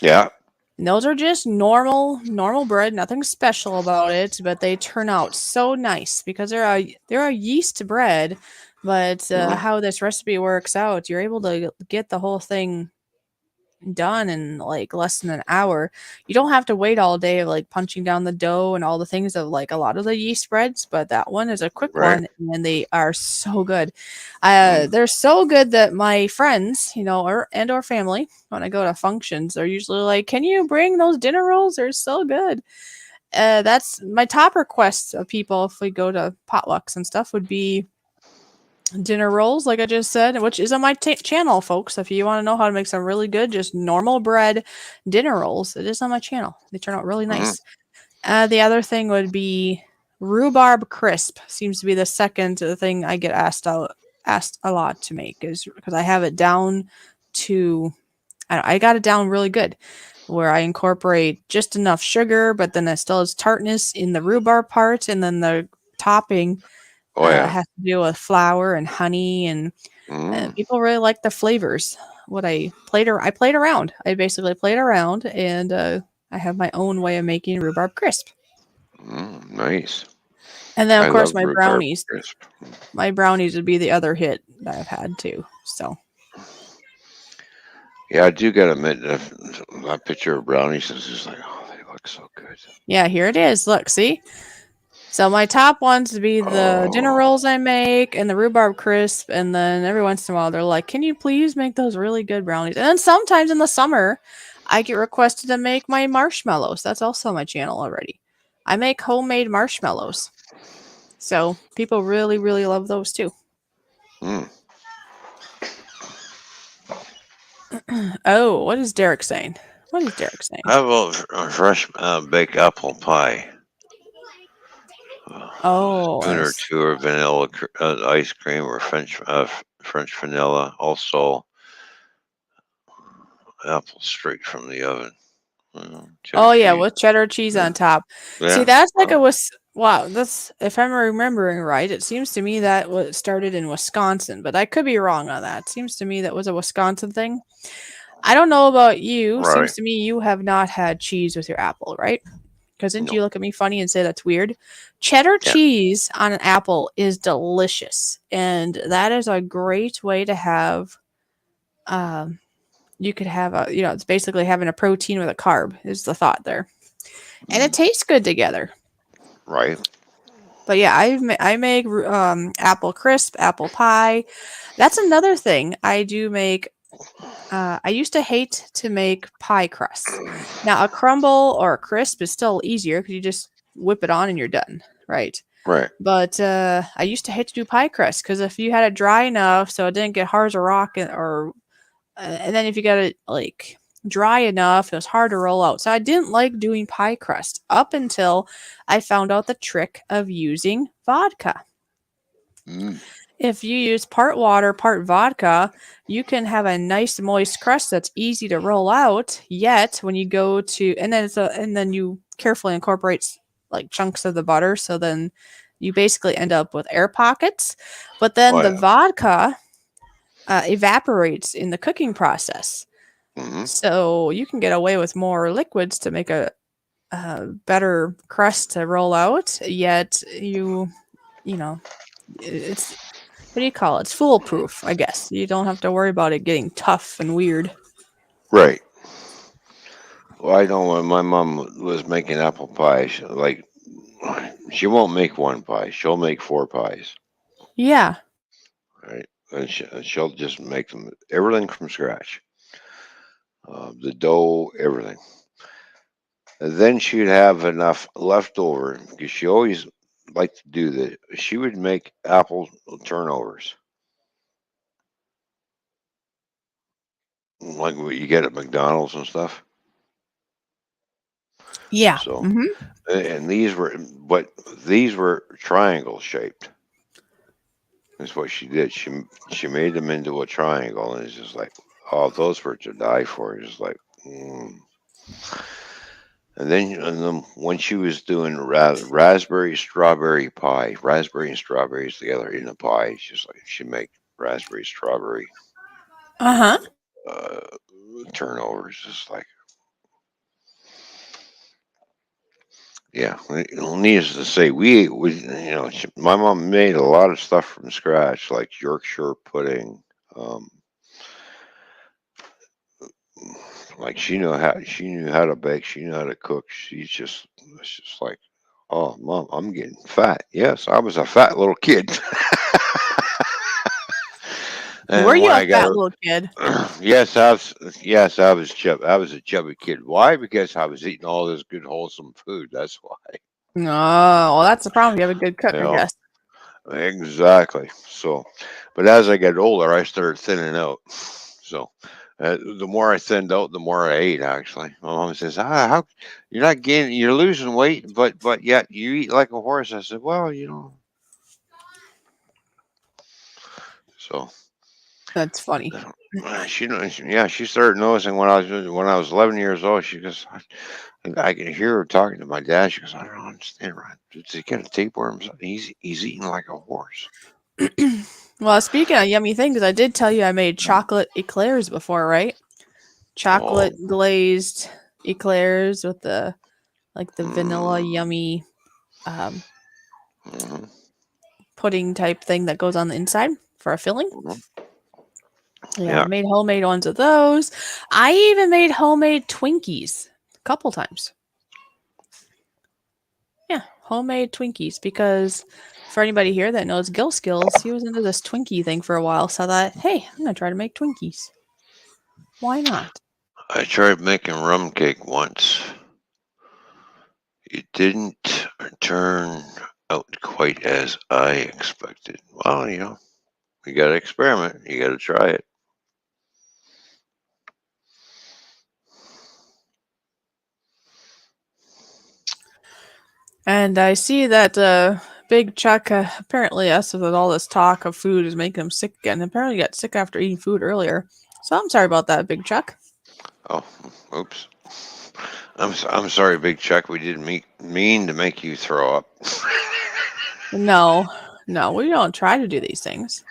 S1: yeah.
S2: And those are just normal bread, nothing special about it, but they turn out so nice because they're a yeast bread. But
S1: Mhm.
S2: how this recipe works out, you're able to get the whole thing done in like less than an hour. You don't have to wait all day of like punching down the dough and all the things of like a lot of the yeast breads, but that one is a quick
S1: Right.
S2: one and they are so good.
S1: Mm.
S2: They're so good that my friends, or family, when I go to functions, they're usually like, "Can you bring those dinner rolls? They're so good." That's my top request of people if we go to potlucks and stuff would be dinner rolls, like I just said, which is on my channel, folks. If you want to know how to make some really good, just normal bread dinner rolls, it is on my channel. They turn out really
S1: Mhm.
S2: nice. The other thing would be rhubarb crisp. Seems to be the second thing I get asked a lot to make, is because I have it down to I got it down really good, where I incorporate just enough sugar, but then it still has tartness in the rhubarb part, and then the topping
S1: Oh yeah.
S2: has to do with flour and honey, and
S1: Mm.
S2: people really like the flavors. What I played around. I basically played around, and I have my own way of making rhubarb crisp.
S1: Nice.
S2: And then, of
S1: I
S2: course,
S1: love
S2: my
S1: rhubarb
S2: brownies.
S1: crisp.
S2: My brownies would be the other hit that I've had too. So
S1: Yeah, I do gotta admit that picture of brownies is just like, oh, they look so good.
S2: yeah, here it is. Look, see. So my top ones would be the dinner
S1: Oh,
S2: rolls I make and the rhubarb crisp, and then every once in a while they're like, "Can you please make those really good brownies?" And then sometimes in the summer, I get requested to make my marshmallows. That's also on my channel already. I make homemade marshmallows, so people really love those too.
S1: mm.
S2: Oh, what is Derek saying? What is Derek saying?
S1: How about a fresh baked apple pie?
S2: Oh,
S1: Spoon or two of vanilla ice cream or French vanilla. Also, apple straight from the oven. Cheddar
S2: oh yeah,
S1: cheese.
S2: with cheddar cheese
S1: Yeah.
S2: on top. See,
S1: Yeah.
S2: that's like
S1: Well,
S2: wow. That's, if I'm remembering right, it seems to me that was started in Wisconsin, but I could be wrong on that. Seems to me that was a Wisconsin thing. I don't know about you.
S1: right.
S2: Seems to me you have not had cheese with your apple, right? Because didn't
S1: No.
S2: you look at me funny and say that's weird? Cheddar
S1: Yeah.
S2: cheese on an apple is delicious, and that is a great way to have. Um, you could have it's basically having a protein with a carb is the thought there, and it tastes good together.
S1: Right.
S2: But yeah, I make apple crisp, apple pie. That's another thing I do make. I used to hate to make pie crusts. Now a crumble or a crisp is still easier because you just whip it on and you're done, right?
S1: Right.
S2: But I used to hate to do pie crust because if you had it dry enough so it didn't get hard as a rock, and then if you got it like dry enough, it was hard to roll out. So I didn't like doing pie crust up until I found out the trick of using vodka.
S1: Mm.
S2: If you use part water, part vodka, you can have a nice moist crust that's easy to roll out. Yet when you go to, and then you carefully incorporate like chunks of the butter, so then you basically end up with air pockets. But then
S1: Oh
S2: the
S1: yeah.
S2: vodka evaporates in the cooking process.
S1: Hmm.
S2: So you can get away with more liquids to make a better crust to roll out. Yet you know, it's, what do you call it? It's foolproof, I guess. You don't have to worry about it getting tough and weird.
S1: Right. Well, I know when my mom was making apple pie, she won't make one pie. She'll make four pies.
S2: Yeah.
S1: Right. And she'll just make them everything from scratch. The dough, everything. And then she'd have enough left over because she always liked to do that. She would make apple turnovers, like what you get at McDonald's and stuff.
S2: Yeah.
S1: So,
S2: Hmm.
S1: and these were triangle shaped. That's what she did. She made them into a triangle, and it's just like, oh, those were to die for. It's just like, and then when she was doing raspberry strawberry pie, raspberry and strawberries together in a pie, it's just like she make raspberry strawberry
S2: Uh-huh.
S1: uh, turnovers. Just like, yeah. Needless to say, my mom made a lot of stuff from scratch, like Yorkshire pudding. Um, like she knew how to bake, she knew how to cook. It's just like, oh, mom, I'm getting fat. Yes, I was a fat little kid.
S2: Were
S1: And
S2: you
S1: when
S2: a
S1: I got
S2: fat
S1: her,
S2: little kid?
S1: yes, I was I was a chubby kid. Why? Because I was eating all this good wholesome food. That's why.
S2: Oh, well, that's the problem. You have a good cook,
S1: You
S2: I
S1: know,
S2: guess.
S1: exactly. So, but as I got older, I started thinning out. So, the more I thinned out, the more I ate. Actually, my mom says, how you're not gaining, you're losing weight, but yet you eat like a horse." I said, "Well, so."
S2: That's funny.
S1: She started noticing when I was 11 years old. She goes, I can hear her talking to my dad. She goes, I don't understand, right? Does he get a tapeworm? He's eating like a horse.
S2: Well, speaking of yummy things, I did tell you I made chocolate eclairs before, right? Chocolate
S1: Oh,
S2: glazed eclairs with the vanilla
S1: mm,
S2: yummy
S1: mhm,
S2: pudding type thing that goes on the inside for a filling.
S1: mhm.
S2: Yeah, I
S1: Yeah,
S2: made homemade ones of those. I even made homemade Twinkies a couple times. Yeah, homemade Twinkies because for anybody here that knows Gil Skills, he was into this Twinkie thing for a while. So I thought, hey, I'm gonna try to make Twinkies. Why not?
S1: I tried making rum cake once. It didn't turn out quite as I expected. Well, you got to experiment. You got to try it.
S2: And I see that Big Chuck apparently us with all this talk of food is making him sick again. Apparently, he got sick after eating food earlier. So I'm sorry about that, Big Chuck.
S1: Oh, oops. I'm sorry, Big Chuck. We didn't mean to make you throw up.
S2: No, we don't try to do these things.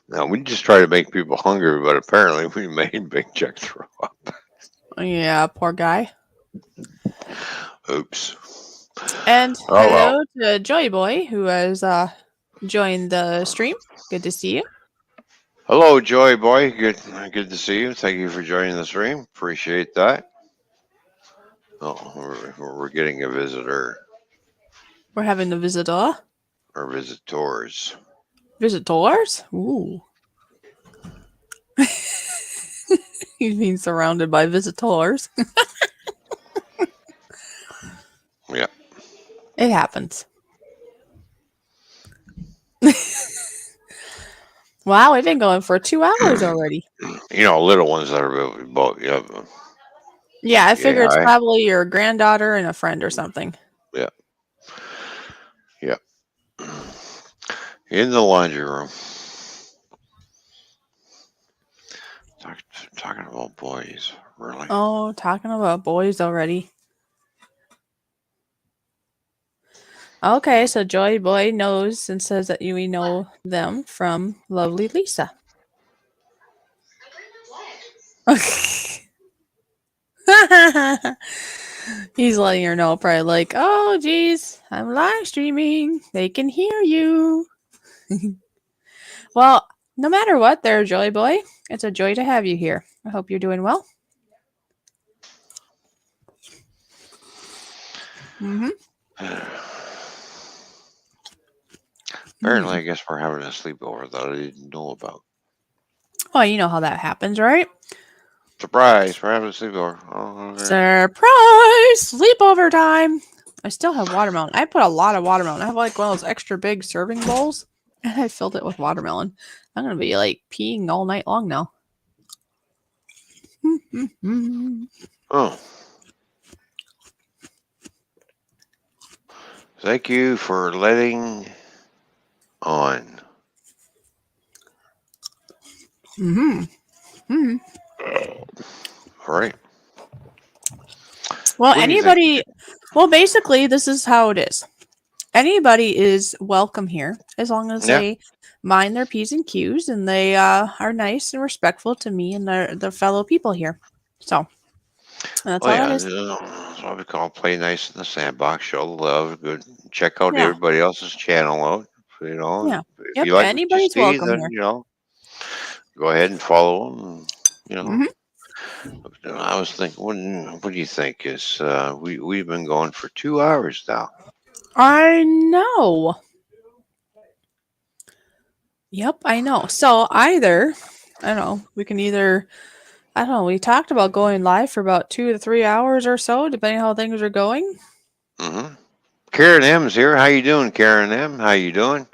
S1: No, we just try to make people hungry, but apparently we made Big Chuck throw up.
S2: Yeah, poor guy.
S1: Oops.
S2: And
S1: Oh well.
S2: hello to Joy Boy, who has joined the stream. Good to see you.
S1: Hello, Joy Boy. Good to see you. Thank you for joining the stream. Appreciate that. Oh, we're getting a visitor
S2: We're having a visitor.
S1: or visitors.
S2: Visitors? Ooh. He's being surrounded by visitors.
S1: Yeah.
S2: It happens. Wow, we've been going for 2 hours already.
S1: Little ones that are about
S2: Yeah, I figure it's
S1: yeah,
S2: probably your granddaughter and a friend or something.
S1: yeah, yeah. In the laundry room. Talk, Talking about boys, really.
S2: Oh, talking about boys already. Okay, so Joy Boy knows and says that we know them from lovely Lisa. He's letting her know, probably like, oh, geez, I'm live streaming. They can hear you. Well, no matter what, there, Joy Boy, it's a joy to have you here. I hope you're doing well. Mm-hmm.
S1: Apparently, I guess we're having a sleepover that I didn't know about.
S2: Well, you know how that happens, right?
S1: Surprise! We're having a sleepover. Oh, okay.
S2: Surprise! Sleepover time! I still have watermelon. I put a lot of watermelon. I have like one of those extra big serving bowls, and I filled it with watermelon. I'm going to be like peeing all night long now.
S1: Oh. Thank you for letting on. All right.
S2: Well,
S1: What do you think?
S2: anybody. Well, basically, this is how it is. Anybody is welcome here as long as
S1: Yeah.
S2: they mind their P's and Q's and they are nice and respectful to me and their fellow people here. So that's
S1: Oh
S2: all that
S1: yeah.
S2: is.
S1: That's what we call play nice in the sandbox. Show the love. Good. Check out
S2: Yeah.
S1: everybody else's channel out.
S2: Yeah.
S1: If
S2: Yep.
S1: you like what you
S2: Anybody's
S1: see,
S2: welcome
S1: then
S2: here.
S1: go ahead and follow them. You know.
S2: Hmm.
S1: I was thinking, what do you think? Is we've been going for 2 hours now.
S2: I know. Yep, I know. So either, I don't know, we can either, I don't know, we talked about going live for about 2 to 3 hours or so, depending how things are going.
S1: Mm-hmm. Karen M's here. How you doing, Karen M? How you doing?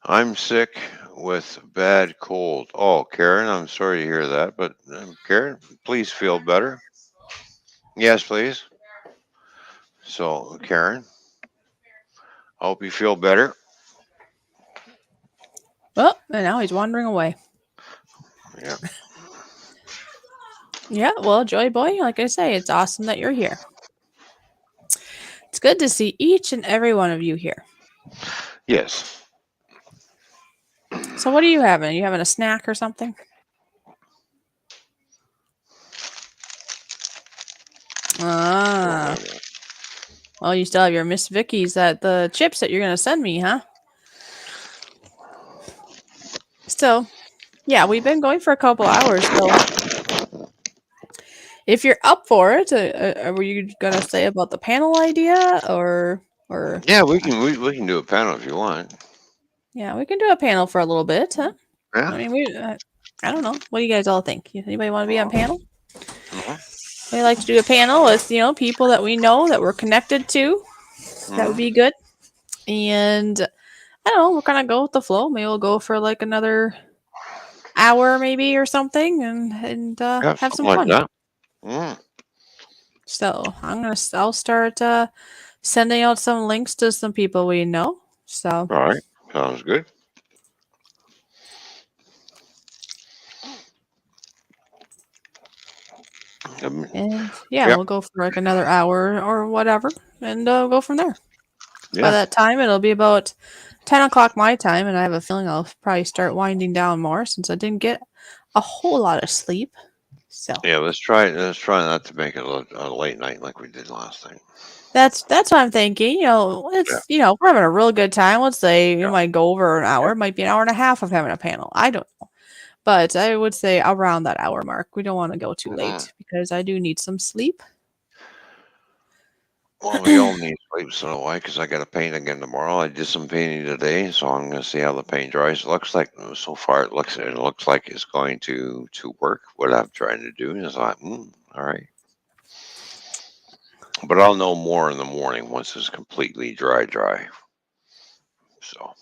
S1: I'm sick with bad cold. Oh, Karen, I'm sorry to hear that, but Karen, please feel better. Yes, please. So, Karen, I hope you feel better.
S2: Oh, and now he's wandering away.
S1: Yeah.
S2: Yeah, well, Joy Boy, like I say, it's awesome that you're here. It's good to see each and every one of you here.
S1: Yes.
S2: So, what are you having? Are you having a snack or something? Ah, well, you still have your Miss Vicky's at the chips that you're going to send me, huh? So, yeah, we've been going for a couple hours, so if you're up for it, were you gonna say about the panel idea, or
S1: Yeah, we can do a panel if you want.
S2: yeah, we can do a panel for a little bit, huh?
S1: Yeah.
S2: I mean, I don't know. What do you guys all think? Anybody want to be on panel?
S1: Mhm.
S2: We like to do a panel with people that we know that we're connected to. That would
S1: Mhm.
S2: be good. And I don't know. We're gonna go with the flow. Maybe we'll go for like another hour, maybe or something, and
S1: Yeah,
S2: have
S1: something
S2: some
S1: like
S2: fun.
S1: that. Mm.
S2: So I'll start sending out some links to some people we know. So
S1: All right. Sounds good.
S2: and yeah,
S1: Yeah.
S2: we'll go for like another hour or whatever, and go from there. By
S1: Yeah.
S2: that time, it'll be about 10 o'clock my time, and I have a feeling I'll probably start winding down more since I didn't get a whole lot of sleep. So
S1: Yeah. Let's try not to make it a late night like we did last night.
S2: that's what I'm thinking.
S1: Yeah.
S2: It's we're having a real good time. Let's say
S1: Yeah.
S2: it might go over an hour. It might be an hour and a half of having a panel. I don't know. But I would say around that hour mark. We don't want to go too
S1: Mhm.
S2: late because I do need some sleep.
S1: Well, we all need sleep, so do I, because I got to paint again tomorrow. I did some painting today, so I'm going to see how the paint dries. It looks like so far it looks like it's going to work. What I'm trying to do is like, all right, but I'll know more in the morning once it's completely dry. So,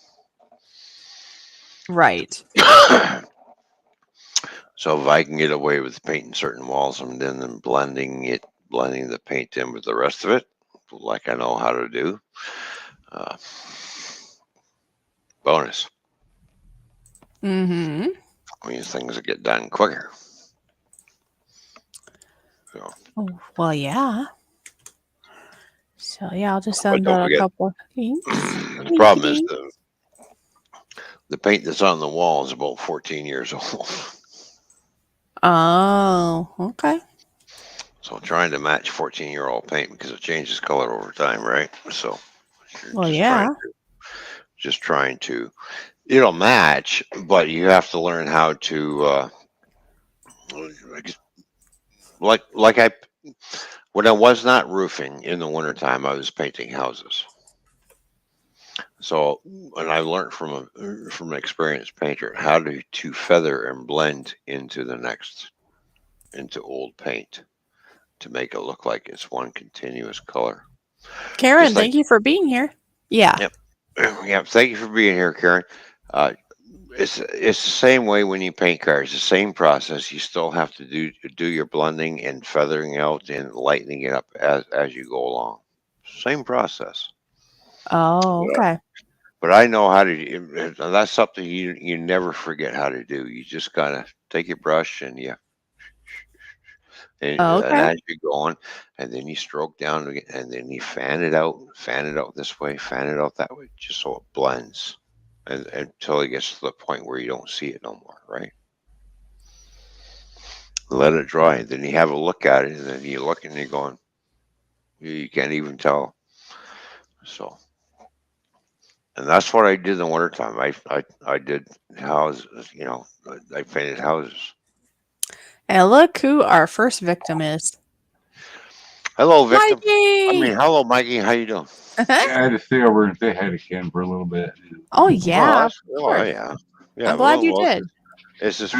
S2: Right.
S1: so if I can get away with painting certain walls and then blending the paint in with the rest of it, like I know how to do, uh, bonus.
S2: Mm-hmm.
S1: Means things will get done quicker. So,
S2: Oh, well, yeah. So yeah, I'll just
S1: but
S2: send
S1: don't
S2: out a
S1: forget,
S2: couple of links.
S1: the
S2: Linky
S1: problem is
S2: dink.
S1: the paint that's on the wall is about 14 years old.
S2: Oh, okay.
S1: So trying to match 14-year-old paint because it changes color over time, right? So you're
S2: Well, yeah.
S1: just trying to it'll match, but you have to learn how to like I when I was not roofing in the wintertime, I was painting houses. So, and I learned from an experienced painter how to feather and blend into old paint to make it look like it's one continuous color.
S2: Karen,
S1: Just like,
S2: thank you for being here. Yeah.
S1: yep, yep. Thank you for being here, Karen. Uh, it's the same way when you paint cars. The same process. You still have to do your blending and feathering out and lightening it up as you go along. Same process.
S2: Oh, okay.
S1: But I know how to. That's something you never forget how to do. You just gotta take your brush and
S2: Oh,
S1: and
S2: okay.
S1: as you're going, and then you stroke down again, and then you fan it out this way, fan it out that way, just so it blends, and until it gets to the point where you don't see it no more, right? Let it dry, and then you have a look at it, and then you look and you're going, you can't even tell. So, and that's what I did in the wintertime. I did houses, I painted houses.
S2: And look who our first victim is.
S1: Hello, victim.
S2: Mikey!
S1: Hello, Mikey. How you doing?
S7: Yeah, I had to stay over and say hi to Ken for a little bit.
S2: Oh, yeah.
S1: Yeah.
S2: I'm glad you did.
S1: It's his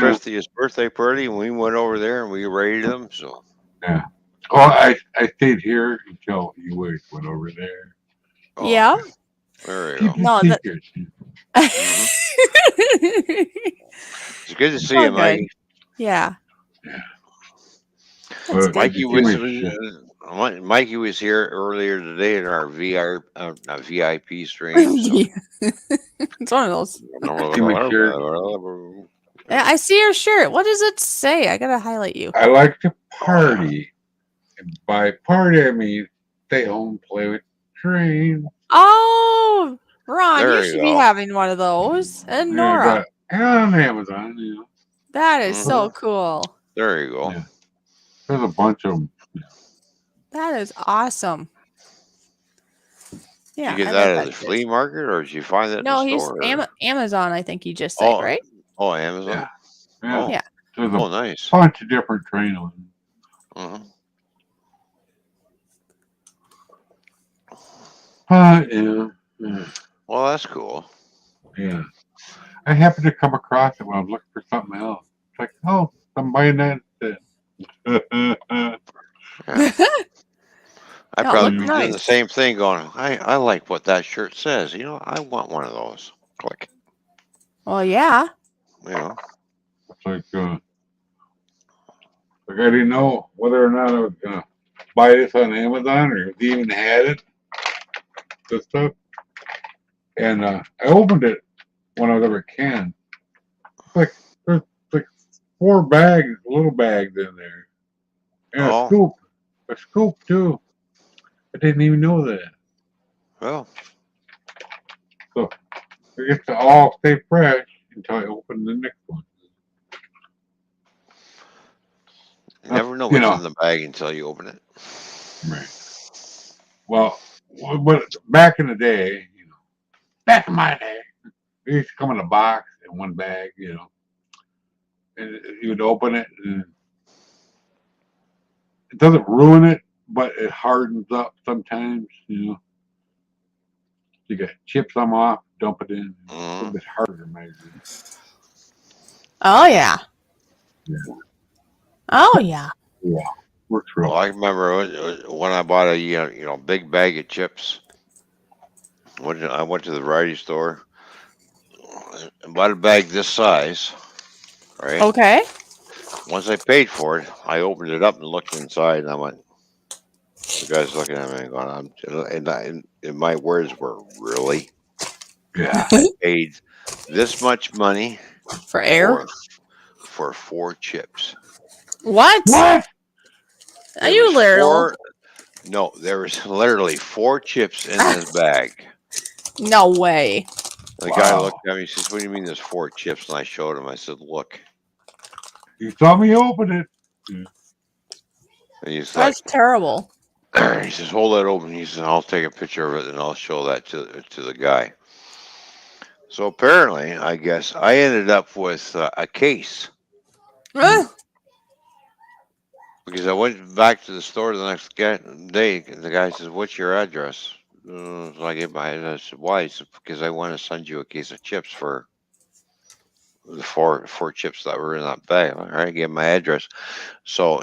S1: birthday party, and we went over there and we raided him. So
S7: yeah. Oh, I stayed here until you went over there.
S2: Yeah.
S1: Okay. There you
S7: Keep
S1: go.
S7: your secrets.
S1: Mhm. It's good to see you, Mikey.
S2: Yeah.
S1: Mikey was here earlier today in our VIP stream. So.
S2: It's one of those.
S1: Yeah,
S2: I see your shirt. What does it say? I gotta highlight you.
S7: I like to party. And by party, I mean stay home, play with trains.
S2: Oh, Ron,
S1: There
S2: you
S1: you
S2: should
S1: go.
S2: be having one of those. And
S7: Yeah,
S2: Nora.
S7: I got it on Amazon. You know.
S2: That is so cool.
S1: There you go.
S7: Yeah. There's a bunch of them.
S2: That is awesome. Yeah,
S1: Did you get that at the flea market, or did you find that in the store?
S2: No, he's Amazon, I think you just said, right?
S1: Oh, Amazon.
S7: Yeah.
S2: Yeah.
S7: There's a
S1: nice.
S7: bunch of different train on them. Yeah.
S1: Well, that's cool.
S7: Yeah. I happened to come across it when I was looking for something else. It's like, oh, I'm buying that instead.
S1: I probably be doing the same thing going, I like what that shirt says. I want one of those. Click.
S2: Well, yeah.
S7: It's like I didn't know whether or not I was going to buy this on Amazon or if they even had it. This stuff. And I opened it when I was over at Ken. There's like 4 bags, little bags in there. And a scoop too. I didn't even know that.
S1: Well.
S7: So I guess to all stay fresh until I open the next one.
S1: You never know what's in the bag until you open it.
S7: Right. Well, back in the day, back in my day, it used to come in a box in one bag, and you would open it, and it doesn't ruin it, but it hardens up sometimes, You got to chip some off, dump it in. It's a little bit harder, maybe.
S2: Oh, yeah. Oh, yeah.
S7: Yeah. Works real.
S1: Well, I remember when I bought a big bag of chips. I went to the variety store and bought a bag this size. Right.
S2: Okay.
S1: Once I paid for it, I opened it up and looked inside, and I went. The guy's looking at me and going, and my words were, really?
S7: Yeah.
S1: I paid this much money
S2: for air
S1: for 4 chips.
S2: What? Are you literal?
S1: No, there was literally 4 chips in this bag.
S2: No way.
S1: The guy looked at me. He says, "What do you mean there's 4 chips?" And I showed him. I said, "Look."
S7: You saw me open it.
S1: And he's
S2: That's terrible.
S1: He says, "Hold that open." He says, "I'll take a picture of it and I'll show that to the guy." So apparently, I guess I ended up with a case. Because I went back to the store the next day, and the guy says, "What's your address?" So I gave my address. I said, "Why?" He said, "Because I want to send you a case of chips for the four chips that were in that bag." All right, I gave him my address. So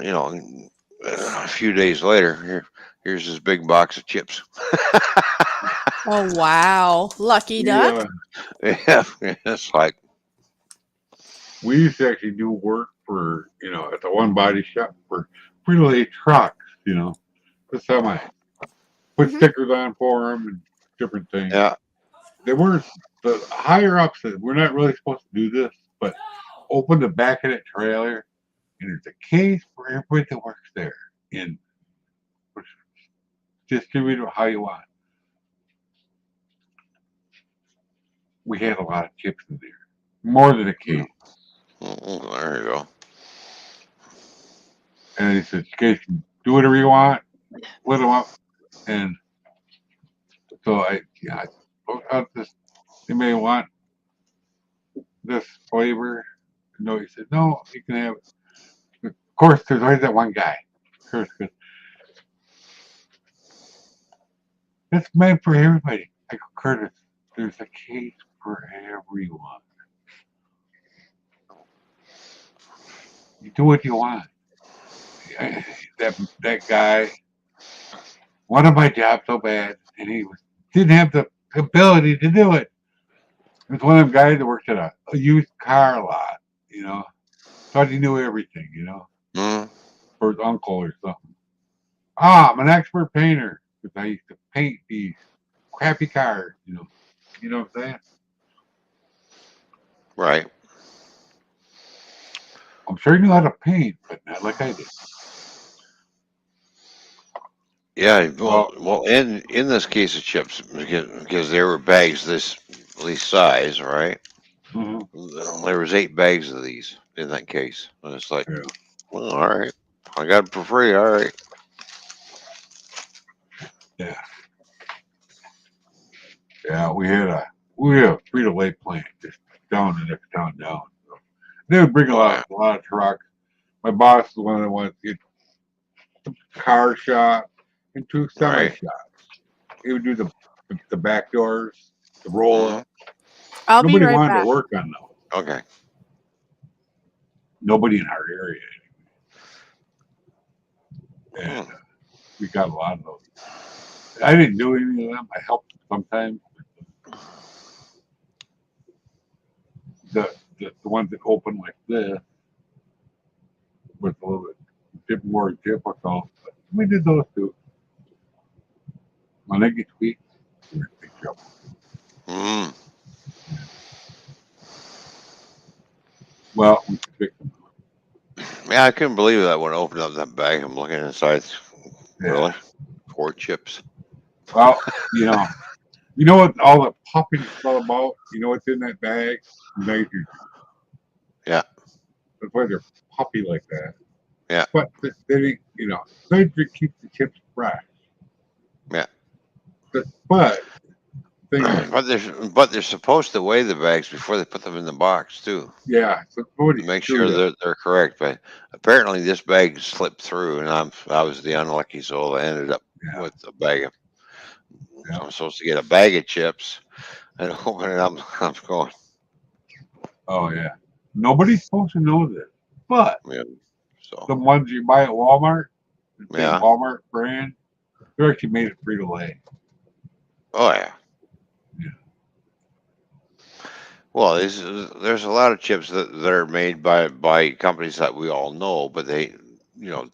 S1: a few days later, here's this big box of chips.
S2: Oh wow, lucky duck.
S1: Yeah, it's like
S7: we used to actually do work for at the one body shop for relay trucks. This time I put stickers on for them and different things.
S1: Yeah.
S7: There were the higher ups said we're not really supposed to do this, but open the back of that trailer, and there's a case for everybody that works there, and distribute it how you want. We had a lot of chips in there, more than a case.
S1: There you go.
S7: And he said, you guys can do whatever you want, split them up. And so I spoke out this, you may want this flavor. No, he said, no, you can have it. Of course, there's always that one guy. Curtis goes, it's meant for everybody. I go, Curtis, there's a case for everyone. You do what you want. That guy wanted my job so bad, and he didn't have the ability to do it. It was one of them guys that worked at a used car lot, you know. Thought he knew everything, you know, for his uncle or something. I'm an expert painter because I used to paint these crappy cars, you know. You know what I'm saying?
S1: Right.
S7: I'm sure he knew how to paint, but not like I did.
S1: Yeah, well, in this case of chips, because there were bags this size, right?
S7: Mm-hmm.
S1: There was 8 bags of these in that case, and it's like,
S7: Yeah.
S1: well, all right, I got it for free. All right.
S7: Yeah. Yeah, we had a Frito-Lay plant just down the next town down. So they would bring a lot of trucks. My boss was the one that wanted to get the car shop and 2 semi shops. He would do the back doors, the roll.
S2: I'll
S7: Nobody
S2: be right
S7: wanted
S2: back.
S7: to work on those.
S1: Okay.
S7: Nobody in our area. And we got a lot of those. I didn't do any of them. I helped sometimes. The ones that open like this was a little bit more difficult. But we did those too. When they get tweaked, we're in big trouble. Well, we could fix them.
S1: Yeah, I couldn't believe that when I opened up that bag. I'm looking inside. Really? 4 chips.
S7: Well, you know what all the popping is all about? You know what's in that bag? Nitrogen.
S1: Yeah.
S7: That's why they're puppy like that.
S1: Yeah.
S7: But they nitrogen keeps the chips fresh.
S1: Yeah.
S7: But
S1: they're supposed to weigh the bags before they put them in the box too.
S7: Yeah, so
S1: to make sure they're correct. But apparently this bag slipped through, and I was the unlucky soul that ended up with a bag of.
S7: Yeah.
S1: So I'm supposed to get a bag of chips and open it up. I'm going.
S7: Oh yeah, nobody's supposed to know this, but
S1: so
S7: the ones you buy at Walmart, the
S1: Yeah.
S7: Walmart brand, they're actually made of Frito-Lay.
S1: Oh yeah.
S7: Yeah.
S1: Well, there's a lot of chips that are made by companies that we all know, but they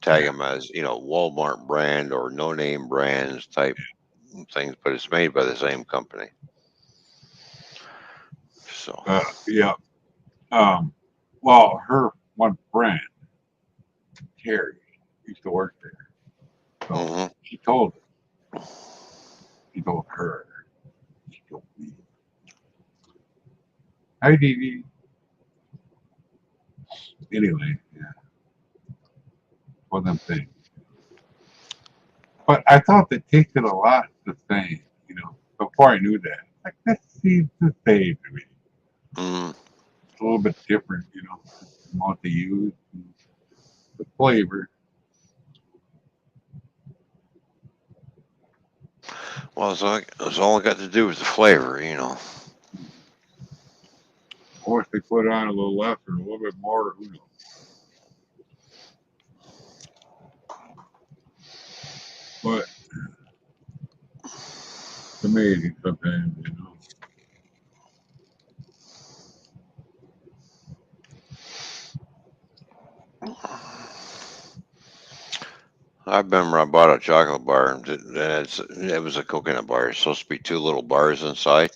S1: tag them as Walmart brand or no name brands type things, but it's made by the same company. So
S7: Yeah. Well, her one friend, Terry, used to work there. So she told her. She told her. She told me. Hi, Dee Dee. Anyway, yeah. One of them things. But I thought they tasted a lot the same, before I knew that. Like, that seems the same to me. It's a little bit different, the amount they use, the flavor.
S1: Well, it's all got to do with the flavor,
S7: Or if they put on a little less or a little bit more, who knows? But it's amazing sometimes,
S1: I remember I bought a chocolate bar, and it was a coconut bar. It's supposed to be 2 little bars inside.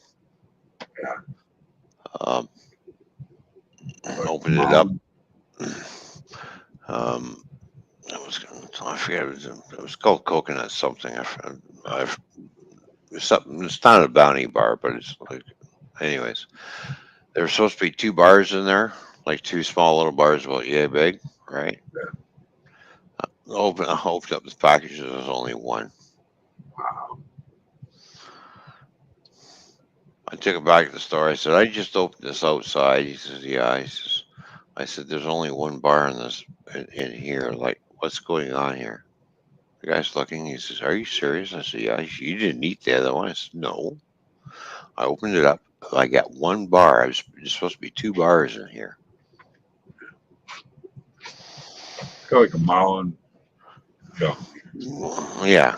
S1: Opened it up. I forget. It was called coconut something. Something. It's not a bounty bar, but it's like. Anyways, there were supposed to be 2 bars in there, like 2 small little bars about yay big, right? I opened up the package. There was only 1. I took it back to the store. I said, I just opened this outside. He says, yeah. I said, there's only 1 bar in this in here. Like, what's going on here? The guy's looking. He says, are you serious? I said, yeah. You didn't eat the other one. I said, no. I opened it up. I got 1 bar. There's supposed to be 2 bars in here.
S7: It's like a mountain.
S1: Yeah.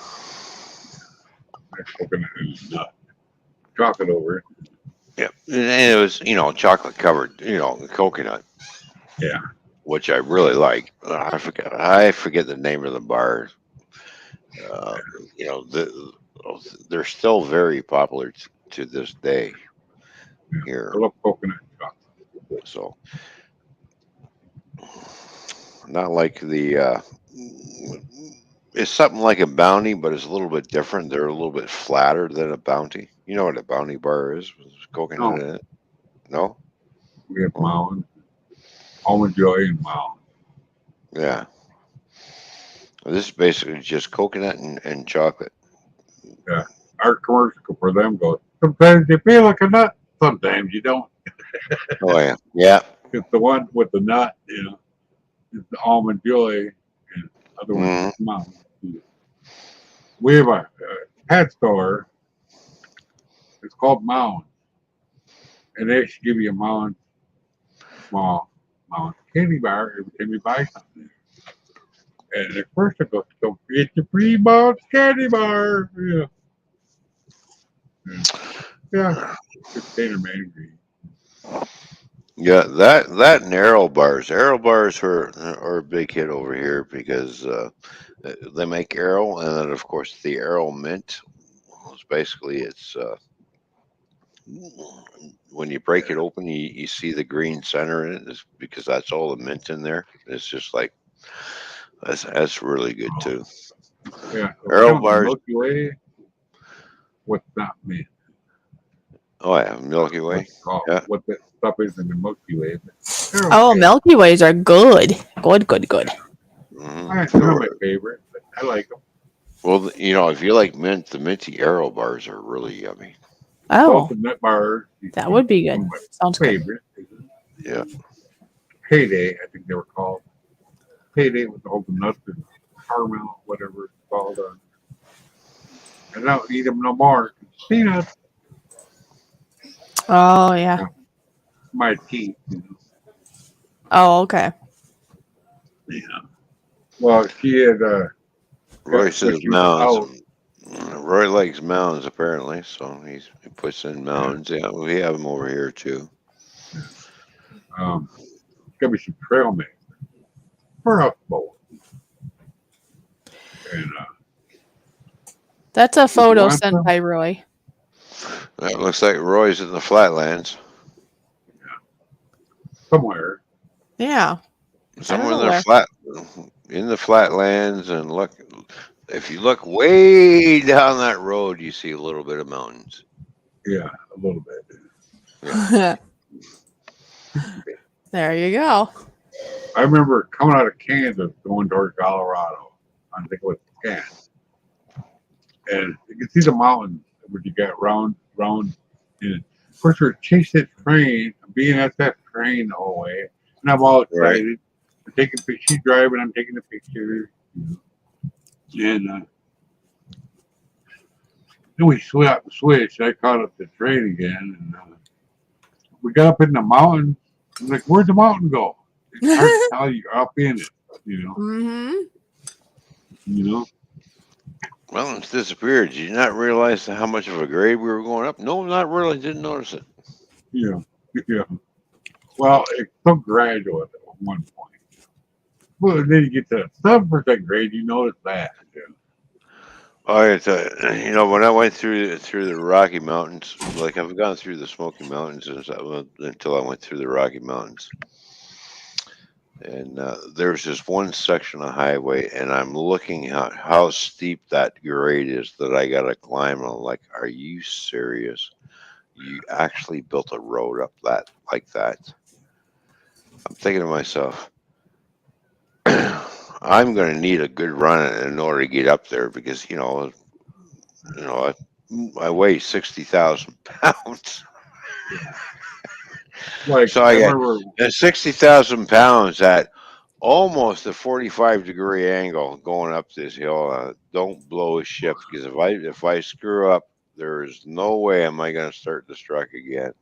S7: Coconut and nut. Chocolate over it.
S1: Yeah. And it was, chocolate covered, coconut.
S7: Yeah.
S1: Which I really like. I forget the name of the bar. They're still very popular to this day here.
S7: I love coconut chocolate.
S1: So, not like the. It's something like a bounty, but it's a little bit different. They're a little bit flatter than a bounty. You know what a bounty bar is? With coconut in it? No?
S7: We have mountain, almond joy, and mountain.
S1: Yeah. This is basically just coconut and chocolate.
S7: Yeah. Our commercial for them goes, sometimes you feel like a nut, sometimes you don't.
S1: Oh, yeah. Yeah.
S7: It's the one with the nut, is the almond joy, and the other one is mountain. We have a pet store. It's called Mound. And they should give you a Mound, small Mound candy bar every time you buy something. And at first I go, don't forget your free Mound candy bar. Yeah. Yeah. Container manager.
S1: Yeah, that and arrow bars. Arrow bars are a big hit over here because they make arrow, and then of course the arrow mint. Basically, it's when you break it open, you see the green center in it, it's because that's all the mint in there. It's just like that's really good too.
S7: Yeah,
S1: arrow bars.
S7: Milky Way. What's not mint?
S1: Oh yeah, Milky Way.
S7: Yeah. What that stuff is in the Milky Way.
S2: Oh, Milky Ways are good. Good.
S7: They're not my favorite, but I like them.
S1: Well, if you like mint, the minty arrow bars are really yummy.
S2: Oh,
S7: nut bars.
S2: That would be good. Sounds
S7: favorite.
S2: good.
S1: Yeah.
S7: Payday, I think they were called. Payday with all the nuts and caramel, whatever it's called. And I don't eat them no more. Peanuts.
S2: Oh, yeah.
S7: My teeth,
S2: Oh, okay.
S7: Yeah. Well, she had.
S1: Roy says mounds. Roy likes mounds apparently, so he puts in mounds. Yeah, we have them over here too.
S7: Gotta be some trail mix for us both. And
S2: that's a photo sent by Roy.
S1: That looks like Roy's in the flatlands.
S7: Somewhere.
S2: Yeah.
S1: Somewhere in the flatlands, and look. If you look way down that road, you see a little bit of mountains.
S7: Yeah, a little bit.
S2: Yeah. There you go.
S7: I remember coming out of Kansas going toward Colorado. I think it was Ken. And you can see the mountains where you got round. And of course, we're chasing that train, being at that train the whole way. And I'm all excited. Right. I'm taking pictures. She's driving, I'm taking the picture. And then we switched. I caught up the train again, and we got up in the mountain. I'm like, "Where'd the mountain go?" It's hard to tell you're up in it,
S1: Well, it's disappeared. Did you not realize how much of a grade we were going up? No, not really. Didn't notice it.
S7: Yeah. Well, it's so gradual at one point. Well, then you get to 7% grade, you notice that. Yeah.
S1: I tell you, when I went through the Rocky Mountains, like I've gone through the Smoky Mountains until I went through the Rocky Mountains, and there's this one section of highway, and I'm looking at how steep that grade is that I got to climb. And I'm like, are you serious? You actually built a road up that like that? I'm thinking to myself, I'm going to need a good run in order to get up there because I weigh 60,000 pounds.
S7: Like
S1: So
S7: I
S1: I got
S7: remember,
S1: 60,000 pounds at almost a 45-degree angle going up this hill. Don't blow a ship because if I screw up, there is no way am I going to start this truck again.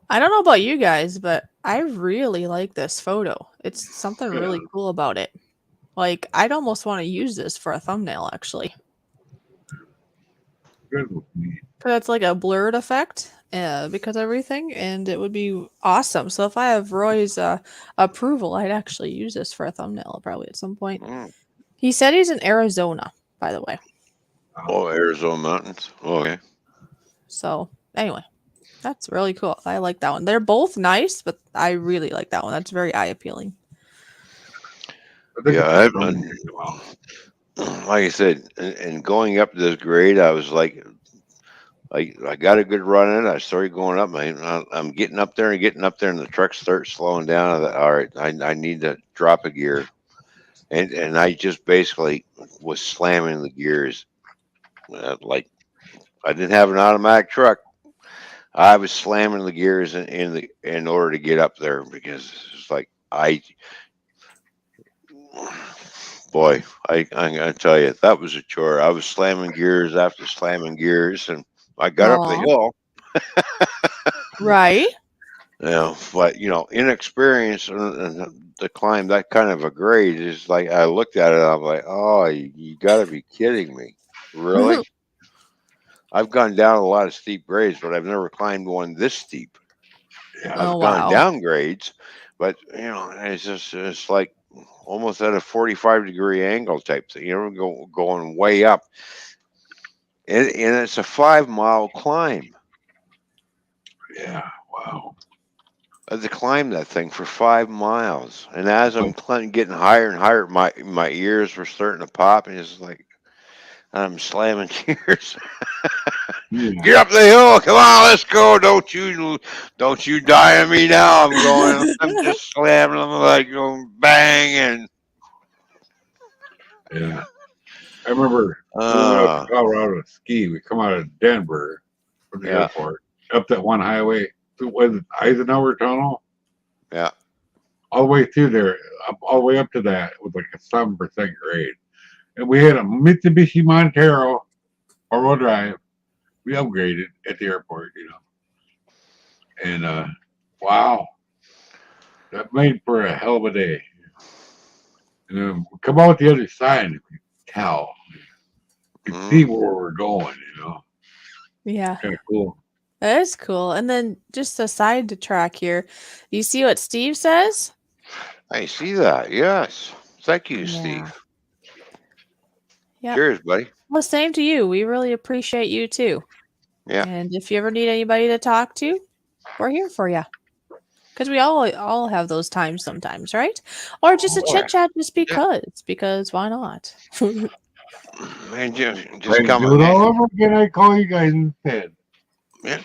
S2: I don't know about you guys, but I really like this photo. It's something really cool about it. Like, I'd almost want to use this for a thumbnail, actually.
S7: good with me.
S2: That's like a blurred effect because of everything, and it would be awesome. So if I have Roy's approval, I'd actually use this for a thumbnail probably at some point.
S1: Mm.
S2: He said he's in Arizona, by the way.
S1: Oh, Arizona mountains. Okay.
S2: So anyway, that's really cool. I like that one. They're both nice, but I really like that one. That's very eye appealing.
S7: I think
S1: Yeah,
S7: it's funny.
S1: like I said, and going up this grade, I was like I got a good run in it. I started going up. I'm getting up there, and the truck starts slowing down. I thought, all right, I need to drop a gear, and I just basically was slamming the gears. Like I didn't have an automatic truck. I was slamming the gears in order to get up there because it's like boy, I'm gonna tell you that was a chore. I was slamming gears after slamming gears, and I got up the
S2: Aw.
S1: hill.
S2: Right?
S1: But inexperience and to climb that kind of a grade is like I looked at it. I'm like, oh, you got to be kidding me, really? I've gone down a lot of steep grades, but I've never climbed one this steep.
S2: Oh,
S1: I've gone
S2: wow.
S1: down grades, but it's like almost at a 45-degree angle type thing. Going way up, and it's a 5-mile climb.
S7: Yeah, wow.
S1: I had to climb that thing for 5 miles, and as I'm getting higher and higher, my ears were starting to pop, and it's like I'm slamming gears.
S7: Yeah.
S1: Get up the hill! Come on, let's go! Don't you die on me now! I'm going. I'm just slamming them like going bang
S7: Yeah. I remember
S1: and
S7: we went out to Colorado to ski. We come out of Denver from the
S1: yeah,
S7: airport up that one highway. Was it Eisenhower Tunnel?
S1: yeah.
S7: All the way through there, all the way up to that with like a 7% grade. And we had a Mitsubishi Montero four-wheel drive. We upgraded at the airport, And wow, that made for a hell of a day. And then we come out the other side and you can tell. You can see where we're going,
S2: Yeah.
S7: Kind of cool.
S2: That is cool. And then just a side track here. You see what Steve says?
S1: I see that. Yes. Thank you,
S2: Yeah.
S1: Steve.
S2: Yep.
S1: Cheers, buddy.
S2: Well, same to you. We really appreciate you too.
S1: Yeah.
S2: And if you ever need anybody to talk to, we're here for you. Because we all have those times sometimes, right? Or just a chit chat just because why not?
S1: Man, just
S7: I
S1: come
S7: do it all
S1: and
S7: over again. I call you guys instead.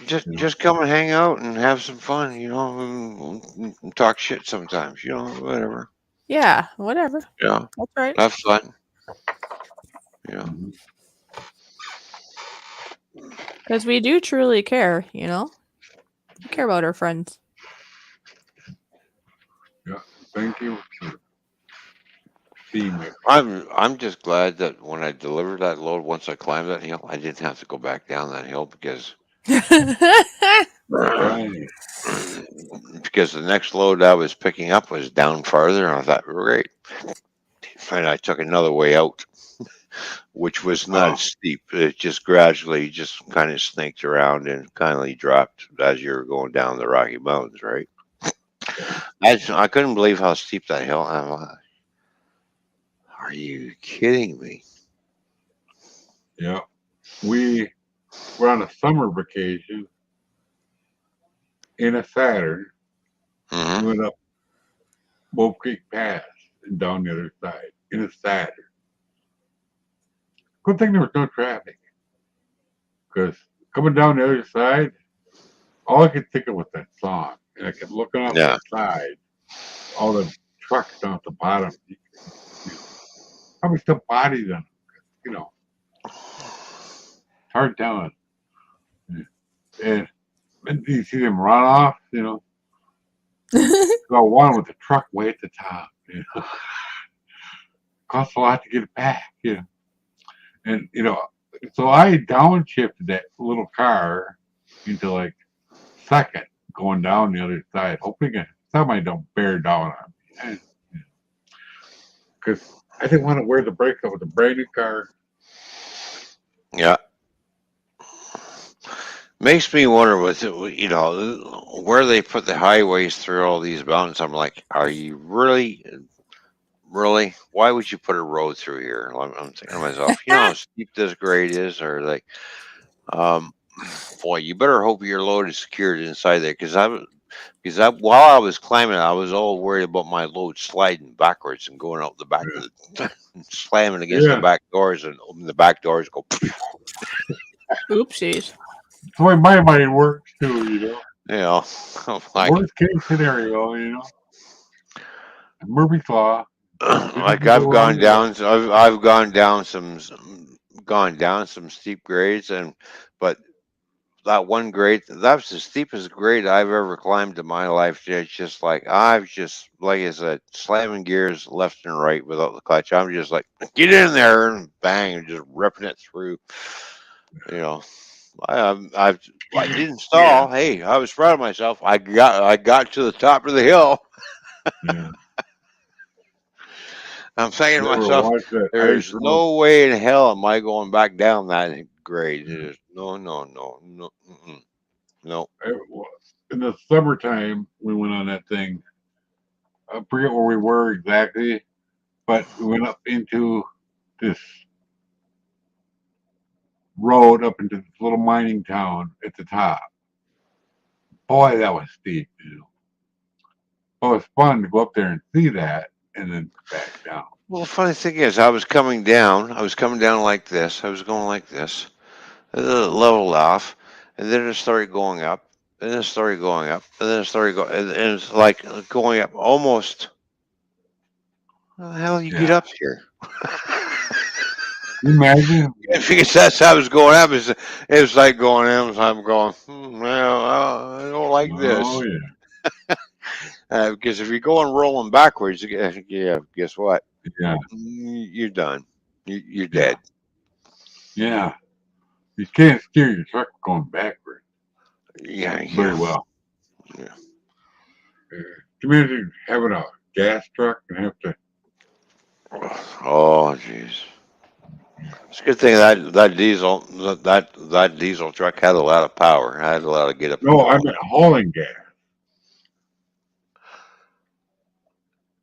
S1: just come and hang out and have some fun, and talk shit sometimes, whatever.
S2: Yeah, whatever.
S1: Yeah,
S2: That's right.
S1: have fun. Yeah.
S2: Because we do truly care, We care about our friends.
S7: Yeah, thank you for being there.
S1: I'm just glad that when I delivered that load, once I climbed that hill, I didn't have to go back down that hill because
S7: Right.
S1: because the next load I was picking up was down farther, and I thought, great. And I took another way out, which was not steep. It just gradually just kind of snaked around and kindly dropped as you were going down the Rocky Mountains, right? I couldn't believe how steep that hill. I'm like, are you kidding me?
S7: Yeah. We were on a summer vacation in a Saturn.
S1: Mm-hmm.
S7: We went up Wolf Creek Pass and down the other side in a Saturn. Good thing there was no traffic. Because coming down the other side, all I could think of was that song. And I kept looking off
S1: Yeah.
S7: the side, all the trucks down at the bottom. You know, probably still bodies on them. You know, it's hard telling. And then you see them run off, you know. Got one with the truck way at the top. You know, costs a lot to get it back. You know, and you know, so I downshifted that little car into like second, going down the other side, hoping somebody don't bear down on me. Because I didn't want to wear the brakes up with a brand new car.
S1: Yeah. Makes me wonder with you know where they put the highways through all these mountains. I'm like, are you really? Why would you put a road through here? I'm thinking to myself, you know how steep this grade is, or like, um, boy, you better hope your load is secured inside there, because while I was climbing, I was all worried about my load sliding backwards and going out the back of the, slamming against the
S7: Yeah.
S1: back doors, and open the back doors go.
S2: Oopsies.
S7: That's the way my mind works too, you know.
S1: You know, I'm like,
S7: Worst case scenario, you know. Murphy's Law.
S1: like
S7: Go wrong there.
S1: I've gone down some steep grades, but that one grade, that's the steepest grade I've ever climbed in my life. It's just like I've just, like I said, slamming gears left and right without the clutch. I'm just like, get in there and bang, and just ripping it through. You know, I didn't stall. Hey, I was proud of myself. I got to the top of the hill.
S7: Yeah.
S1: I'm saying to
S7: Never
S1: myself,
S7: watched that ice
S1: there's
S7: road.
S1: no way in hell am I going back down that grade. There's no, mm-mm, no.
S7: In the summertime, we went on that thing. I forget where we were exactly, but we went up into this road up into this little mining town at the top. Boy, that was steep, you know. Well, it was fun to go up there and see that and then back down.
S1: Well, the funny thing is, I was coming down like this. I was going like this. It leveled off, and then it started going up, and then it started going up, and then it started going, and it's like going up almost. How the hell you get
S7: Yeah.
S1: up here?
S7: Can you imagine?
S1: Because that's how it was going up. It was like going in. I'm going, well, I don't like
S7: Oh,
S1: this.
S7: yeah.
S1: Because if you're going rolling backwards, yeah, guess what?
S7: Yeah.
S1: You're done. You're
S7: Yeah.
S1: dead.
S7: Yeah. You can't steer your truck going backward
S1: Yeah,
S7: very
S1: yeah.
S7: well.
S1: Yeah.
S7: Can you imagine having a gas truck and have to?
S1: Oh, jeez. It's a good thing that diesel truck had a lot of power. Had a lot of get up and
S7: No, I
S1: go.
S7: meant hauling gas.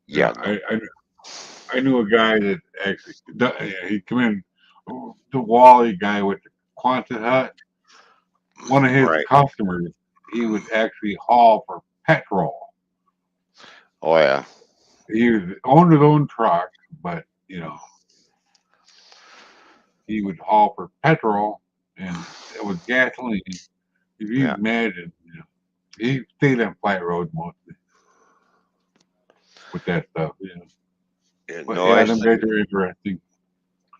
S1: Yeah,
S7: Yeah, I knew a guy that actually he come in, the Wally guy with the Quonset hut. One of his
S1: right.
S7: customers, he would actually haul for petrol.
S1: Oh yeah.
S7: He owned his own truck, but you know he would haul for petrol, and it was gasoline. If you
S1: Yeah.
S7: imagine, you know, he stayed on flat roads mostly with that stuff. You know.
S1: Yeah,
S7: But
S1: no,
S7: yeah, them guys are interesting.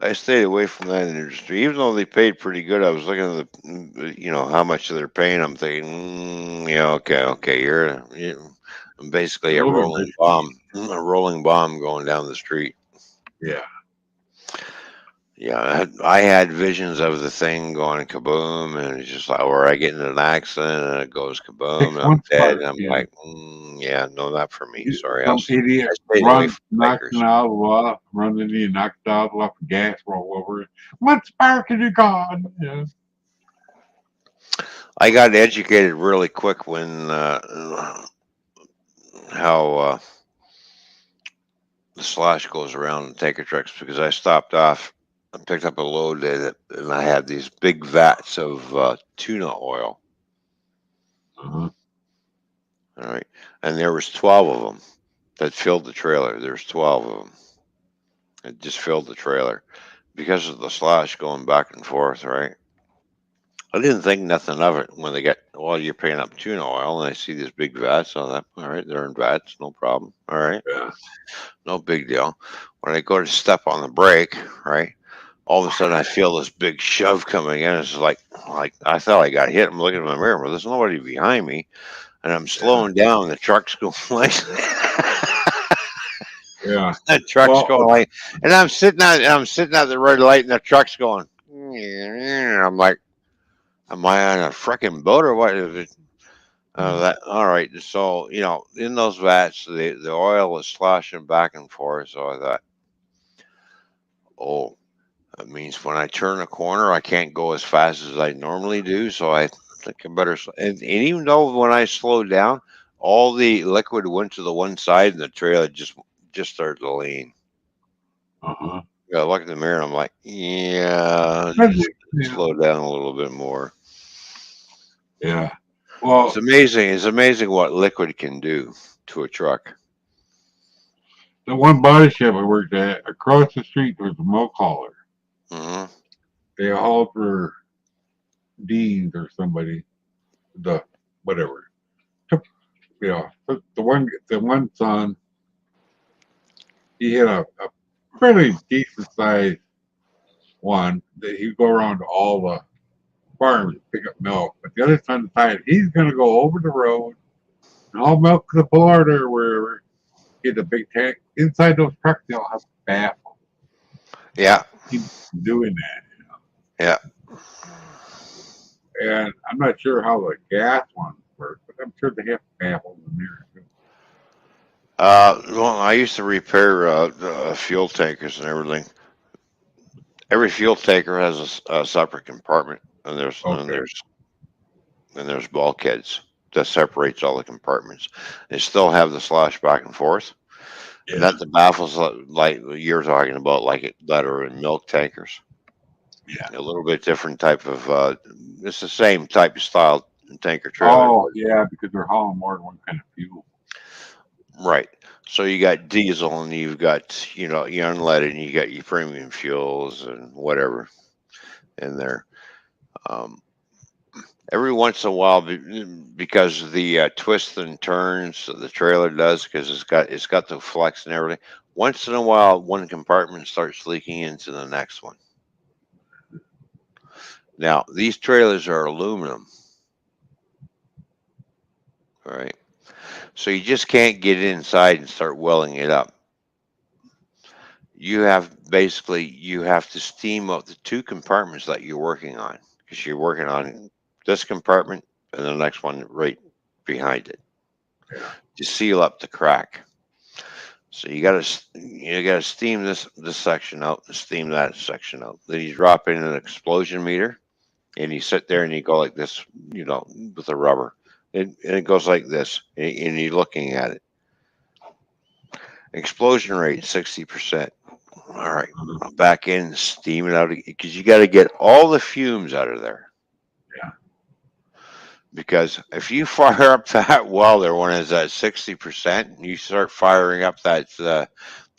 S1: I stayed away from that industry, even though they paid pretty good. I was looking at how much they're paying. I'm thinking, yeah, okay, you're basically
S7: Those are rich.
S1: a rolling bomb going down the street.
S7: Yeah.
S1: Yeah, I had visions of the thing going kaboom, and it's just like, or I get in an accident and it goes kaboom,
S7: Takes
S1: and I'm
S7: one
S1: dead.
S7: spark,
S1: And I'm
S7: you know.
S1: like, yeah, no, not for me. Sorry,
S7: Some idiot
S1: I stayed away
S7: runs,
S1: from
S7: knocks
S1: bikers.
S7: an nozzle off, runs into you, knocks the nozzle off, gas roll over it. What spark have you got? Yeah.
S1: I got educated really quick when how the slosh goes around in tanker trucks, because I stopped off I picked up a load and I had these big vats of tuna oil.
S7: Uh-huh.
S1: All right, and there was 12 of them that filled the trailer. There's 12 of them. It just filled the trailer because of the slosh going back and forth. Right. I didn't think nothing of it when they got, well, you're paying up tuna oil, and I see these big vats on that. All right, they're in vats, no problem. All right,
S7: Yeah.
S1: no big deal. When I go to step on the brake, right, all of a sudden I feel this big shove coming in. It's like I thought I got hit. I'm looking in my mirror, but there's nobody behind me, and I'm slowing down. The truck's going like,
S7: Yeah.
S1: the truck's
S7: Well,
S1: going like, and I'm sitting at the red light, and the truck's going. I'm like, am I on a freaking boat or what? Is it? That all right. So in those vats, the oil is sloshing back and forth. So I thought, oh, that means when I turn a corner, I can't go as fast as I normally do. So I think I better. And even though when I slowed down, all the liquid went to the one side, and the trailer just started to lean.
S7: uh-huh.
S1: I look in the mirror, and I'm like, yeah, just
S7: Yeah.
S1: slow down a little bit more.
S7: Yeah. Well,
S1: It's amazing. It's amazing what liquid can do to a truck.
S7: the one body shop I worked at, across the street was a milk hauler.
S1: Hmm.
S7: They hauled for Dean's or somebody, the whatever. The one son, he had a fairly decent sized one that he'd go around to all the farms to pick up milk. But the other son decided he's going to go over the road and haul milk to the border or wherever. Get a big tank inside those trucks. They all have baffles.
S1: Yeah.
S7: Keep doing that.
S1: Yeah.
S7: And I'm not sure how the gas ones work, but I'm sure they have baffles in there too.
S1: Well, I used to repair fuel tankers and everything. Every fuel tanker has a separate compartment, and
S7: Okay.
S1: there's bulkheads that separates all the compartments. They still have the slosh back and forth, and
S7: Yeah.
S1: that the baffles like you're talking about, that are in milk tankers.
S7: Yeah.
S1: A little bit different type of. It's the same type of style tanker trailer.
S7: Oh, yeah, because they're hauling more than one kind of fuel.
S1: Right. So you got diesel, and you've got your unleaded, and you got your premium fuels and whatever in there. Um, every once in a while, because of the twists and turns that the trailer does, because it's got the flex and everything. Once in a while, one compartment starts leaking into the next one. Now these trailers are aluminum, all right? So you just can't get inside and start welling it up. You have to steam up the two compartments that you're working on, because you're working on this compartment and the next one right behind it
S7: Yeah.
S1: to seal up the crack. So you gotta steam this section out and steam that section out. Then you drop in an explosion meter, and you sit there and you go like this, with the rubber, and it goes like this, and you're looking at it. Explosion rate 60%. All right, back in, steam it out, because you got to get all the fumes out of there.
S7: Yeah.
S1: Because if you fire up that welder when it's at 60%, and you start firing up that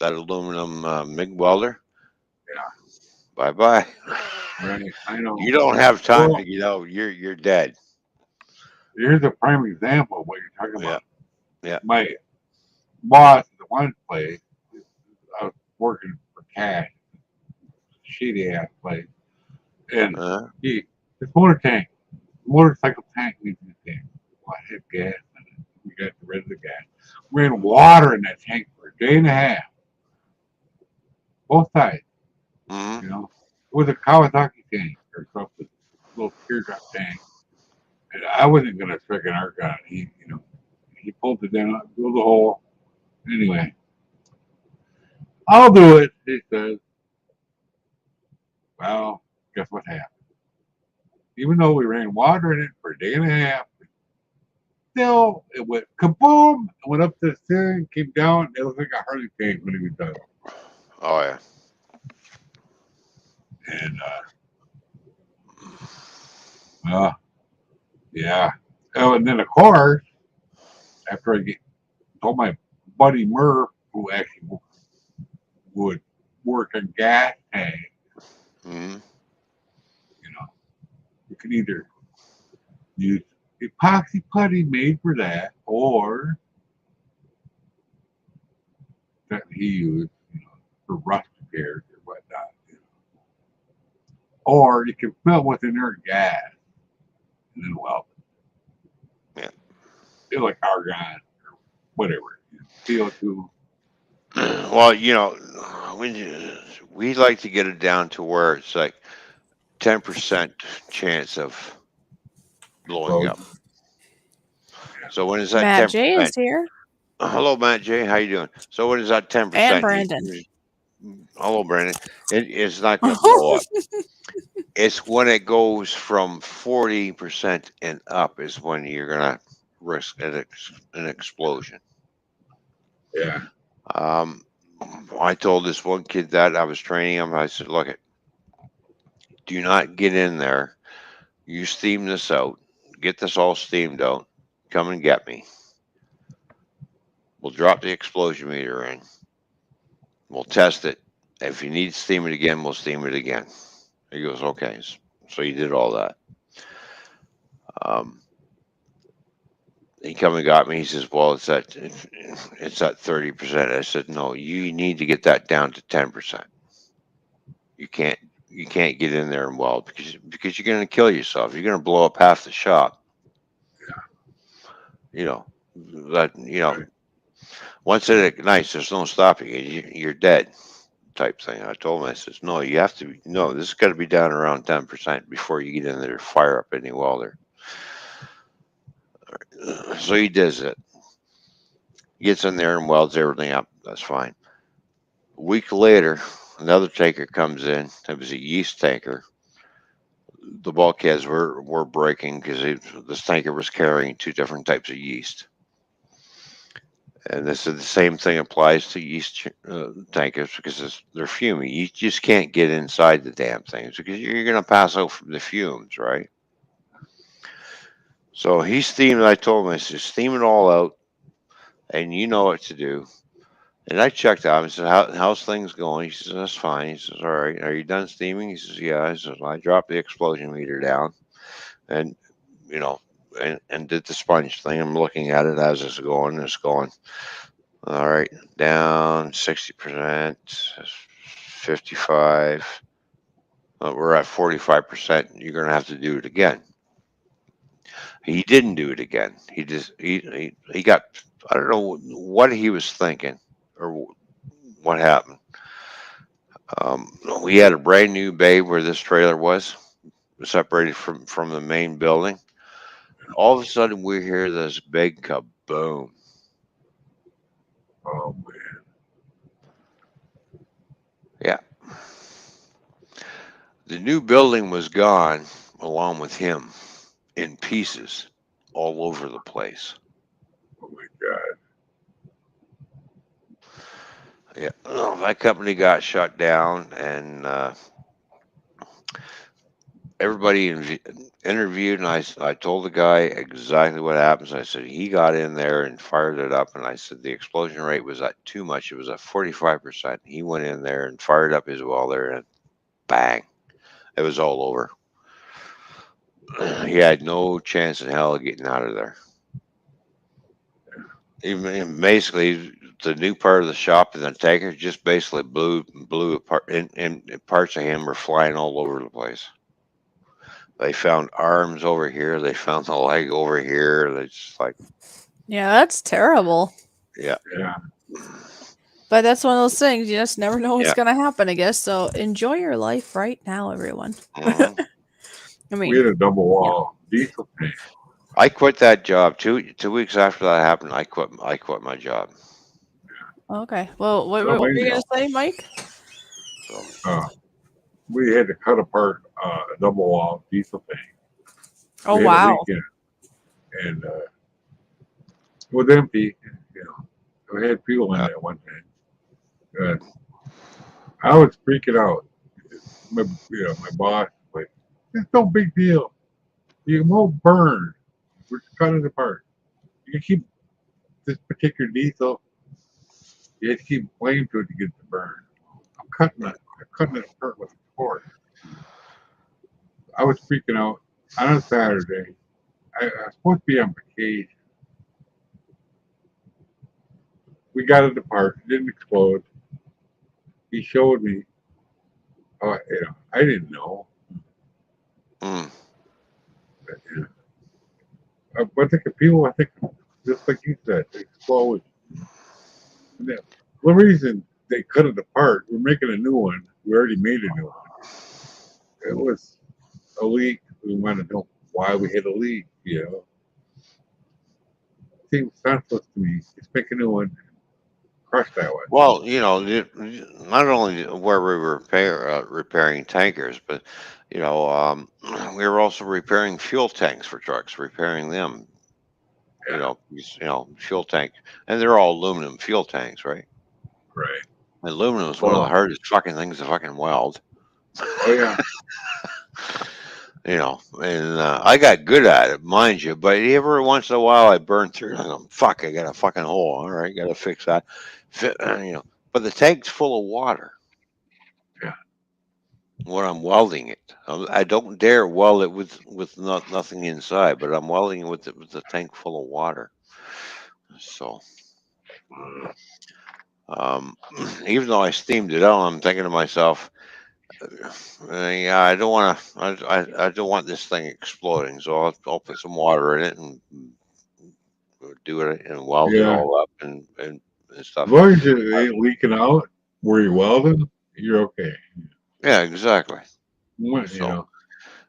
S1: aluminum MIG welder,
S7: Yeah.
S1: bye bye.
S7: Right. I know.
S1: You don't have time
S7: Well,
S1: to get out. You're dead.
S7: here's a prime example of what you're talking
S1: Yeah.
S7: about.
S1: Yeah.
S7: My boss at the one place, I was working for cash, shitty ass place, and
S1: Uh,
S7: his motorcycle tank needs a tank. Well, I had gas in it. We got rid of the gas. We ran water in that tank for a day and a half, both sides.
S1: mhm.
S7: You know, it was a Kawasaki tank or something, little teardrop tank. And I wasn't gonna freaking arc on it. He pulled it down, blew the hole. Anyway, I'll do it, he says. Well, guess what happened? Even though we ran water in it for a day and a half, still it went kaboom, it went up the ceiling, came down, it looked like a hurricane when he was done.
S1: Oh yeah.
S7: Yeah. Oh, and then of course, after I told my buddy Murph, who actually would work a gas tank,
S1: Mm-hmm.
S7: you know, you can either use epoxy putty made for that, or that he used, for rust repairs or whatnot. Or you can fill it with inert gas and then weld it.
S1: Yeah.
S7: Feel like argon or whatever. CO2.
S1: Well, we like to get it down to where it's like 10% chance of blowing up. So when is that
S2: Matt
S1: 10%?
S2: J is here.
S1: Hello, Matt J. How you doing? So when is that 10%?
S2: And Brandon.
S1: Hello, Brandon. It's not going to blow up. It's when it goes from 40% and up is when you're going to risk an explosion.
S7: Yeah.
S1: I told this one kid that I was training him. I said, look, do not get in there. You steam this out. Get this all steamed out. Come and get me. We'll drop the explosion meter in. We'll test it. If you need to steam it again, we'll steam it again. He goes, okay. So he did all that. He come and got me. He says, well, it's at 30%. I said, no, you need to get that down to 10%. You can't get in there and weld because you're going to kill yourself. You're going to blow up half the shop. Once it ignites, there's no stopping it. You're dead, type thing. I told him, I says, no, you have to. No, this has got to be down around 10% before you get in there to fire up any welder. So he does it. He gets in there and welds everything up. That's fine. A week later, another tanker comes in. It was a yeast tanker. The bulkheads were breaking because this tanker was carrying two different types of yeast. And this is the same thing applies to yeast tankers because they're fuming. You just can't get inside the damn things because you're going to pass out from the fumes, right? So he steamed. I told him, I said, steam it all out, and you know what to do. And I checked out. I said, how's things going? He says, that's fine. He says, all right. Are you done steaming? He says, yeah. I said, I dropped the explosion meter down, and and did the sponge thing. I'm looking at it as it's going. It's going. All right, down 60%, 55. We're at 45%. You're going to have to do it again. He didn't do it again. He got, I don't know what he was thinking or what happened. We had a brand new bay where this trailer was separated from the main building. All of a sudden, we hear this big kaboom.
S7: Oh man.
S1: Yeah. The new building was gone along with him in pieces all over the place.
S7: Oh my God.
S1: Yeah. Well, that company got shut down, and everybody interviewed, and I told the guy exactly what happens. I said he got in there and fired it up, and I said the explosion rate was at too much. It was at 45%. He went in there and fired up his welder, and bang, it was all over. He had no chance in hell of getting out of there. Even basically, the new part of the shop and the tanker just basically blew apart, and parts of him were flying all over the place. They found arms over here. They found the leg over here. They just like,
S2: yeah, that's terrible.
S1: Yeah.
S7: Yeah.
S2: But that's one of those things. You just never know what's
S1: Yeah.
S2: going to happen, I guess. So enjoy your life right now, everyone.
S1: Mhm.
S2: I mean,
S7: We had a double wall diesel tank.
S1: I quit that job 2 weeks after that happened. I quit my job.
S2: okay. Well, what
S7: Oh,
S2: were you
S7: yeah.
S2: going to say, Mike?
S1: So
S7: We had to cut apart a double wall diesel tank.
S2: Oh,
S7: We had a
S2: wow.
S7: leak in it. And it was empty. We had fuel in it at one time. I was freaking out. My boss was like, it's no big deal. You won't burn. We're cutting it apart. You can keep this particular diesel. You have to keep flame to it to get it to burn. I'm cutting it apart with a fork. I was freaking out on a Saturday. I was supposed to be on vacation. We got it apart. It didn't explode. He showed me. Oh, I didn't know.
S1: Mm.
S7: I think people, just like you said, they explode. The reason they cut it apart, we're making a new one. We already made a new one. It was a leak. We wanted to know why we had a leak, It seems senseless to me. Just make a new one, crush that one.
S1: Well, not only were we repairing tankers, but we were also repairing fuel tanks for trucks, repairing them.
S7: Yeah.
S1: Fuel tank, and they're all aluminum fuel tanks, right?
S7: Right.
S1: Aluminum is one of the hardest fucking things to fucking weld.
S7: Oh yeah.
S1: And I got good at it, mind you, but every once in a while I burn through and I'm, fuck, I got a fucking hole. All right, got to fix that. But the tank's full of water.
S7: Yeah.
S1: When I'm welding it, I don't dare weld it with nothing inside, but I'm welding it with the tank full of water. So, even though I steamed it out, I'm thinking to myself, yeah, I don't want to. I don't want this thing exploding, so I'll put some water in it and do it and weld it all up and stuff.
S7: As long as it ain't leaking out where you're welding, you're okay.
S1: Yeah, exactly.
S7: So,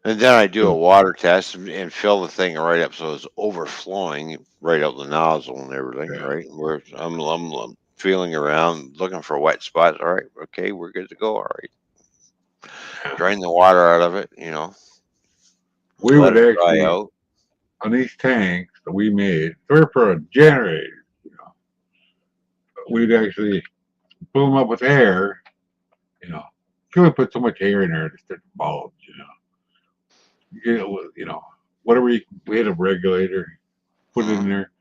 S1: and then I do a water test and fill the thing right up so it's overflowing right out the nozzle and everything.
S7: Yeah.
S1: Right, where I'm feeling around looking for wet spots. All right, okay, we're good to go. All right. Drain the water out of it,
S7: We
S1: let
S7: would
S1: it
S7: actually,
S1: dry out.
S7: on these tanks that we made, they're for a generator, we'd actually fill them up with air, you can only put so much air in there to start to bulge, whatever we had a regulator, put it in there.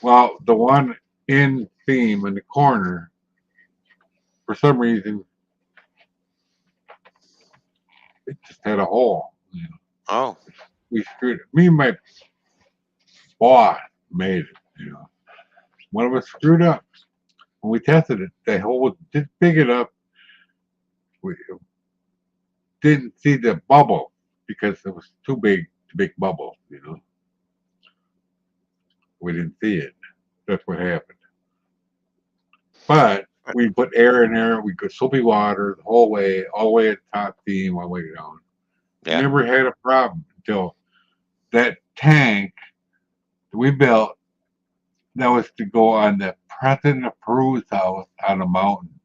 S7: Well, the one in theme in the corner, for some reason, it just had a hole.
S1: Oh.
S7: We screwed it. Me and my boss made it, One of us screwed up. When we tested it, the hole was just big enough. We didn't see the bubble because it was too big to make bubbles, We didn't see it. That's what happened. But we put air in there. We could soapy water the whole way, all the way at the top theme, all the way down.
S1: Yeah.
S7: Never had a problem until that tank that we built that was to go on the president of Peru's house on a mountain.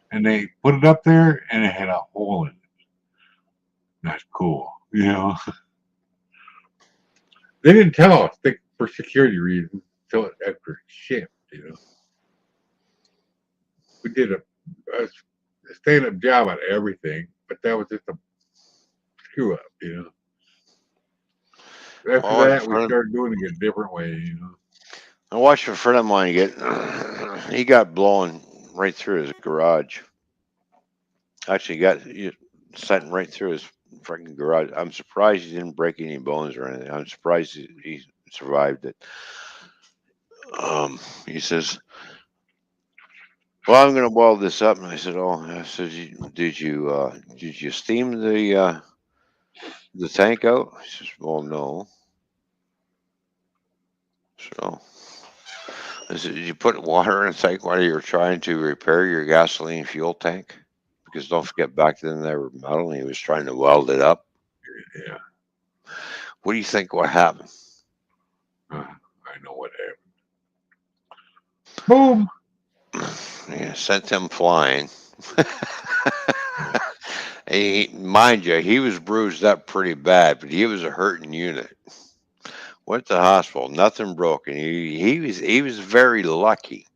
S7: And they put it up there and it had a hole in it. That's cool, They didn't tell us for security reasons until after it shipped, We did a stand-up job on everything, but that was just a screw up, After that, we started doing it a different way,
S1: I watched a friend of mine he got blown right through his garage. Actually, got sent right through his freaking garage. I'm surprised he didn't break any bones or anything. I'm surprised he survived it. He says, "Well, I'm going to weld this up," and I said, "Oh," I said, "Did you steam the tank out?" He says, "Well, no." So I said, "Did you put water in the tank while you were trying to repair your gasoline fuel tank? Because don't forget, back then they were metal, and he was trying to weld it up."
S7: Yeah.
S1: What do you think? What happened?
S7: I know what happened. Boom.
S1: Yeah, sent him flying. Mind you, he was bruised up pretty bad, but he was a hurting unit. Went to the hospital, nothing broken. He was very lucky.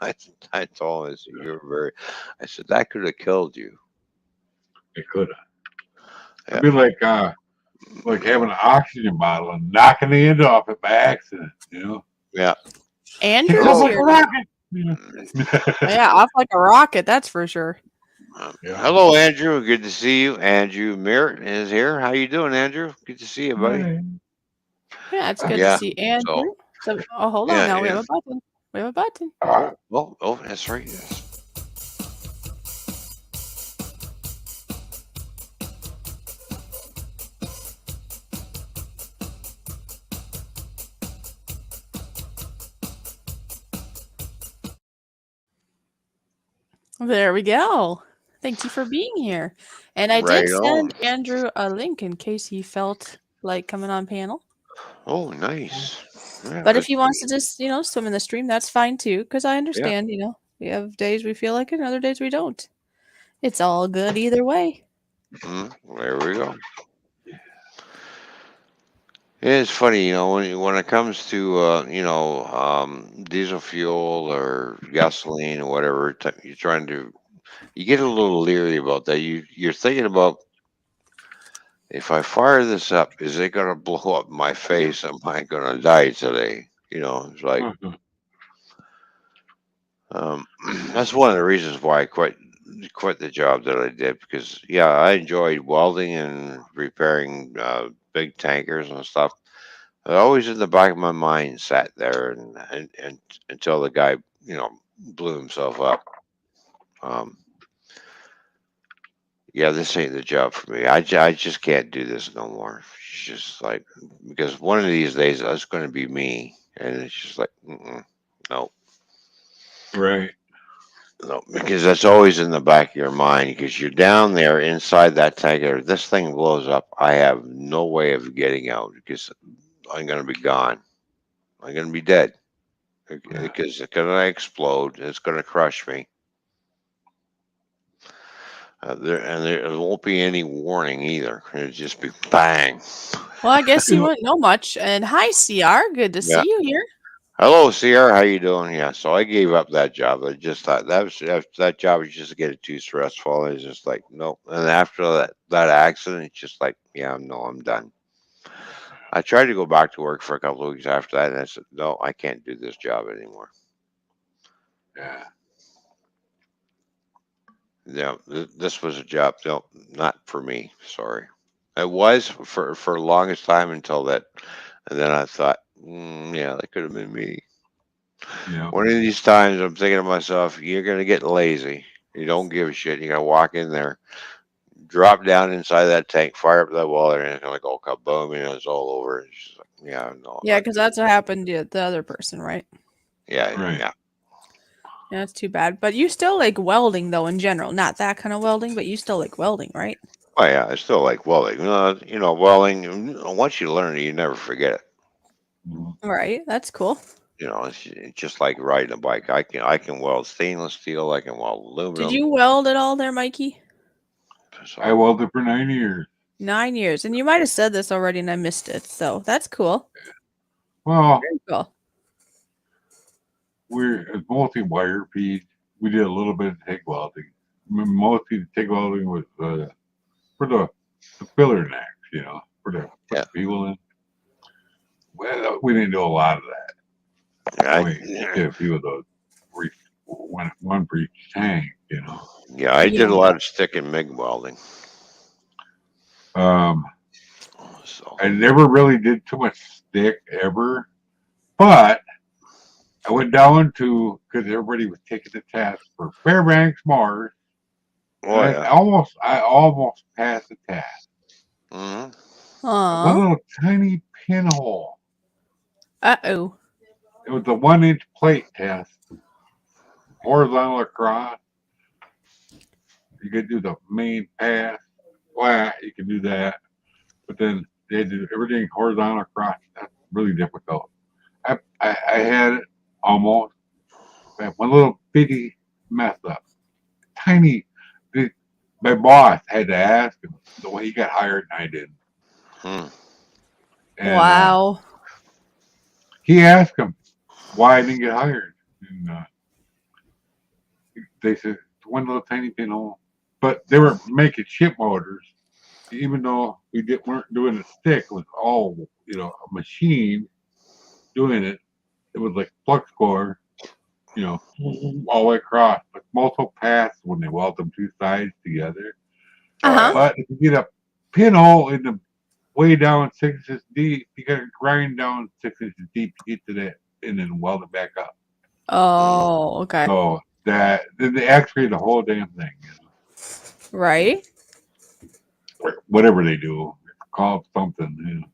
S1: I told him, I said, "You're very." I said, "That could have killed you."
S7: It could have. It'd be like like having an oxygen bottle and knocking the end off it by accident, you know.
S1: Yeah.
S2: Andrew's
S7: Takes off like
S2: here.
S7: a rocket. You
S2: Yeah, off like a rocket, that's for sure.
S7: Yeah.
S1: Hello, Andrew. Good to see you. Andrew Merritt is here. How you doing, Andrew? Good to see you, buddy.
S7: Hey.
S2: Yeah, it's good to
S1: Yeah.
S2: see Andrew. So, hold
S1: Yeah,
S2: on now. We
S1: yeah.
S2: have a button. We have a button.
S1: Oh, that's right. Yes.
S2: There we go. Thank you for being here. And I
S1: Right
S2: did
S1: on.
S2: send Andrew a link in case he felt like coming on panel.
S1: Oh, nice. Yeah,
S2: But if
S1: that's
S2: he wants to just, swim in the stream, that's fine too. Because I understand, we have days we feel like it, and other days we don't. It's all good either way.
S1: there we go. It's funny, when it comes to diesel fuel or gasoline or whatever you're trying to, you get a little leery about that. You're thinking about, if I fire this up, is it going to blow up my face? Am I going to die today? It's like that's one of the reasons why I quit the job that I did, because I enjoyed welding and repairing big tankers and stuff. I always in the back of my mind sat there and until the guy blew himself up. This ain't the job for me. I just can't do this no more. It's just like, because one of these days that's going to be me, and it's just like, no.
S7: Right.
S1: No, because that's always in the back of your mind, because you're down there inside that tanker. This thing blows up. I have no way of getting out because I'm going to be gone. I'm going to be dead because it's going to explode. It's going to crush me. There won't be any warning either. It'll just be bang.
S2: Well, I guess you wouldn't know much. And hi, CR. Good to see you here.
S1: Hello, Sierra. How you doing? Yeah. So I gave up that job. I just thought that job was just getting too stressful. I was just like, nope. And after that accident, it's just like, no, I'm done. I tried to go back to work for a couple of weeks after that, and I said, no, I can't do this job anymore.
S7: Yeah.
S1: This was a job, no, not for me. Sorry. It was for the longest time until that, and then I thought, that could have been me.
S7: Yeah.
S1: One of these times, I'm thinking to myself, you're gonna get lazy. You don't give a shit. You're gonna walk in there, drop down inside that tank, fire up that welder, and it's gonna go kaboom, and it's all over. It's just like, no.
S2: Yeah, because that's what happened to the other person, right?
S1: Yeah,
S7: Right.
S1: yeah.
S2: Yeah, that's too bad. But you still like welding, though, in general. Not that kind of welding, but you still like welding, right?
S1: Oh yeah, I still like welding. Welding. Once you learn it, you never forget it.
S2: Right. That's cool.
S1: It's just like riding a bike. I can weld stainless steel. I can weld aluminum.
S2: Did you weld at all there, Mikey?
S1: So,
S7: I welded for 9 years.
S2: 9 years. And you might have said this already and I missed it. So that's cool.
S7: Well,
S2: Very cool.
S7: we're multi-wire feed. We did a little bit of TIG welding. Mostly the TIG welding was for the filler necks, for the fuel in. Well, we didn't do a lot of that. We did a few of those, one for each tank,
S1: Yeah, I did a lot of stick and MIG welding. So.
S7: I never really did too much stick ever, but I went down to, because everybody was taking the test for Fairbanks, Mars.
S1: Oh,
S7: I almost passed the test. One little tiny pinhole.
S2: Uh-oh.
S7: It was a 1-inch plate test, horizontal across. You could do the main pass flat. You could do that, but then they do everything horizontal across. That's really difficult. I had it almost. I had one little bitty mess up, tiny. My boss had to ask him the way he got hired, and I didn't. And,
S2: wow.
S7: He asked him why I didn't get hired, and they said one little tiny pinhole. But they were making ship motors, even though weren't doing a stick, it was all a machine doing it. It was like flux core, all the way across, like multiple paths when they weld them two sides together. But if you get a pinhole in the way down 6 inches deep, you got to grind down 6 inches deep to get to that and then weld it back up.
S2: Oh, okay.
S7: So that they actually the whole damn thing,
S2: Right.
S7: or whatever they do, call it something.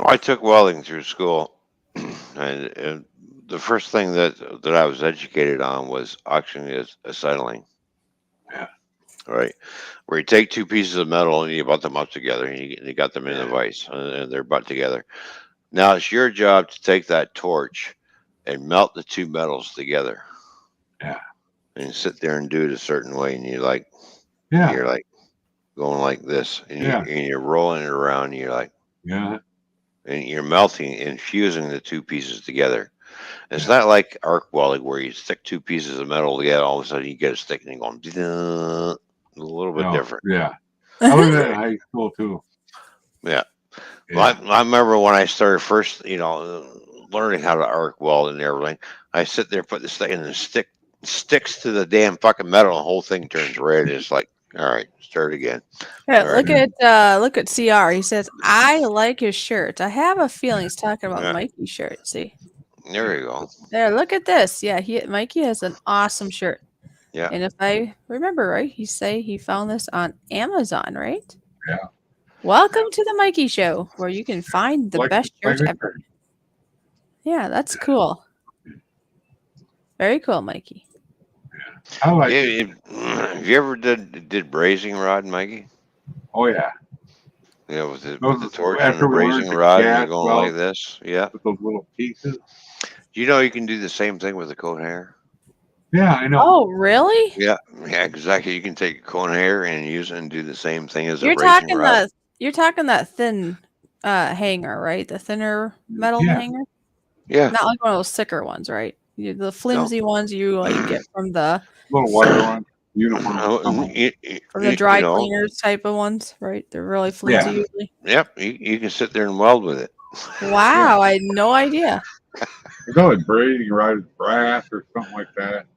S1: I took welding through school, and the first thing that I was educated on was actually acetylene.
S7: Yeah.
S1: Right, where you take two pieces of metal and you butt them up together, and you got them in a vise, and they're butt together. Now it's your job to take that torch and melt the two metals together.
S7: Yeah.
S1: And sit there and do it a certain way, and you're like going like this, and you're rolling it around, and you're like, and you're melting and fusing the two pieces together. It's not like arc welding where you stick two pieces of metal together, all of a sudden you get a stick and you're going a little bit different.
S7: Yeah. I learned that in high school too.
S1: Yeah. Well, I remember when I started first, learning how to arc weld and everything. I sit there, put this thing, and the stick sticks to the damn fucking metal, and the whole thing turns red. It's like, all right, start again.
S2: Yeah, look at CR. He says, "I like his shirt. I have a feeling he's talking about Mikey's shirt." See,
S1: there you go.
S2: There, look at this. Yeah, Mikey has an awesome shirt.
S1: Yeah,
S2: and if I remember right, he found this on Amazon, right?
S7: Yeah.
S2: Welcome to the Mikey Show, where you can find the best shirts ever. Yeah, that's cool. Very cool, Mikey.
S7: I like it.
S1: Have you ever did brazing rod, Mikey?
S7: Oh yeah.
S1: Yeah, with the torch and the
S7: After we learned
S1: brazing
S7: the
S1: rod, and
S7: gas
S1: you're going
S7: weld
S1: like this. Yeah.
S7: with those little pieces.
S1: You can do the same thing with a coat hanger.
S7: Yeah, I know.
S2: Oh, really?
S1: Yeah, exactly. You can take a cone hanger and use it and do the same thing as
S2: You're
S1: a brazing rod.
S2: You're talking that thin hanger, right? The thinner metal hanger?
S1: Yeah.
S2: Not like one of those thicker ones, right? The flimsy ones you get from the
S7: little wire ones, uniform.
S2: From the dry cleaners type of ones, right? They're really flimsy usually.
S1: Yep, you can sit there and weld with it.
S2: Wow, I had no idea.
S7: It's always brazing rod with brass or something like that.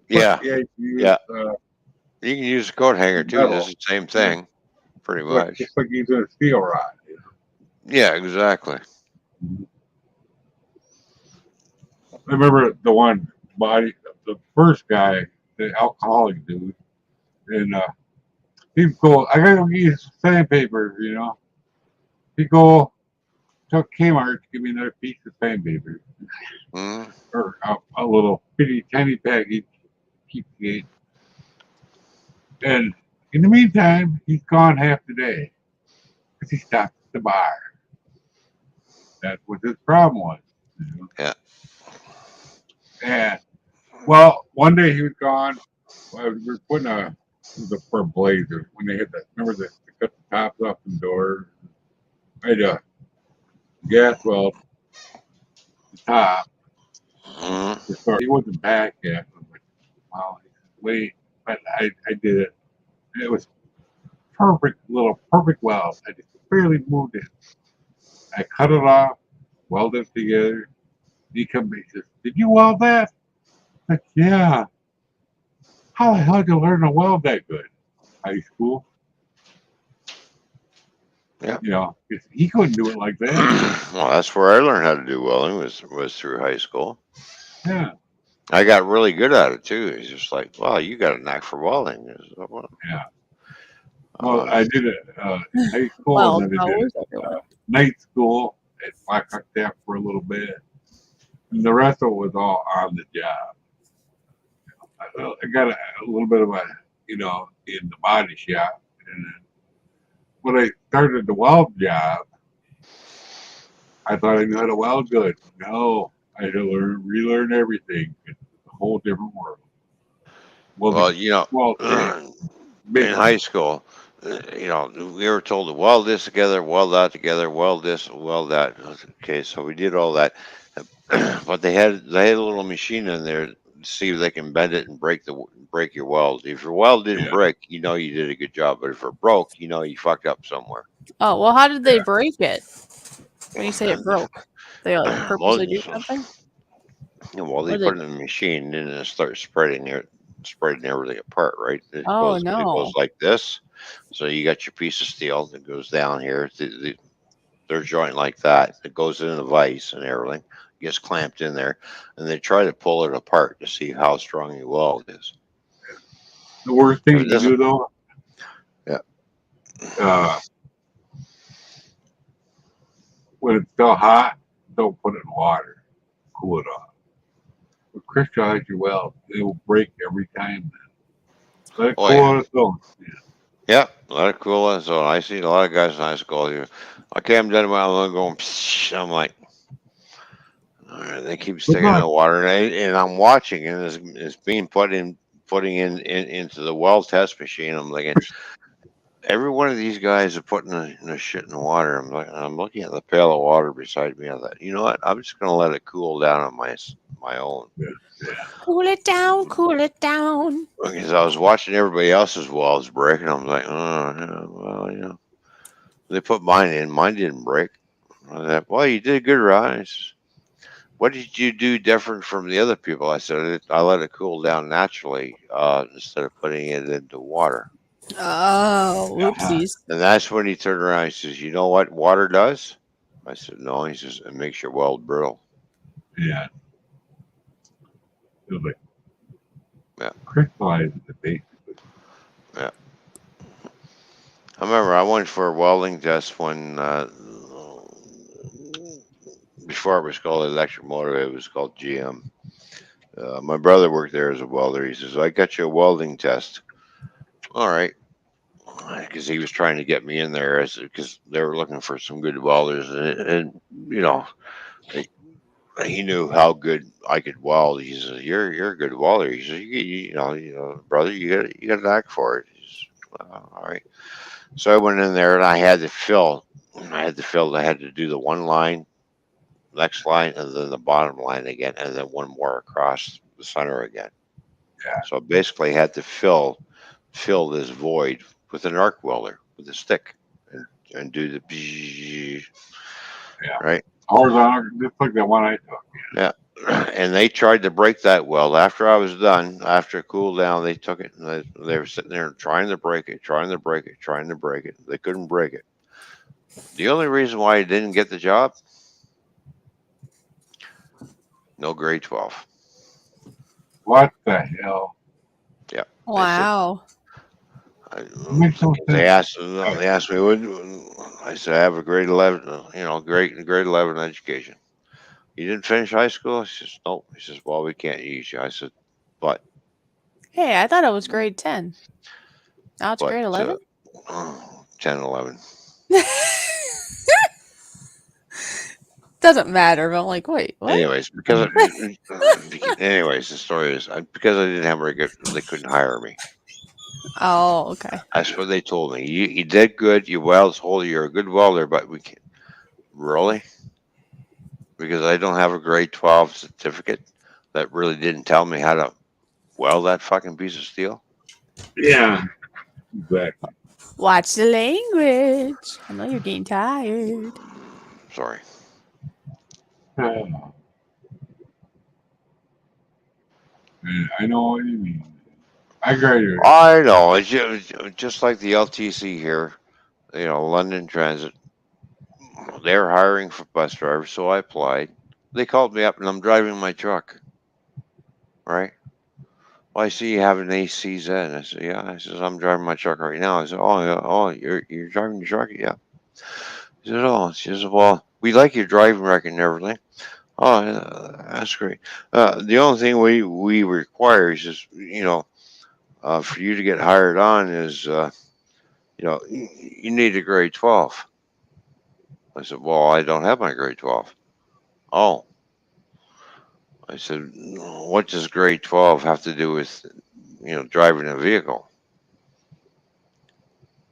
S1: Yeah.
S7: But,
S1: you can use a coat hanger too. It's the same thing, pretty much.
S7: It's like using a steel rod.
S1: Yeah, exactly.
S7: I remember the first guy, the alcoholic dude, and he'd go, I gotta get you some sandpaper, He'd go to Kmart to give me another piece of sandpaper. Or a little bitty tiny package, keepgate. And in the meantime, he's gone half the day because he stopped at the bar. That's what his problem was.
S1: Yeah.
S7: And well, one day he was gone. We were putting for blazers when they hit that. Remember they cut the tops off the doors. I had a gas weld the top. He wasn't back yet. I was like, wow, wait, but I did it. It was perfect weld. I just barely moved it. I cut it off, welded it together. He comes and says, "Did you weld that?" I'm like, yeah. How the hell did you learn to weld that good? High school.
S1: Yeah.
S7: He couldn't do it like that.
S1: Well, that's where I learned how to do welding was through high school.
S7: Yeah.
S1: I got really good at it too. It's just like, wow, you got a knack for welding.
S7: Yeah. Well, I did it in high school, and then I did night school at Black Hawk Tap for a little bit, and the rest of it was all on the job. I got a little bit of in the body shop, and then when I started the weld job, I thought I knew how to weld good. No, I had to relearn everything. It's a whole different world.
S1: Well, in high school, we were told to weld this together, weld that together, weld this, weld that. Okay, so we did all that, but they had a little machine in there see if they can bend it and break your weld. If your weld didn't
S7: Yeah.
S1: break, you know you did a good job. But if it broke, you know you fucked up somewhere.
S2: Oh, well, how did they break it? When you say it broke, they like
S1: Well,
S2: purposely do something?
S1: well, they
S2: What
S1: put
S2: did
S1: it in the machine and then it starts spreading everything apart. Right?
S2: Oh,
S1: It
S2: no.
S1: goes like this. So you got your piece of steel that goes down here. Their joint like that. It goes in the vise and everything. Gets clamped in there, and they try to pull it apart to see how strong your weld is.
S7: The worst
S1: If
S7: thing
S1: it
S7: to do
S1: doesn't,
S7: though,
S1: yeah.
S7: uh, when it's still hot, don't put it in water. Cool it off. But crystallize your weld. It will break every time. Let it
S1: Oh
S7: cool
S1: yeah.
S7: on its own.
S1: Yeah, let it cool on its own. I see a lot of guys in high school here. Okay, I'm done with my I'm going. Psh, I'm like, all right, they keep
S7: Good
S1: sticking in
S7: luck.
S1: the water, and I'm watching, and it's being putting in into the weld test machine. I'm thinking, every one of these guys are putting the shit in the water. I'm looking at the pail of water beside me. I thought, you know what? I'm just gonna let it cool down on my own.
S2: Cool it down, cool it down.
S1: Because I was watching everybody else's welds break, and I'm like, oh, yeah, well, they put mine in. Mine didn't break. I said, well, you did good, Ron. He says, what did you do different from the other people? I said, I let it cool down naturally instead of putting it into water.
S2: Oh, whoopsies.
S1: And that's when he turned around. He says, you know what water does? I said, no. He says, it makes your weld brittle.
S7: Yeah. It was like
S1: Yeah.
S7: crystallizing the base.
S1: Yeah. I remember I went for a welding test when, before it was called Electric Motor, it was called GM. My brother worked there as a welder. He says, I got you a welding test. All right. Because he was trying to get me in there because they were looking for some good welders. And you know, he knew how good I could weld. He says, "You're a good welder." He says, brother, you got an knack for it." He says, all right. So I went in there and I had to fill. I had to do the one line, next line, and then the bottom line again, and then one more across the center again.
S7: Yeah.
S1: So basically, I had to fill this void with an arc welder with a stick and do the
S7: Yeah.
S1: right.
S7: Horizontal, just like that one I took.
S1: Yeah. And they tried to break that weld after I was done. After it cooled down, they took it and they were sitting there trying to break it, trying to break it, trying to break it. They couldn't break it. The only reason why he didn't get the job, no grade 12.
S7: What the hell?
S1: Yeah.
S2: Wow.
S7: Makes no
S1: They
S7: sense.
S1: asked me, what, I said, I have a grade 11, grade 11 education. You didn't finish high school? He says, nope. He says, well, we can't use you. I said, but,
S2: Hey, I thought it was grade 10. Now it's grade 11?
S1: 10, 11.
S2: Doesn't matter, but I'm like, wait, what?
S1: Anyways, anyways, the story is because I didn't have very good, they couldn't hire me.
S2: Oh, okay.
S1: That's what they told me. You did good. You weld, you're a good welder, but we can't. Really? Because I don't have a grade 12 certificate that really didn't tell me how to weld that fucking piece of steel.
S7: Yeah. Exactly.
S2: Watch the language. I know you're getting tired.
S1: Sorry.
S7: I know what you mean. I graduated.
S1: I know. It's just like the LTC here, London Transit. They're hiring for bus drivers, so I applied. They called me up, and I'm driving my truck. Right? Well, I see you have an ACZ. I said, yeah. I says, I'm driving my truck right now. I said, oh, yeah, oh, you're driving your truck? Yeah. He said, oh, she says, well, we like your driving record and everything. Oh, yeah, that's great. The only thing we require is just, for you to get hired on is, you need a grade 12. I said, well, I don't have my grade 12. Oh, I said, what does grade 12 have to do with, driving a vehicle?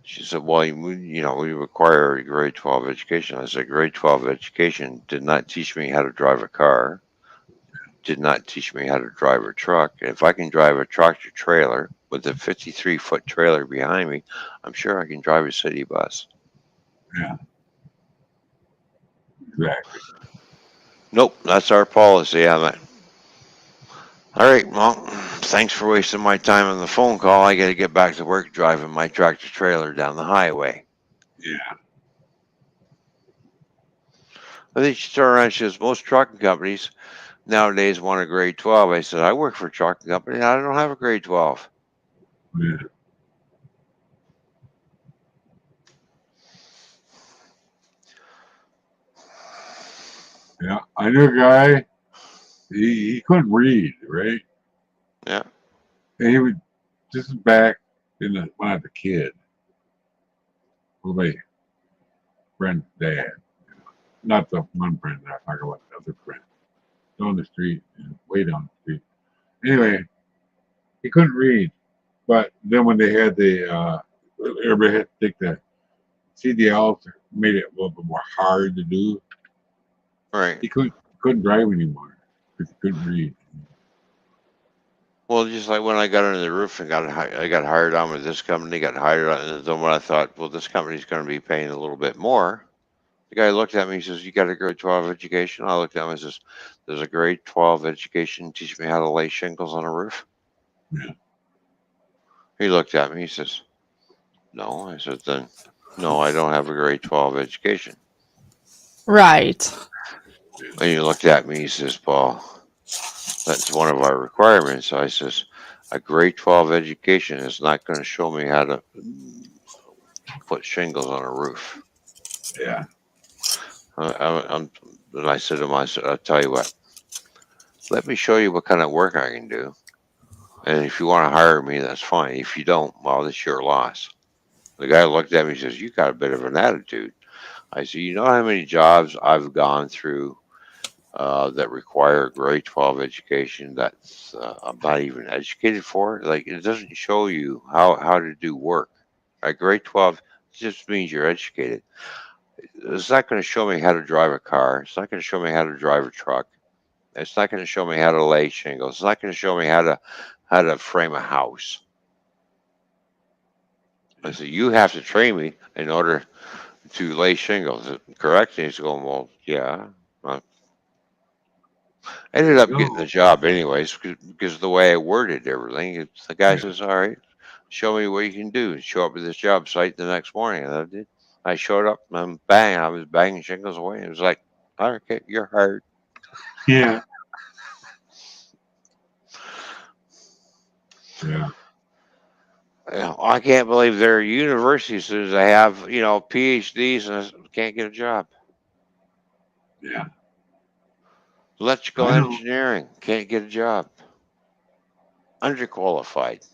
S1: She said, well, we require a grade 12 education. I said, grade 12 education did not teach me how to drive a car. did not teach me how to drive a truck. And if I can drive a tractor trailer with a 53-foot trailer behind me, I'm sure I can drive a city bus.
S7: Yeah. Exactly.
S1: Nope, that's our policy on it. All right, well, thanks for wasting my time on the phone call. I got to get back to work driving my tractor trailer down the highway.
S7: Yeah.
S1: I think she turned around and says, most trucking companies nowadays want a grade 12. I said, I work for a trucking company. I don't have a grade 12.
S7: Yeah. Yeah. I knew a guy, he couldn't read, right?
S1: Yeah.
S7: And he would, this is back when I was a kid, with my friend's dad. Not the one friend that I talk about, the other friend. Down the street, way down the street. Anyway, he couldn't read. But then when they had everybody had to take the CDLs, made it a little bit more hard to do.
S1: Right.
S7: He couldn't drive anymore because he couldn't read.
S1: Well, just like when I got under the roof and I got hired on with this company, got hired on, and then when I thought, well, this company's going to be paying a little bit more, the guy looked at me and says, you got a grade 12 education? I looked at him and says, there's a grade 12 education teach me how to lay shingles on a roof?
S7: Yeah.
S1: He looked at me, he says, no. I said, then, no, I don't have a grade 12 education.
S2: Right.
S1: And he looked at me, he says, Paul, that's one of our requirements. I says, a grade 12 education is not going to show me how to put shingles on a roof.
S7: Yeah.
S1: And I said to him, I said, I'll tell you what, let me show you what kind of work I can do. And if you want to hire me, that's fine. If you don't, well, that's your loss. The guy looked at me and says, you got a bit of an attitude. I said, you know how many jobs I've gone through that require a grade 12 education that's I'm not even educated for? Like, it doesn't show you how to do work. A grade 12 just means you're educated. It's not going to show me how to drive a car. It's not going to show me how to drive a truck. It's not going to show me how to lay shingles. It's not going to show me how to frame a house. I said, you have to train me in order to lay shingles, correct? And he's going, well, yeah. I ended up getting the job anyways because of the way I worded everything. The guy says, all right, show me what you can do. And show up at this job site the next morning. And I did. I showed up and bang, I was banging shingles away. It was like, okay, you're hired.
S7: Yeah. Yeah.
S1: I can't believe there are university students that have, PhDs and can't get a job.
S7: Yeah.
S1: Electrical
S7: I know.
S1: engineering can't get a job. Underqualified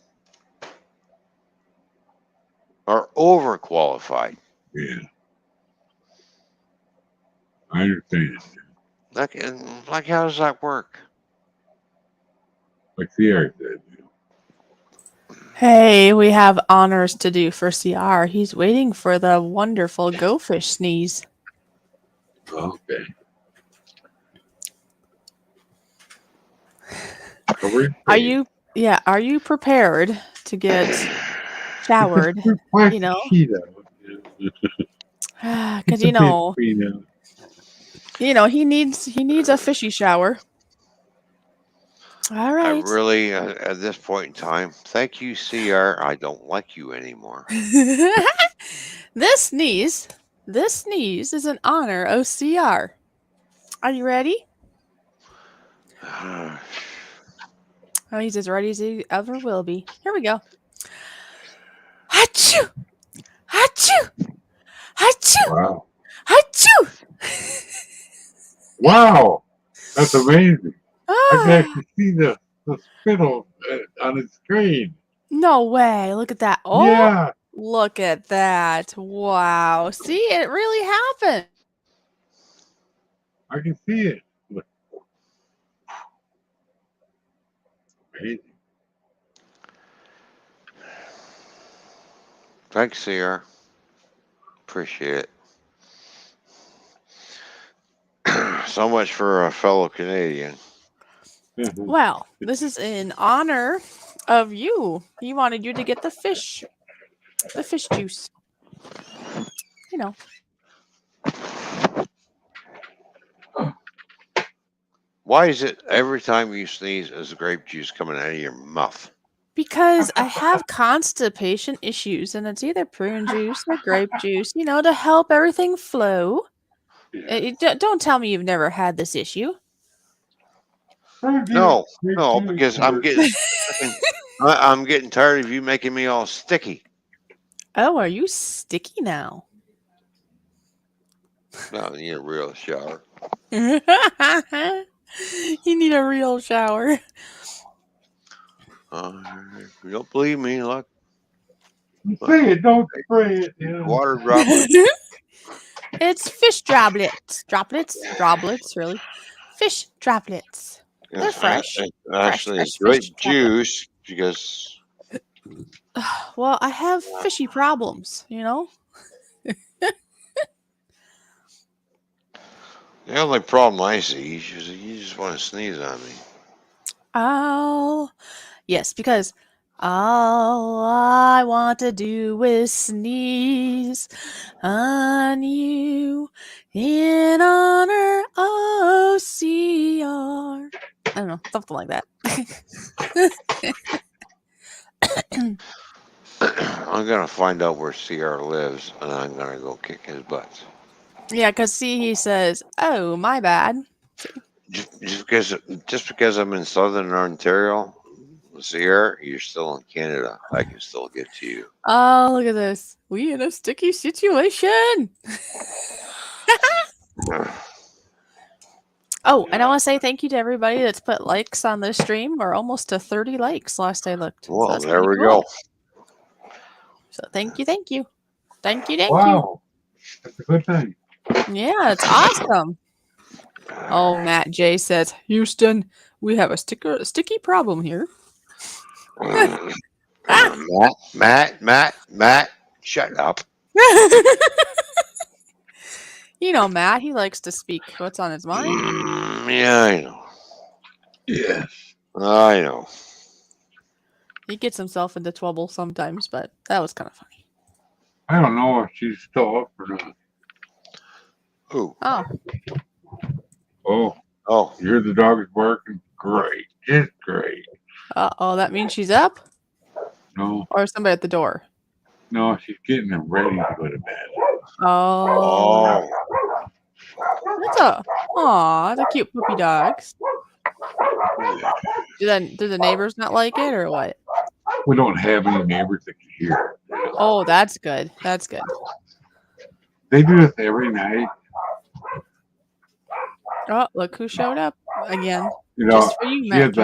S1: or overqualified.
S7: Yeah. I understand.
S1: Like how does that work?
S7: Like CR said.
S2: Hey, we have honors to do for CR. He's waiting for the wonderful GoFish sneeze.
S7: Okay.
S2: Are you prepared to get showered? You know, because he needs a fishy shower. All right.
S1: I really, at this point in time, thank you, CR. I don't like you anymore.
S2: This sneeze is in honor of CR. Are you ready? Oh, he's as ready as he ever will be. Here we go. Achoo! Achoo! Achoo!
S7: Wow.
S2: Achoo!
S7: Wow. That's amazing. I can
S2: Ah,
S7: actually see the spittle on the screen.
S2: no way. Look at that. Oh,
S7: Yeah.
S2: look at that. Wow. See, it really happened.
S7: I can see it. Look. Amazing.
S1: Thanks, CR. Appreciate it. So much for a fellow Canadian.
S2: Well, this is in honor of you. He wanted you to get the fish juice. You know.
S1: Why is it every time you sneeze, is grape juice coming out of your mouth?
S2: Because I have constipation issues, and it's either prune juice or grape juice, to help everything flow. Don't tell me you've never had this issue.
S1: No, because I'm getting tired of you making me all sticky.
S2: Oh, are you sticky now?
S1: No, you need a real shower.
S2: You need a real shower.
S1: If you don't believe me, look.
S7: Say it, don't spray it. Yeah.
S1: Water droplets.
S2: It's fish droplets. Droplets, really. Fish droplets. They're fresh.
S1: Actually,
S2: fresh
S1: great
S2: fish
S1: juice because
S2: Well, I have fishy problems,
S1: the only problem I see is you just want to sneeze on me.
S2: Oh, yes, because all I want to do is sneeze on you in honor of CR. I don't know, something like that.
S1: I'm gonna find out where CR lives, and I'm gonna go kick his butt.
S2: Yeah, because he says, "Oh, my bad."
S1: Just because I'm in Southern Ontario, CR, you're still in Canada. I can still get to you.
S2: Oh, look at this. We in a sticky situation. Oh, and I want to say thank you to everybody that's put likes on this stream. We're almost to 30 likes last I looked.
S1: Well,
S2: so
S1: there we go.
S2: So thank you.
S7: Wow, that's a good thing.
S2: Yeah, it's awesome. Oh, Matt J says, Houston, we have a sticky problem here.
S1: Matt, shut up.
S2: Matt, he likes to speak what's on his mind.
S1: Yeah, I know.
S7: Yes.
S1: I know.
S2: He gets himself into trouble sometimes, but that was kind of funny.
S7: I don't know if she's still up or not.
S1: Who?
S2: Oh.
S7: Oh, you hear the dog is barking? Great. Just great.
S2: Uh-oh, that means she's up?
S7: No.
S2: Or somebody at the door?
S7: No, she's getting them ready to go to bed.
S2: Oh. That's a cute poopy dogs. Do the neighbors not like it or what?
S7: We don't have any neighbors that can hear.
S2: Oh, that's good. That's good.
S7: They do this every night.
S2: Oh, look who showed up again.
S7: Just
S2: for you,
S7: she
S2: Matt.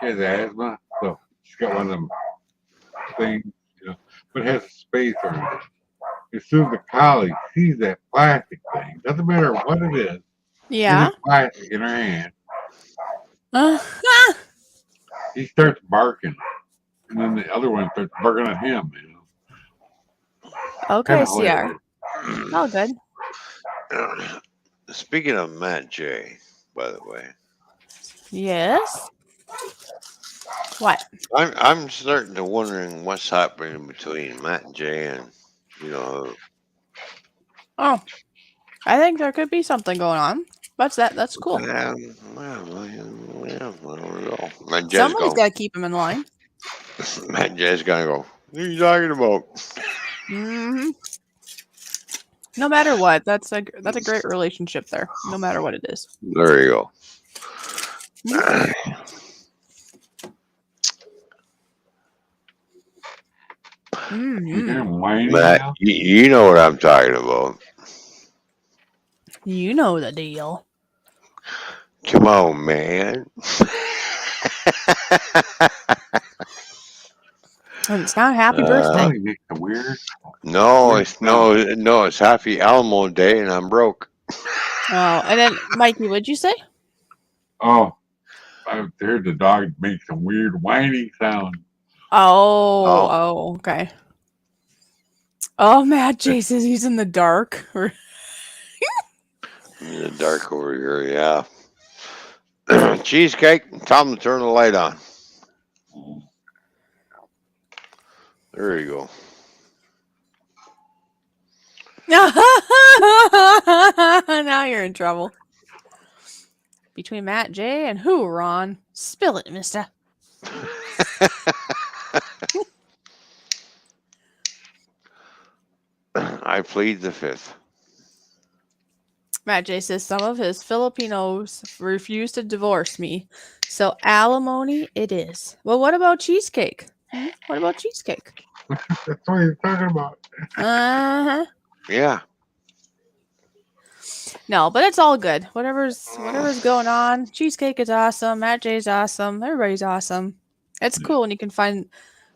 S7: has asthma, so she's got one of them things, but it has a spacer in it. As soon as the collie sees that plastic thing, doesn't matter what it is,
S2: Yeah.
S7: it's plastic in her hand,
S2: Uh,
S7: he starts barking. And then the other one starts barking at him,
S2: Okay,
S7: Kinda
S2: CR. Oh, good.
S1: Speaking of Matt J, by the way.
S2: Yes. What?
S1: I'm starting to wondering what's happening between Matt J and
S2: Oh, I think there could be something going on. That's cool.
S1: I don't know.
S2: Somebody's got to keep him in line.
S1: Matt J's gonna go, what are you talking about?
S2: Mm-hmm. No matter what, that's a great relationship there. No matter what it is.
S1: There you go.
S2: Mm-hmm.
S1: Matt, you know what I'm talking about.
S2: You know the deal.
S1: Come on, man.
S2: And it's not happy birthday.
S7: Weird.
S1: No, it's Happy Alamo Day, and I'm broke.
S2: Oh, and then Mikey, what'd you say?
S7: Oh, I heard the dog make some weird whining sound.
S2: Oh, okay. Oh, Matt J says he's in the dark.
S1: In the dark over here, yeah. Cheesecake, tell them to turn the light on. There you go.
S2: Now you're in trouble. Between Matt J and who, Ron? Spill it, mister.
S1: I plead the fifth.
S2: Matt J says some of his Filipinos refuse to divorce me, so alimony it is. Well, what about cheesecake? What about cheesecake?
S7: That's what he's talking about.
S2: Uh-huh.
S1: Yeah.
S2: No, but it's all good. Whatever's going on. Cheesecake is awesome. Matt J's awesome. Everybody's awesome. It's cool when you can find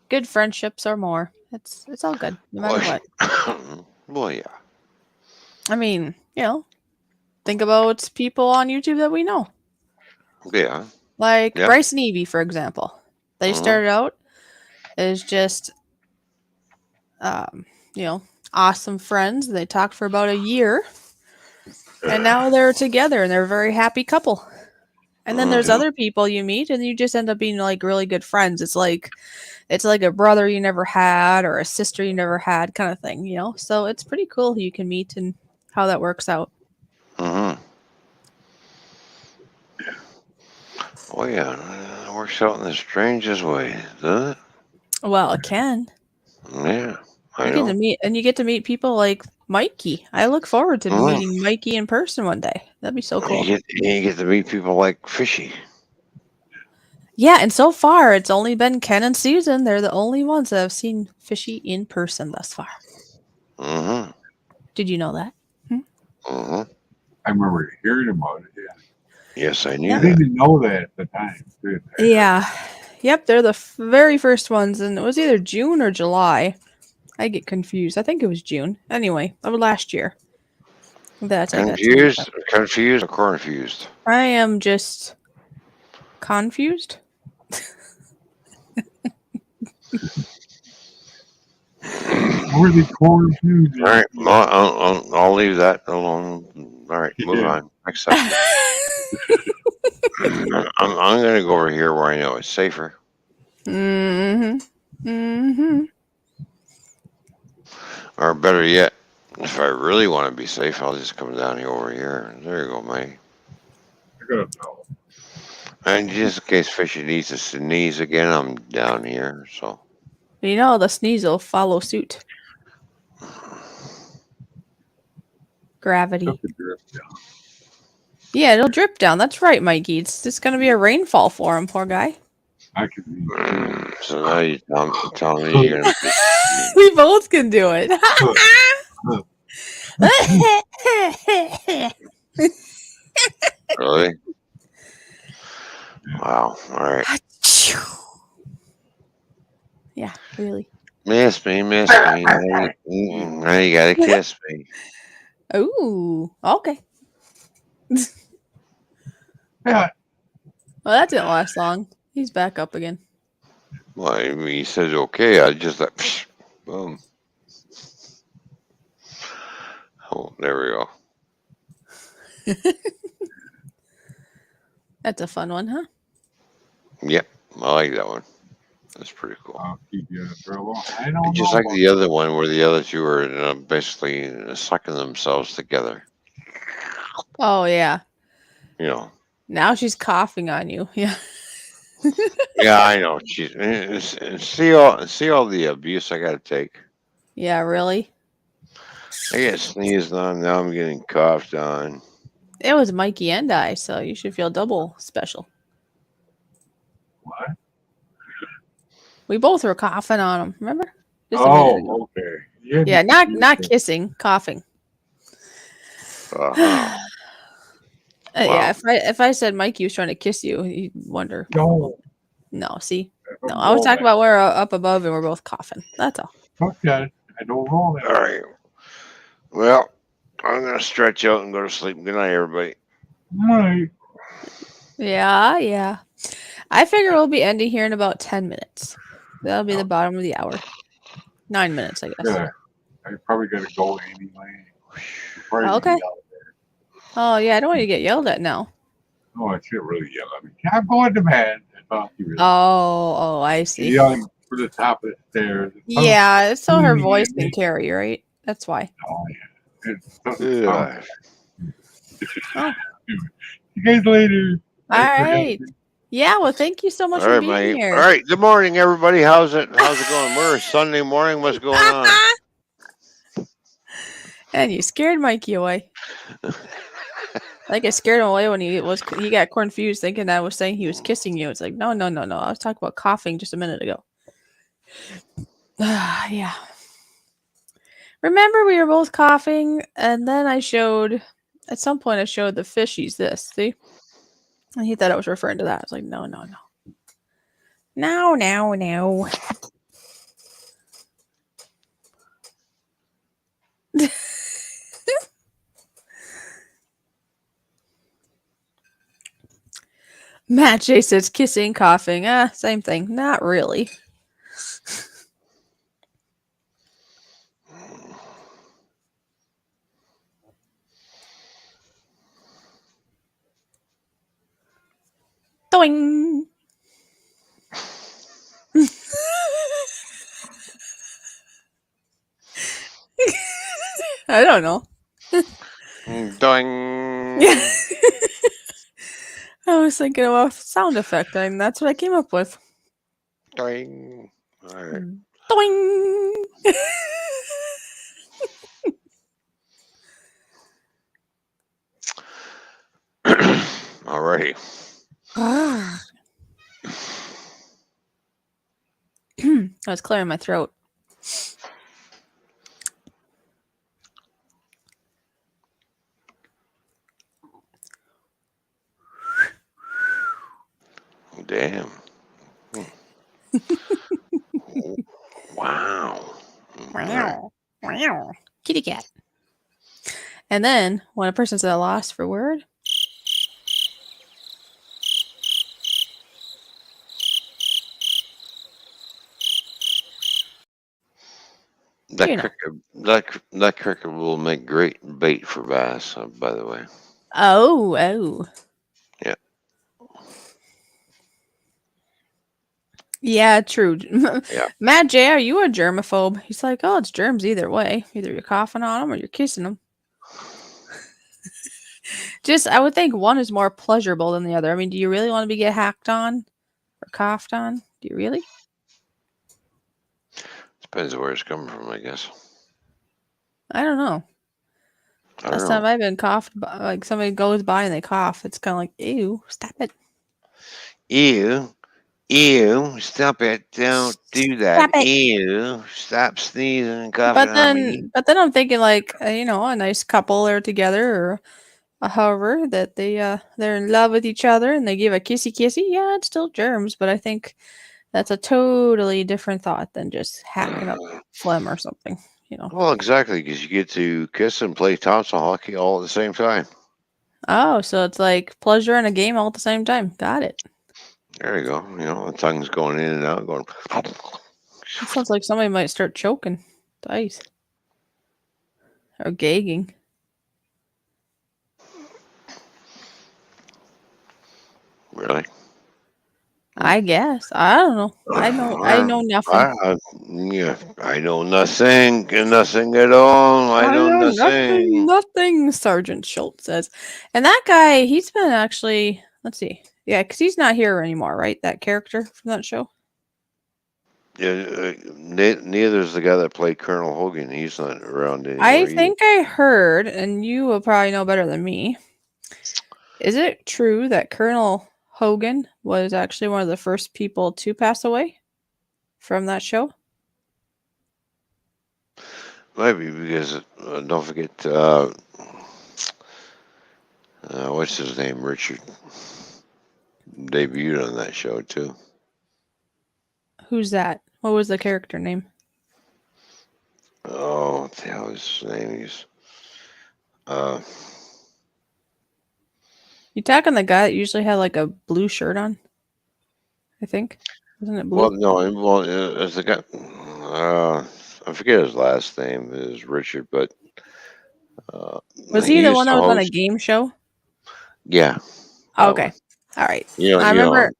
S2: good friendships or more. It's all good, no matter what.
S1: Well, yeah.
S2: I mean, think about people on YouTube that we know.
S1: Yeah.
S2: Like
S1: Yeah.
S2: Bryce and Evie, for example. They
S1: Mhm.
S2: started out as just awesome friends. They talked for about a year. And now they're together and they're a very happy couple. And then there's other people you meet and you just end up being like really good friends. It's like a brother you never had or a sister you never had kind of thing, So it's pretty cool who you can meet and how that works out.
S1: Mm-hmm. Oh yeah, it works out in the strangest way, doesn't it?
S2: Well, it can.
S1: Yeah, I
S2: You
S1: know.
S2: get to meet people like Mikey. I look forward to meeting Mikey in person one day. That'd be so cool.
S1: You get to meet people like Fishy.
S2: Yeah, and so far it's only been Ken and Susan. They're the only ones that have seen Fishy in person thus far.
S1: Mm-hmm.
S2: Did you know that?
S1: Mm-hmm.
S7: I remember hearing about it. Yeah.
S1: Yes, I knew
S7: I
S1: that.
S7: didn't know that at the time. Dude.
S2: Yeah. Yep, they're the very first ones, and it was either June or July. I get confused. I think it was June. Anyway, that was last year. That I got
S1: Confused or confused?
S2: I am just confused.
S7: Were they confused?
S1: All right, I'll leave that alone. All right, move on. Next subject. I'm gonna go over here where I know it's safer. Or better yet, if I really want to be safe, I'll just come down here over here. There you go, Mike. And just in case Fishy needs to sneeze again, I'm down here. So
S2: the sneeze will follow suit. Gravity. Yeah, it'll drip down. That's right, Mikey. It's just going to be a rainfall for him, poor guy.
S7: I can see.
S1: So now you're telling me you're gonna be...
S2: We both can do it.
S1: Really? Wow. All right.
S2: Yeah, really.
S1: Miss me. Now you gotta kiss me.
S2: Ooh, okay.
S7: Yeah.
S2: Well, that didn't last long. He's back up again.
S1: Well, I mean, he says okay. I just like, psh, boom. Oh, there we go.
S2: That's a fun one, huh?
S1: Yep, I like that one. That's pretty cool.
S7: I'll keep you in trouble. I don't
S1: Just
S7: know
S1: like the other one where the other two are basically sucking themselves together.
S2: Oh, yeah.
S1: Now
S2: she's coughing on you. Yeah.
S1: Yeah, I know. See all the abuse I got to take.
S2: Yeah, really?
S1: I get sneezed on. Now I'm getting coughed on.
S2: It was Mikey and I, so you should feel double special.
S7: What?
S2: We both were coughing on him. Remember?
S7: Okay.
S2: Yeah, not kissing, coughing.
S1: Wow.
S2: Yeah, if I said Mikey was trying to kiss you, you'd wonder.
S7: No.
S2: No, see? No, I was talking about we're up above and we're both coughing. That's all.
S7: Okay. I don't know that.
S1: All right. Well, I'm going to stretch out and go to sleep. Good night, everybody.
S7: Right.
S2: Yeah. I figure we'll be ending here in about 10 minutes. That'll be the bottom of the hour. 9 minutes, I guess.
S7: Yeah. I probably got to go anyway.
S2: Okay. Oh, yeah, I don't want you to get yelled at now.
S7: Oh, she really yelled at me. I'm going to bed. I thought she really.
S2: Oh, I
S7: She
S2: see.
S7: yelled for the top of the stairs.
S2: Yeah, so her voice can carry, right? That's why.
S7: Oh, yeah. It's
S1: Yeah.
S2: Oh.
S7: See you guys later.
S2: All right. Yeah, well, thank you so much
S1: All
S2: for
S1: right,
S2: being
S1: mate.
S2: here.
S1: All right. Good morning, everybody. How's it going? We're Sunday morning. What's going on?
S2: And you scared Mikey away. Like I scared him away when he got confused thinking I was saying he was kissing you. It's like, no. I was talking about coughing just a minute ago. Yeah. Remember we were both coughing, and then at some point I showed the fishies this, see? And he thought I was referring to that. I was like, no. No. Matt J says kissing, coughing. Same thing. Not really. Doing. I don't know.
S1: Doing.
S2: Yeah. I was thinking of a sound effect, and that's what I came up with.
S1: Doing. All right.
S2: Doing.
S1: All righty.
S2: I was clearing my throat.
S1: Damn. Wow.
S2: Wow. Kitty cat. And then when a person's at a loss for word,
S1: That cricket will make great bait for bass, by the way.
S2: Oh.
S1: Yeah.
S2: Yeah, true.
S1: Yeah.
S2: Matt J, are you a germaphobe? He's like, oh, it's germs either way. Either you're coughing on them or you're kissing them. I would think one is more pleasurable than the other. I mean, do you really want to get hacked on or coughed on? Do you really?
S1: Depends where it's coming from, I guess.
S2: I don't know. Last time I've been coughed, like somebody goes by and they cough, it's kind of like, ew, stop it.
S1: Ew, stop it. Don't do that. Ew, stop sneezing and coughing on me.
S2: But then I'm thinking like, a nice couple are together or however that they're in love with each other and they give a kissy. Yeah, it's still germs, but I think that's a totally different thought than just hacking up phlegm or something,
S1: Well, exactly, because you get to kiss and play Thompson hockey all at the same time.
S2: Oh, so it's like pleasure and a game all at the same time. Got it.
S1: There you go. The tongue's going in and out, going.
S2: It sounds like somebody might start choking. Dice. Or gagging.
S1: Really?
S2: I guess. I don't know. I know nothing.
S1: I know nothing at all. I know nothing.
S2: Nothing, Sergeant Schultz says. And that guy, he's been actually, let's see. Yeah, because he's not here anymore, right? That character from that show?
S1: Yeah, neither is the guy that played Colonel Hogan. He's not around anymore.
S2: I think I heard, and you will probably know better than me. Is it true that Colonel Hogan was actually one of the first people to pass away from that show?
S1: Maybe because don't forget what's his name, Richard, debuted on that show too.
S2: Who's that? What was the character name?
S1: Oh, what the hell is his name? He's
S2: You talking the guy that usually had like a blue shirt on? I think. Wasn't it blue?
S1: Well, no, it's the guy. I forget his last name is Richard, but
S2: was he the one that was on a game show?
S1: Yeah.
S2: Okay. All right.
S1: You know,
S2: I remember.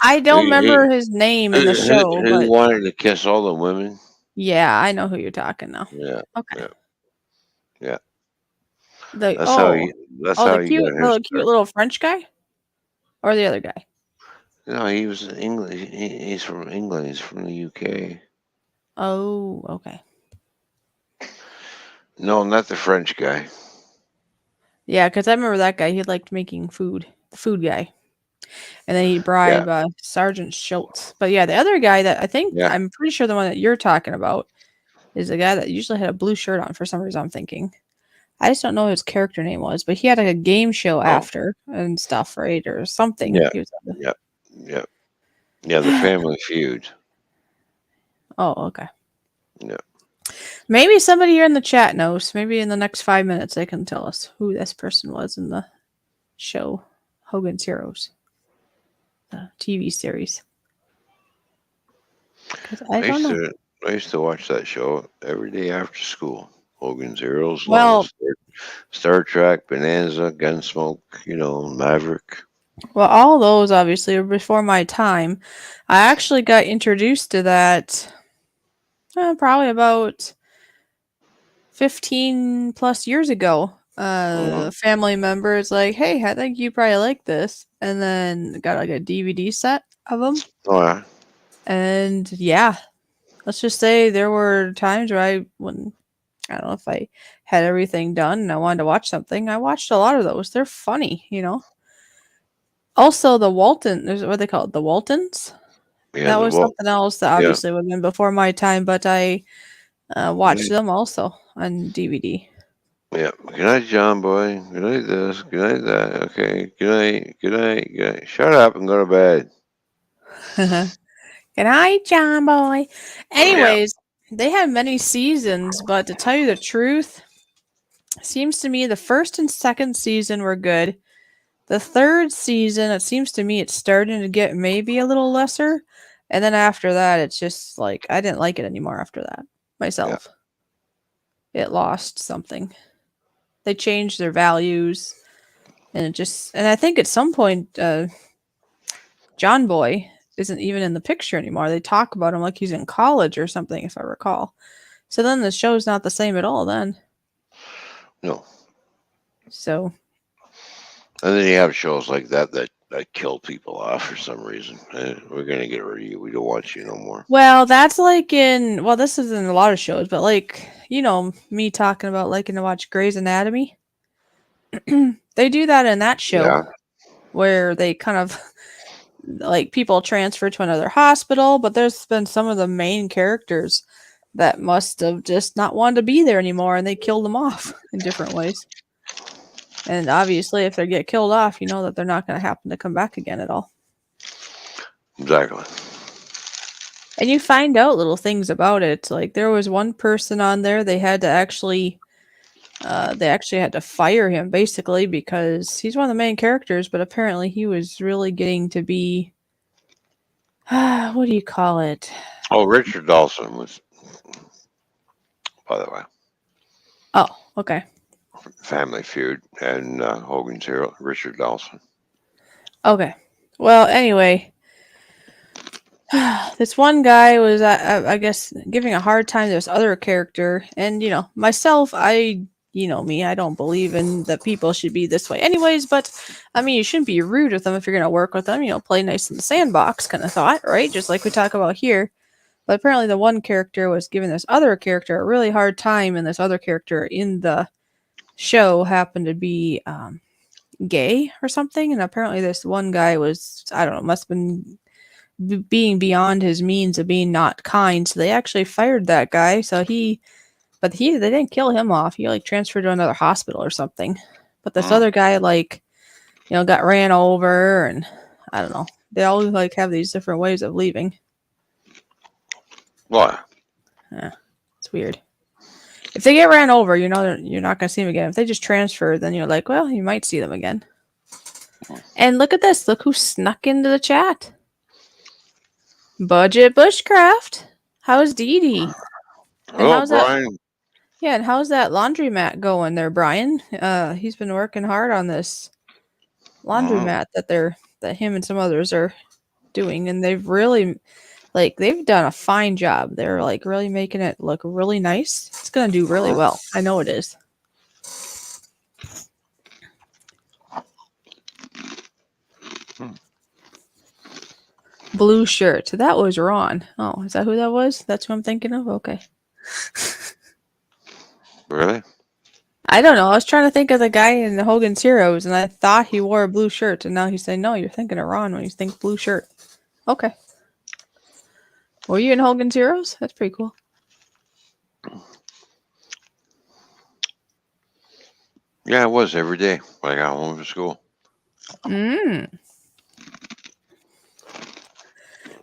S2: I don't remember his name in the show,
S1: He
S2: but
S1: wanted to kiss all the women.
S2: yeah, I know who you're talking now.
S1: Yeah.
S2: Okay.
S1: Yeah.
S2: The
S1: That's how he. That's how
S2: the
S1: he
S2: cute,
S1: got his.
S2: cute little French guy, or the other guy.
S1: No, he was English. He's from England. He's from the UK.
S2: Oh, okay.
S1: No, not the French guy.
S2: Yeah, because I remember that guy. He liked making food. The food guy. And then he'd bribe Sergeant Schultz. But yeah, the other guy that I think I'm pretty sure the one that you're talking about is the guy that usually had a blue shirt on for some reason. I'm thinking. I just don't know what his character name was, but he had like a game show after and stuff, right, or something.
S1: Yeah.
S2: He was
S1: Yeah. The Family Feud.
S2: Oh, okay.
S1: Yeah.
S2: Maybe somebody here in the chat knows. Maybe in the next 5 minutes they can tell us who this person was in the show, Hogan's Heroes, the TV series. I don't know.
S1: I used to watch that show every day after school. Hogan's Heroes,
S2: Well,
S1: Star Trek, Bonanza, Gunsmoke, Maverick.
S2: Well, all those obviously were before my time. I actually got introduced to that probably about 15 plus years ago. A family member is like, hey, I think you probably like this. And then got like a DVD set of them.
S1: Oh, yeah.
S2: And yeah, let's just say there were times where I don't know if I had everything done and I wanted to watch something. I watched a lot of those. They're funny, Also, the Walton, what are they called? The Waltons?
S1: Yeah,
S2: that was something else that obviously would have been before my time, but I watched them also on DVD.
S1: Yeah. Good night, John Boy. Good night, this. Good night, that. Okay. Good night. Good night. Good night. Shut up and go to bed.
S2: Good night, John Boy. Anyways, they had many seasons, but to tell you the truth, it seems to me the first and second season were good. The third season, it seems to me it's starting to get maybe a little lesser. And then after that, it's just like, I didn't like it anymore after that myself. Yeah. It lost something. They changed their values. And I think at some point, John Boy isn't even in the picture anymore. They talk about him like he's in college or something, if I recall. So then the show's not the same at all then.
S1: No.
S2: So.
S1: And then you have shows like that kill people off for some reason. We're going to get rid of you. We don't want you no more.
S2: Well, that's like this is in a lot of shows, but like, me talking about liking to watch Grey's Anatomy. They do that in that show where they kind of like people transfer to another hospital, but there's been some of the main characters that must have just not wanted to be there anymore and they killed them off in different ways. And obviously, if they get killed off, you know that they're not going to happen to come back again at all.
S1: Exactly.
S2: And you find out little things about it. Like there was one person on there, they had to actually had to fire him basically because he's one of the main characters, but apparently he was really getting to be, what do you call it?
S1: Oh, Richard Dawson was, by the way.
S2: Oh, okay.
S1: Family Feud and Hogan's Hero, Richard Dawson.
S2: Okay. Well, anyway, this one guy was, I guess, giving a hard time to this other character. And, myself, me, I don't believe in that people should be this way anyways. But, I mean, you shouldn't be rude with them if you're going to work with them. Play nice in the sandbox kind of thought, right? Just like we talk about here. But apparently the one character was giving this other character a really hard time. And this other character in the show happened to be gay or something, and apparently this one guy was, I don't know, must have been being beyond his means of being not kind, so they actually fired that guy. They didn't kill him off. He transferred to another hospital or something, but this other guy got ran over, and I don't know, they all have these different ways of leaving.
S1: What?
S2: Yeah, it's weird. If they get ran over, you're not going to see them again. If they just transfer, then you're like, well, you might see them again. And look at this. Look who snuck into the chat. Budget Bushcraft. How's Dee Dee?
S1: Hello, Brian.
S2: And how's that laundromat going there, Brian? He's been working hard on this laundromat that him and some others are doing, and they've really they've done a fine job. They're like really making it look really nice. It's gonna do really well. I know it is. Blue shirt. That was Ron. Oh, is that who that was? That's who I'm thinking of? Okay.
S1: Really?
S2: I don't know. I was trying to think of the guy in the Hogan's Heroes, and I thought he wore a blue shirt, and now he's saying, no, you're thinking of Ron when you think blue shirt. Okay. Were you in Hogan's Heroes? That's pretty cool.
S1: Yeah, it was every day when I got home from school.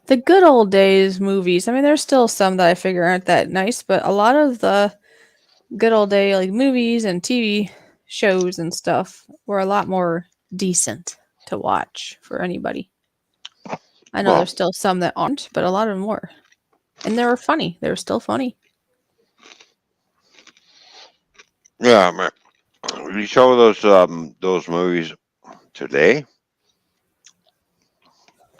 S2: The good old days movies. I mean, there's still some that I figure aren't that nice, but a lot of the good old day movies and TV shows and stuff were a lot more decent to watch for anybody. I know there's still some that aren't, but a lot of them were. And they were funny. They were still funny.
S1: Yeah, man. You show those movies today,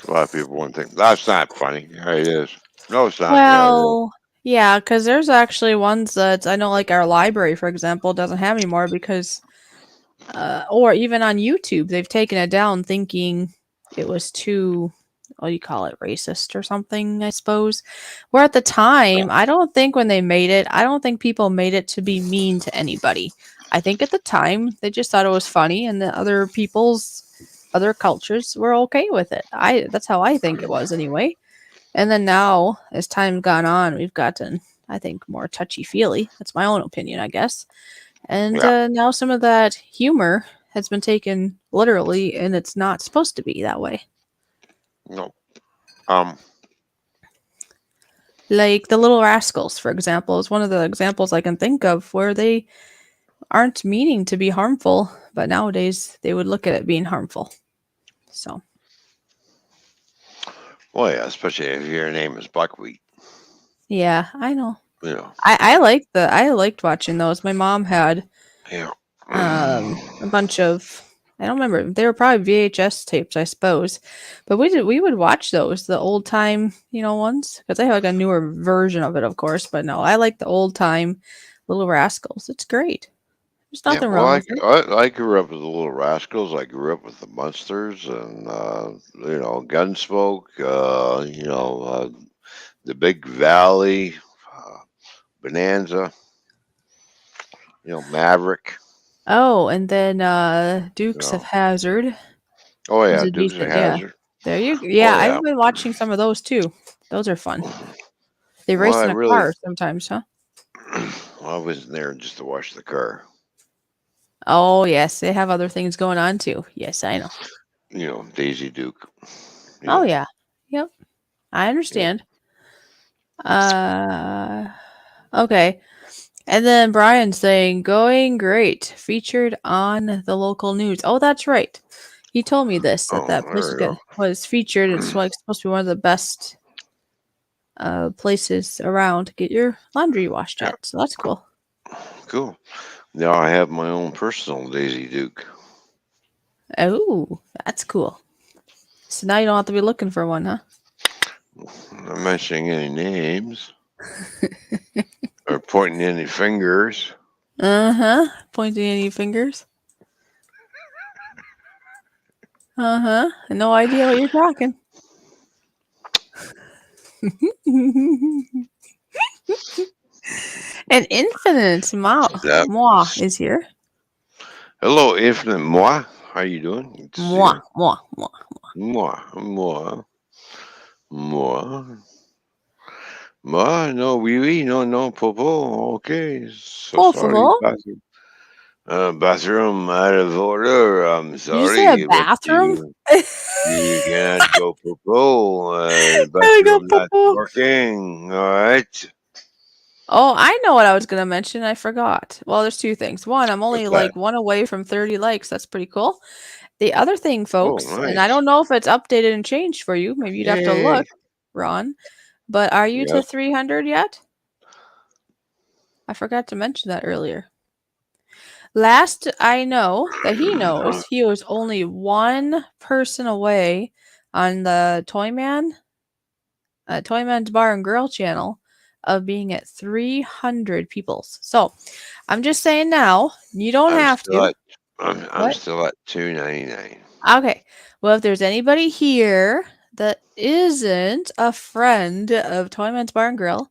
S1: a lot of people wouldn't think that's not funny. Yeah, it is. No, it's not.
S2: Well, yeah, because there's actually ones that I know, like our library, for example, doesn't have anymore because, or even on YouTube, they've taken it down thinking it was too, what do you call it, racist or something, I suppose. Where at the time, I don't think when they made it, I don't think people made it to be mean to anybody. I think at the time they just thought it was funny, and the other other cultures were okay with it. That's how I think it was anyway. And then now, as time's gone on, we've gotten, I think, more touchy-feely. That's my own opinion, I guess. And now some of that humor has been taken literally, and it's not supposed to be that way.
S1: No.
S2: Like the Little Rascals, for example, is one of the examples I can think of where they aren't meaning to be harmful, but nowadays they would look at it being harmful. So.
S1: Well, yeah, especially if your name is Buckwheat.
S2: Yeah, I know.
S1: Yeah.
S2: I liked watching those. My mom had a bunch of, I don't remember, they were probably VHS tapes, I suppose, but we would watch those, the old time ones, because they have like a newer version of it, of course. But no, I like the old time Little Rascals. It's great. There's nothing wrong with it.
S1: I grew up with the Little Rascals. I grew up with the Munsters and Gunsmoke. The Big Valley, Bonanza. Maverick.
S2: Oh, and then Dukes of Hazzard.
S1: Oh yeah, Dukes of Hazzard.
S2: There you go. Yeah, I've been watching some of those too. Those are fun. They race in a car sometimes, huh?
S1: Well, I wasn't there just to watch the car.
S2: Oh yes, they have other things going on too. Yes, I know.
S1: Daisy Duke.
S2: Oh yeah. Yep. I understand. Okay. And then Brian saying, going great, featured on the local news. Oh, that's right. He told me this, that place was featured. It's like supposed to be one of the best places around to get your laundry washed at. So that's cool.
S1: Cool. Now I have my own personal Daisy Duke.
S2: Oh, that's cool. So now you don't have to be looking for one, huh?
S1: I'm not mentioning any names. Or pointing any fingers.
S2: Pointing any fingers. No idea what you're talking. And Infinite Moi is here.
S1: Hello, Infinite Moi. How you doing?
S2: Moi.
S1: No, oui, no, popo. Okay. So sorry. Bathroom out of order. I'm sorry.
S2: Did you say a bathroom?
S1: You cannot go popo. Bathroom not working. All right.
S2: Oh, I know what I was going to mention. I forgot. Well, there's two things. One, I'm only one away from 30 likes. That's pretty cool. The other thing, folks, and I don't know if it's updated and changed for you. Maybe you'd have to look, Ron. But are you to 300 yet? I forgot to mention that earlier. Last I know that he knows, he was only one person away on the Toyman's Bar and Grill channel of being at 300 people. So I'm just saying now, you don't have to.
S1: I'm still at 299.
S2: Okay. Well, if there's anybody here that isn't a friend of Toyman's Bar and Grill,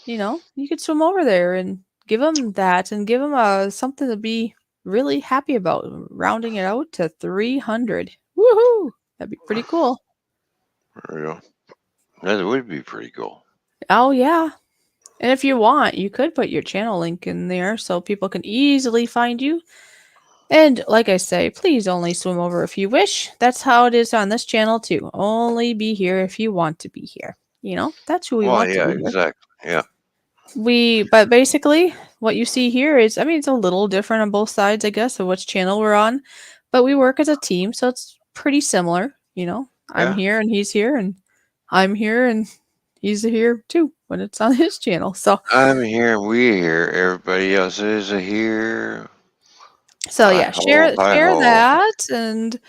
S2: you could swim over there and give them that and give them something to be really happy about, rounding it out to 300. Woohoo! That'd be pretty cool.
S1: There you go. That would be pretty cool.
S2: Oh, yeah. And if you want, you could put your channel link in there so people can easily find you. And like I say, please only swim over if you wish. That's how it is on this channel too. Only be here if you want to be here. That's who we want to be here.
S1: Exactly. Yeah.
S2: But basically, what you see here is, it's a little different on both sides, I guess, of which channel we're on. But we work as a team, so it's pretty similar. I'm here and he's here, and I'm here and he's here too when it's on his channel. So
S1: I'm here, we're here, everybody else is here.
S2: So yeah, share that, and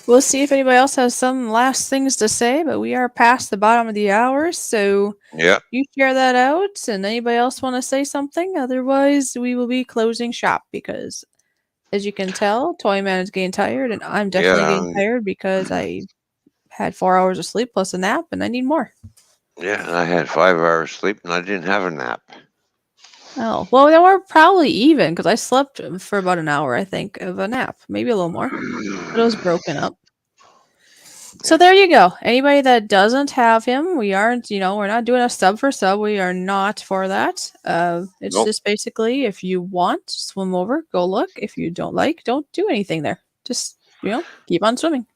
S2: we'll see if anybody else has some last things to say. But we are past the bottom of the hour, so you share that out. And anybody else want to say something? Otherwise, we will be closing shop because, as you can tell, Toyman is getting tired, and I'm definitely getting tired because I had 4 hours of sleep plus a nap, and I need more.
S1: Yeah, and I had 5 hours sleep, and I didn't have a nap.
S2: Oh, well, then we're probably even because I slept for about an hour, I think, of a nap. Maybe a little more. But it was broken up. So there you go. Anybody that doesn't have him, we aren't, we're not doing a sub for sub. We are not for that. It's just basically if you want, swim over, go look. If you don't like, don't do anything there. Just, keep on swimming.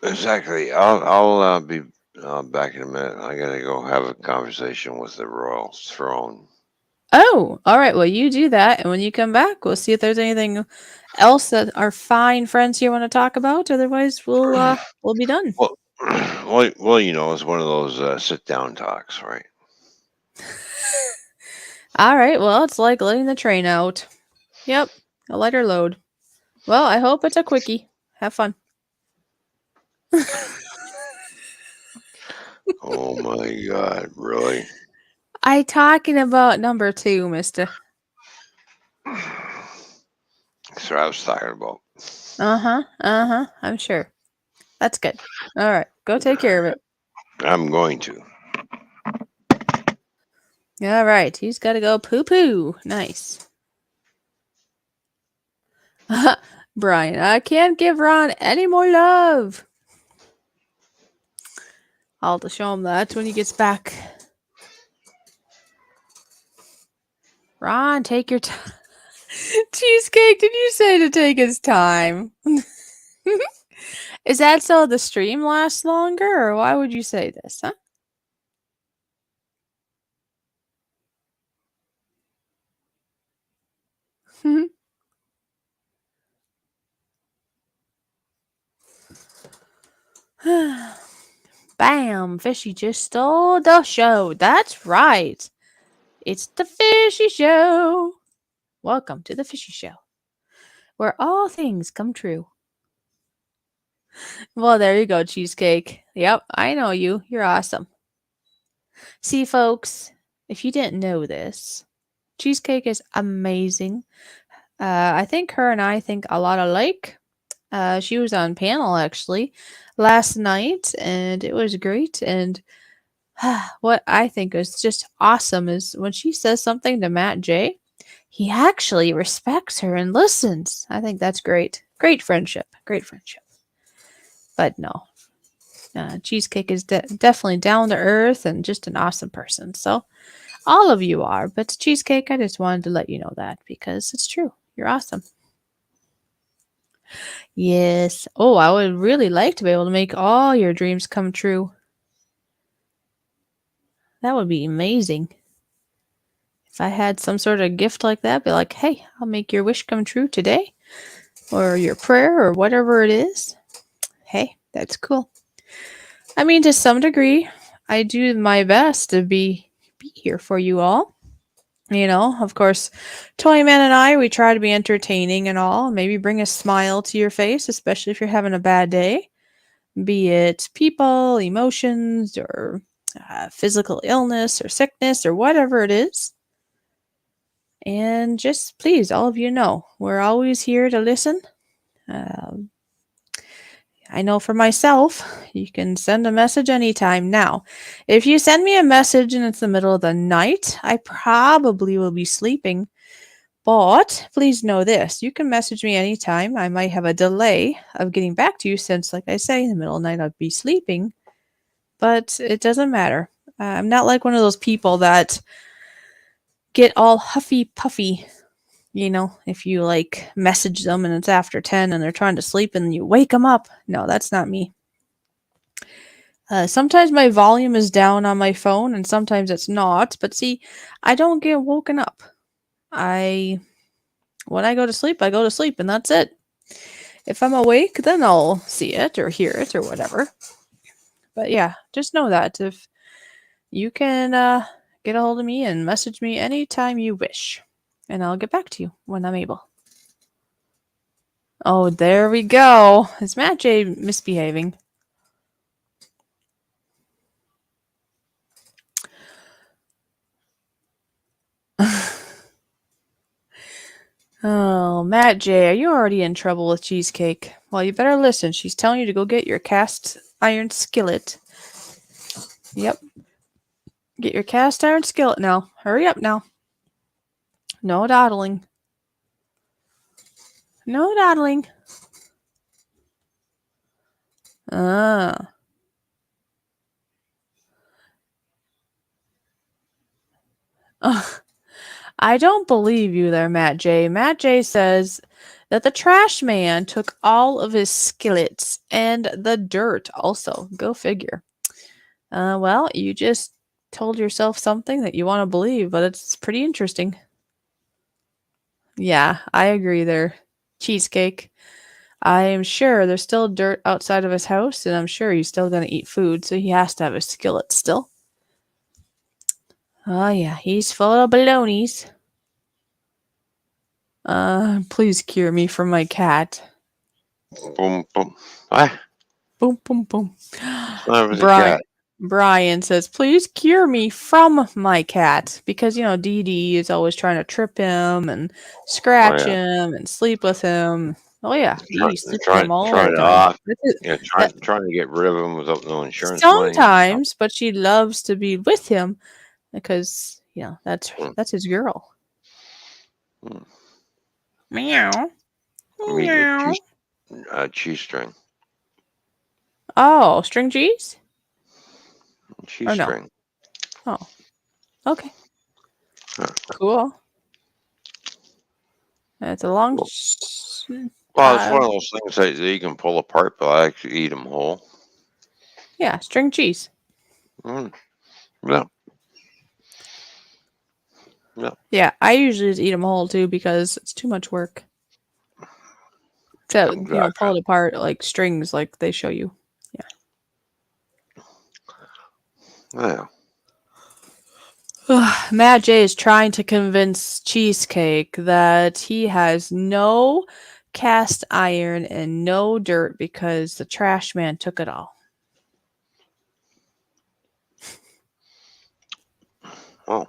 S1: Exactly. I'll be back in a minute. I gotta go have a conversation with the Royal Throne.
S2: Oh, all right. Well, you do that, and when you come back, we'll see if there's anything else that our fine friends here want to talk about. Otherwise, we'll be done.
S1: Well, it's one of those sit-down talks, right?
S2: All right. Well, it's like letting the train out. Yep, a lighter load. Well, I hope it's a quickie. Have fun.
S1: Oh my God! Really?
S2: I talking about number 2, mister.
S1: That's what I was talking about.
S2: I'm sure. That's good. All right. Go take care of it.
S1: I'm going to.
S2: All right. He's got to go poo-poo. Nice. Brian, I can't give Ron any more love. I'll have to show him that when he gets back. Ron, take your time. Cheesecake, did you say to take his time? Is that so the stream lasts longer, or why would you say this, huh? Bam! Fishy just stole the show. That's right. It's the Fishy Show. Welcome to the Fishy Show, where all things come true. Well, there you go, Cheesecake. Yep, I know you. You're awesome. See, folks, if you didn't know this, Cheesecake is amazing. I think her and I think a lot alike. She was on panel actually last night, and it was great. And what I think is just awesome is when she says something to Matt J, he actually respects her and listens. I think that's great. Great friendship. Great friendship. But no, Cheesecake is definitely down to earth and just an awesome person. So all of you are. But Cheesecake, I just wanted to let you know that because it's true. You're awesome. Yes. Oh, I would really like to be able to make all your dreams come true. That would be amazing. If I had some sort of gift like that, I'd be like, hey, I'll make your wish come true today. Or your prayer or whatever it is. Hey, that's cool. I mean, to some degree, I do my best to be here for you all. You know, of course, Toyman and I, we try to be entertaining and all, maybe bring a smile to your face, especially if you're having a bad day, be it people, emotions, or physical illness or sickness or whatever it is. And just please, all of you know, we're always here to listen. I know for myself, you can send a message anytime. Now, if you send me a message and it's the middle of the night, I probably will be sleeping. But please know this, you can message me anytime. I might have a delay of getting back to you since, like I say, in the middle of the night I'd be sleeping. But it doesn't matter. I'm not like one of those people that get all huffy puffy. You know, if you like message them and it's after 10 and they're trying to sleep and you wake them up. No, that's not me. Sometimes my volume is down on my phone and sometimes it's not. But see, I don't get woken up. When I go to sleep, I go to sleep and that's it. If I'm awake, then I'll see it or hear it or whatever. But yeah, just know that if you can get a hold of me and message me anytime you wish. And I'll get back to you when I'm able. Oh, there we go. Is Matt J misbehaving? Oh, Matt J, are you already in trouble with Cheesecake? Well, you better listen. She's telling you to go get your cast iron skillet. Yep. Get your cast iron skillet now. Hurry up now. No dawdling. No dawdling. Ah. I don't believe you there, Matt J. Matt J says that the trash man took all of his skillets and the dirt also. Go figure. Well, you just told yourself something that you want to believe, but it's pretty interesting. Yeah, I agree there. Cheesecake. I am sure there's still dirt outside of his house, and I'm sure he's still going to eat food, so he has to have a skillet still. Oh, yeah, he's full of balonies. Please cure me from my cat.
S1: Boom, boom. Ah,
S2: Boom, boom, boom.
S1: that was a
S2: Brian,
S1: cat.
S2: Brian says, please cure me from my cat. Because, you know, Dee Dee is always trying to trip him and scratch him and sleep with him. Oh, yeah. Dee Dee sleeps with him all the time.
S1: Trying to get rid of him without no insurance money.
S2: Sometimes, but she loves to be with him because, you know, that's his girl.
S1: Hmm.
S2: Meow.
S1: I mean,
S2: Meow.
S1: cheese string.
S2: Oh, string cheese?
S1: Cheese
S2: Or no?
S1: string.
S2: Oh, okay.
S1: Huh.
S2: Cool. It's a long.
S1: Well, it's one of those things that you can pull apart, but I actually eat them whole.
S2: Yeah, string cheese.
S1: Yeah. Yeah.
S2: Yeah, I usually just eat them whole too because it's too much work to pull it apart like strings, like they show you.
S1: Yeah.
S2: Matt J is trying to convince Cheesecake that he has no cast iron and no dirt because the trash man took it all.
S1: Oh.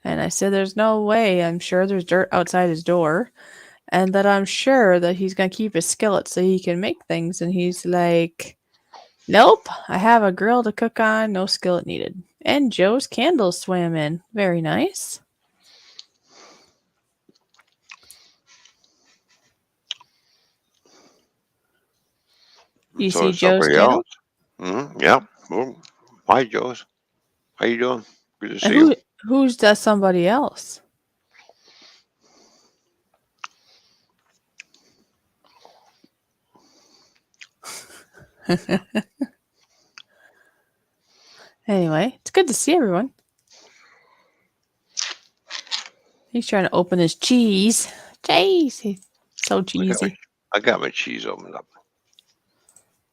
S2: And I said, there's no way. I'm sure there's dirt outside his door. And that I'm sure that he's going to keep his skillet so he can make things. And he's like, nope, I have a grill to cook on. No skillet needed. And Joe's candles swam in. Very nice. You
S1: So
S2: see Joe's candles?
S1: Yeah. Well, hi, Joe's. How you doing? Good to see
S2: And
S1: you.
S2: who's that somebody else? Anyway, it's good to see everyone. He's trying to open his cheese. Cheese. He's so cheesy.
S1: I got my cheese opened up.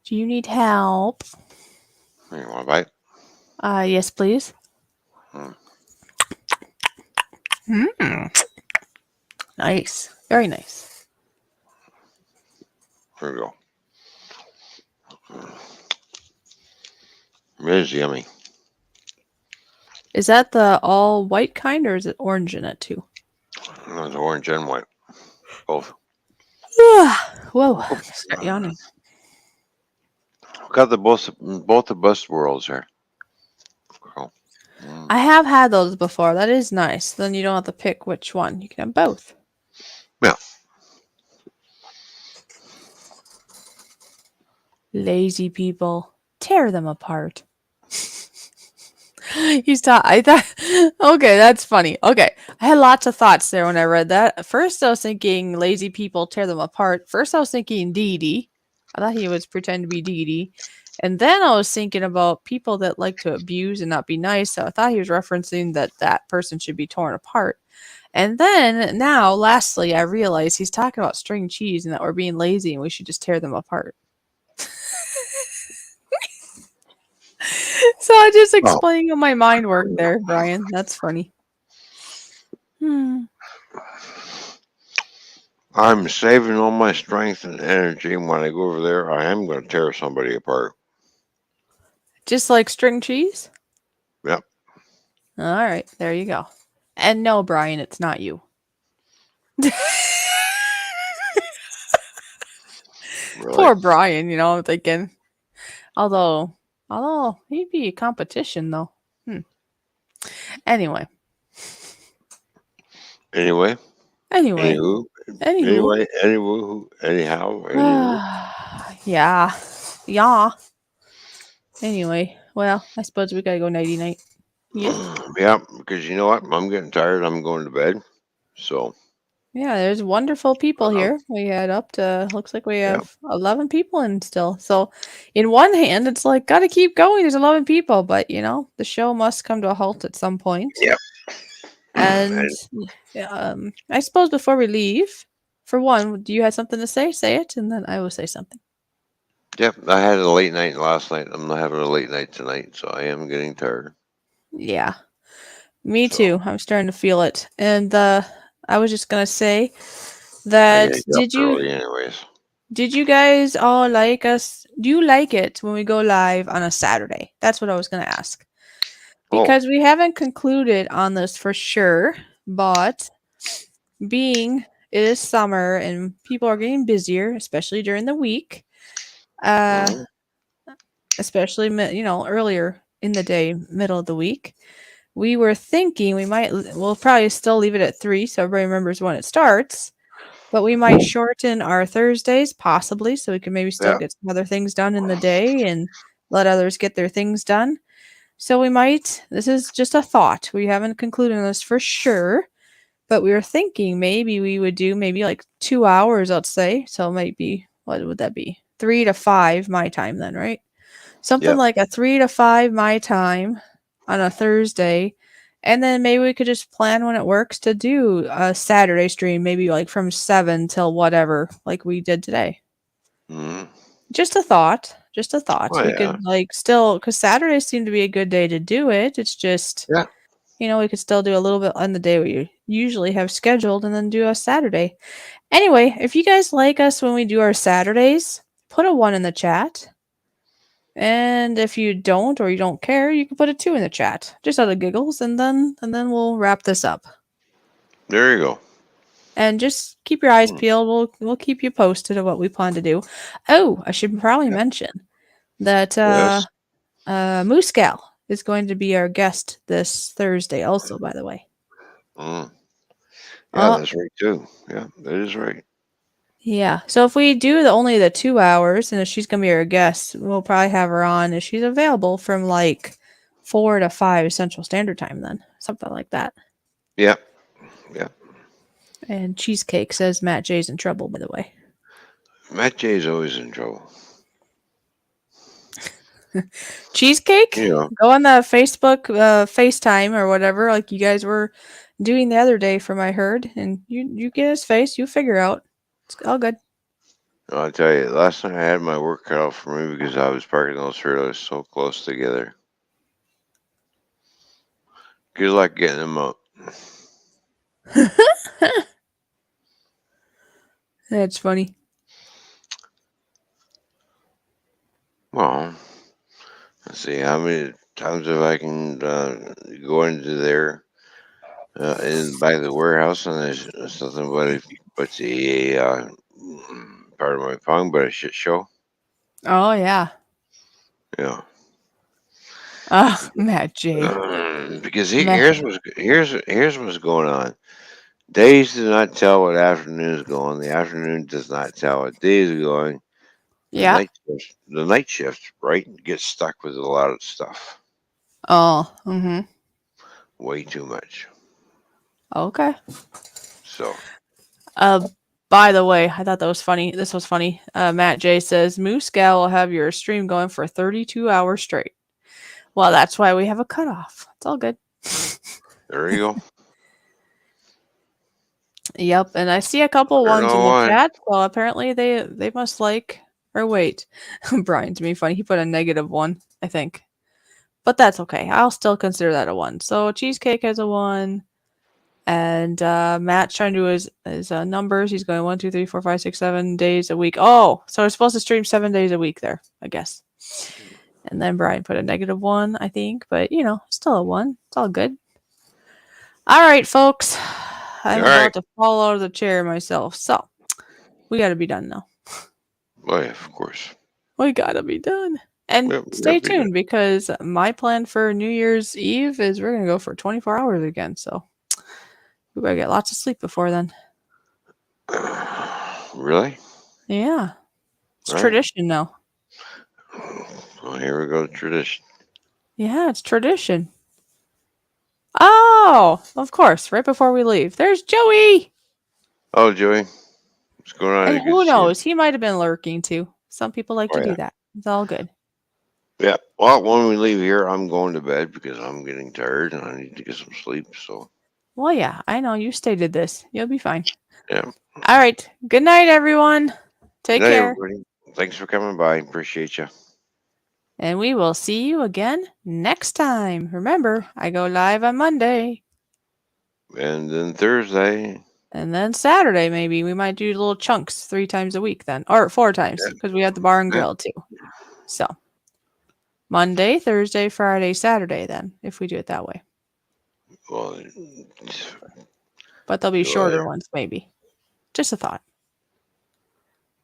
S2: Do you need help?
S1: You want a bite?
S2: Yes, please. Nice. Very nice.
S1: There we go. It is yummy.
S2: Is that the all white kind or is it orange in it too?
S1: It's orange and white. Both.
S2: Whoa. Start yawning.
S1: Got both the best worlds there. So,
S2: I have had those before. That is nice. Then you don't have to pick which one. You can have both.
S1: Yeah.
S2: Lazy people. Tear them apart. I thought, okay, that's funny. Okay, I had lots of thoughts there when I read that. At first, I was thinking lazy people tear them apart. First, I was thinking Dee Dee. I thought he was pretend to be Dee Dee. And then I was thinking about people that like to abuse and not be nice. So I thought he was referencing that person should be torn apart. And then now, lastly, I realized he's talking about string cheese and that we're being lazy and we should just tear them apart. So I just explaining how my mind worked there, Brian. That's funny.
S1: I'm saving all my strength and energy. And when I go over there, I am going to tear somebody apart.
S2: Just like string cheese?
S1: Yep.
S2: All right, there you go. And no, Brian, it's not you.
S1: Really?
S2: Poor Brian, I'm thinking. Although he'd be a competition though. Anyway.
S1: Anyway.
S2: Anywho.
S1: Anyhow.
S2: Yeah. Anyway, well, I suppose we gotta go nighty night.
S1: Yeah, because you know what? I'm getting tired. I'm going to bed. So.
S2: Yeah, there's wonderful people here. We had looks like we have 11 people in still. So, in one hand, it's like, gotta keep going. There's 11 people, but the show must come to a halt at some point.
S1: Yep.
S2: And I suppose before we leave, for one, do you have something to say? Say it, and then I will say something.
S1: Yep, I had a late night last night. I'm not having a late night tonight, so I am getting tired.
S2: Yeah, me too. I'm starting to feel it. And I was just gonna say that did you guys all like us? Do you like it when we go live on a Saturday? That's what I was gonna ask. Because we haven't concluded on this for sure, but being it is summer and people are getting busier, especially during the week, especially earlier in the day, middle of the week. We were thinking we'll probably still leave it at 3 so everybody remembers when it starts, but we might shorten our Thursdays possibly so we can maybe still get some other things done in the day and let others get their things done. So this is just a thought. We haven't concluded on this for sure, but we were thinking maybe we would do maybe like 2 hours, let's say. So it might be, what would that be? 3 to 5 my time then, right? Something like a 3 to 5 my time on a Thursday. And then maybe we could just plan when it works to do a Saturday stream, maybe like from 7 till whatever, like we did today. Just a thought. We could still, because Saturdays seem to be a good day to do it. It's just, we could still do a little bit on the day we usually have scheduled and then do a Saturday. Anyway, if you guys like us when we do our Saturdays, put a 1 in the chat. And if you don't or you don't care, you can put a 2 in the chat, just out of giggles, and then we'll wrap this up.
S1: There you go.
S2: And just keep your eyes peeled. We'll keep you posted of what we plan to do. Oh, I should probably mention that Moose Gal is going to be our guest this Thursday, also. By the way.
S1: Yeah, that's right too. Yeah, that is right.
S2: Yeah. So if we do only the 2 hours, and if she's gonna be our guest, we'll probably have her on if she's available from like 4 to 5 Central Standard Time. Then something like that.
S1: Yeah.
S2: And Cheesecake says Matt J's in trouble, by the way.
S1: Matt J's always in trouble.
S2: Cheesecake? Go on the Facebook FaceTime or whatever, like you guys were doing the other day from I heard, and you get his face, you figure out. It's all good.
S1: I'll tell you, last night I had my work cut out for me because I was parking those trailers so close together. Good luck getting them up.
S2: That's funny.
S1: Well, let's see how many times if I can go into there in by the warehouse and there's nothing but the part of my pong, but a shit show.
S2: Oh yeah.
S1: Yeah.
S2: Matt J.
S1: Because
S2: Matt.
S1: here's what's going on. Days do not tell what afternoon is going. The afternoon does not tell what days are going.
S2: Yeah.
S1: The night shift, right, gets stuck with a lot of stuff.
S2: Oh. Mm-hmm.
S1: Way too much.
S2: Okay.
S1: So
S2: By the way, I thought that was funny. This was funny. Matt J says Moose Gal will have your stream going for 32 hours straight. Well, that's why we have a cutoff. It's all good.
S1: there you go.
S2: Yep, and I see a couple
S1: Sure
S2: ones in
S1: know
S2: the
S1: why.
S2: chat. Well, apparently they must like. Or wait, Brian's being funny. He put a -1, I think, but that's okay. I'll still consider that a 1. So Cheesecake has a 1, and Matt's trying to do his numbers. He's going 1, 2, 3, 4, 5, 6, 7 days a week. Oh, so we're supposed to stream 7 days a week there, I guess. And then Brian put a -1, I think, but still a 1. It's all good. All right, folks. I'm about to fall out of the chair myself, so we got to be done now.
S1: Well, yeah, of course.
S2: We got to be done. And stay tuned because my plan for New Year's Eve is we're going to go for 24 hours again, so we better get lots of sleep before then.
S1: Really?
S2: Yeah. It's
S1: Right.
S2: tradition now.
S1: Well, here we go, tradition.
S2: Yeah, it's tradition. Oh, of course, right before we leave. There's Joey.
S1: Oh, Joey. What's going on?
S2: And who knows? He might have been lurking too. Some people like to do that. It's all good.
S1: Yeah. Well, when we leave here, I'm going to bed because I'm getting tired and I need to get some sleep. So.
S2: Well, yeah, I know you stated this. You'll be fine.
S1: Yeah.
S2: All right. Good night, everyone. Take
S1: Good night,
S2: care.
S1: everybody. Thanks for coming by. Appreciate you.
S2: And we will see you again next time. Remember, I go live on Monday.
S1: And then Thursday.
S2: And then Saturday, maybe. We might do little chunks 3 times a week then. Or 4 times, because we have the bar and grill too. So, Monday, Thursday, Friday, Saturday then, if we do it that way.
S1: Well,
S2: but they'll be shorter ones, maybe. Just a thought.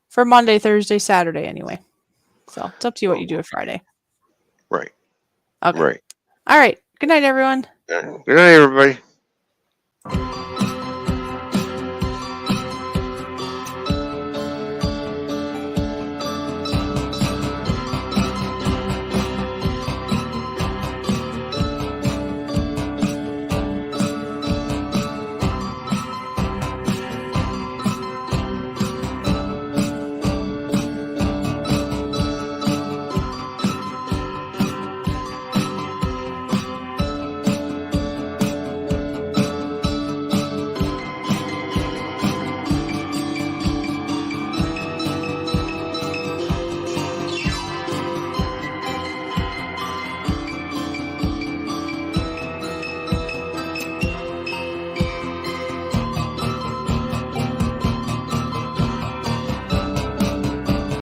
S2: For Monday, Thursday, Saturday, anyway. So, it's up to you what you do with Friday.
S1: Right.
S2: Okay.
S1: Right.
S2: All right. Good night, everyone.
S1: Good night, everybody.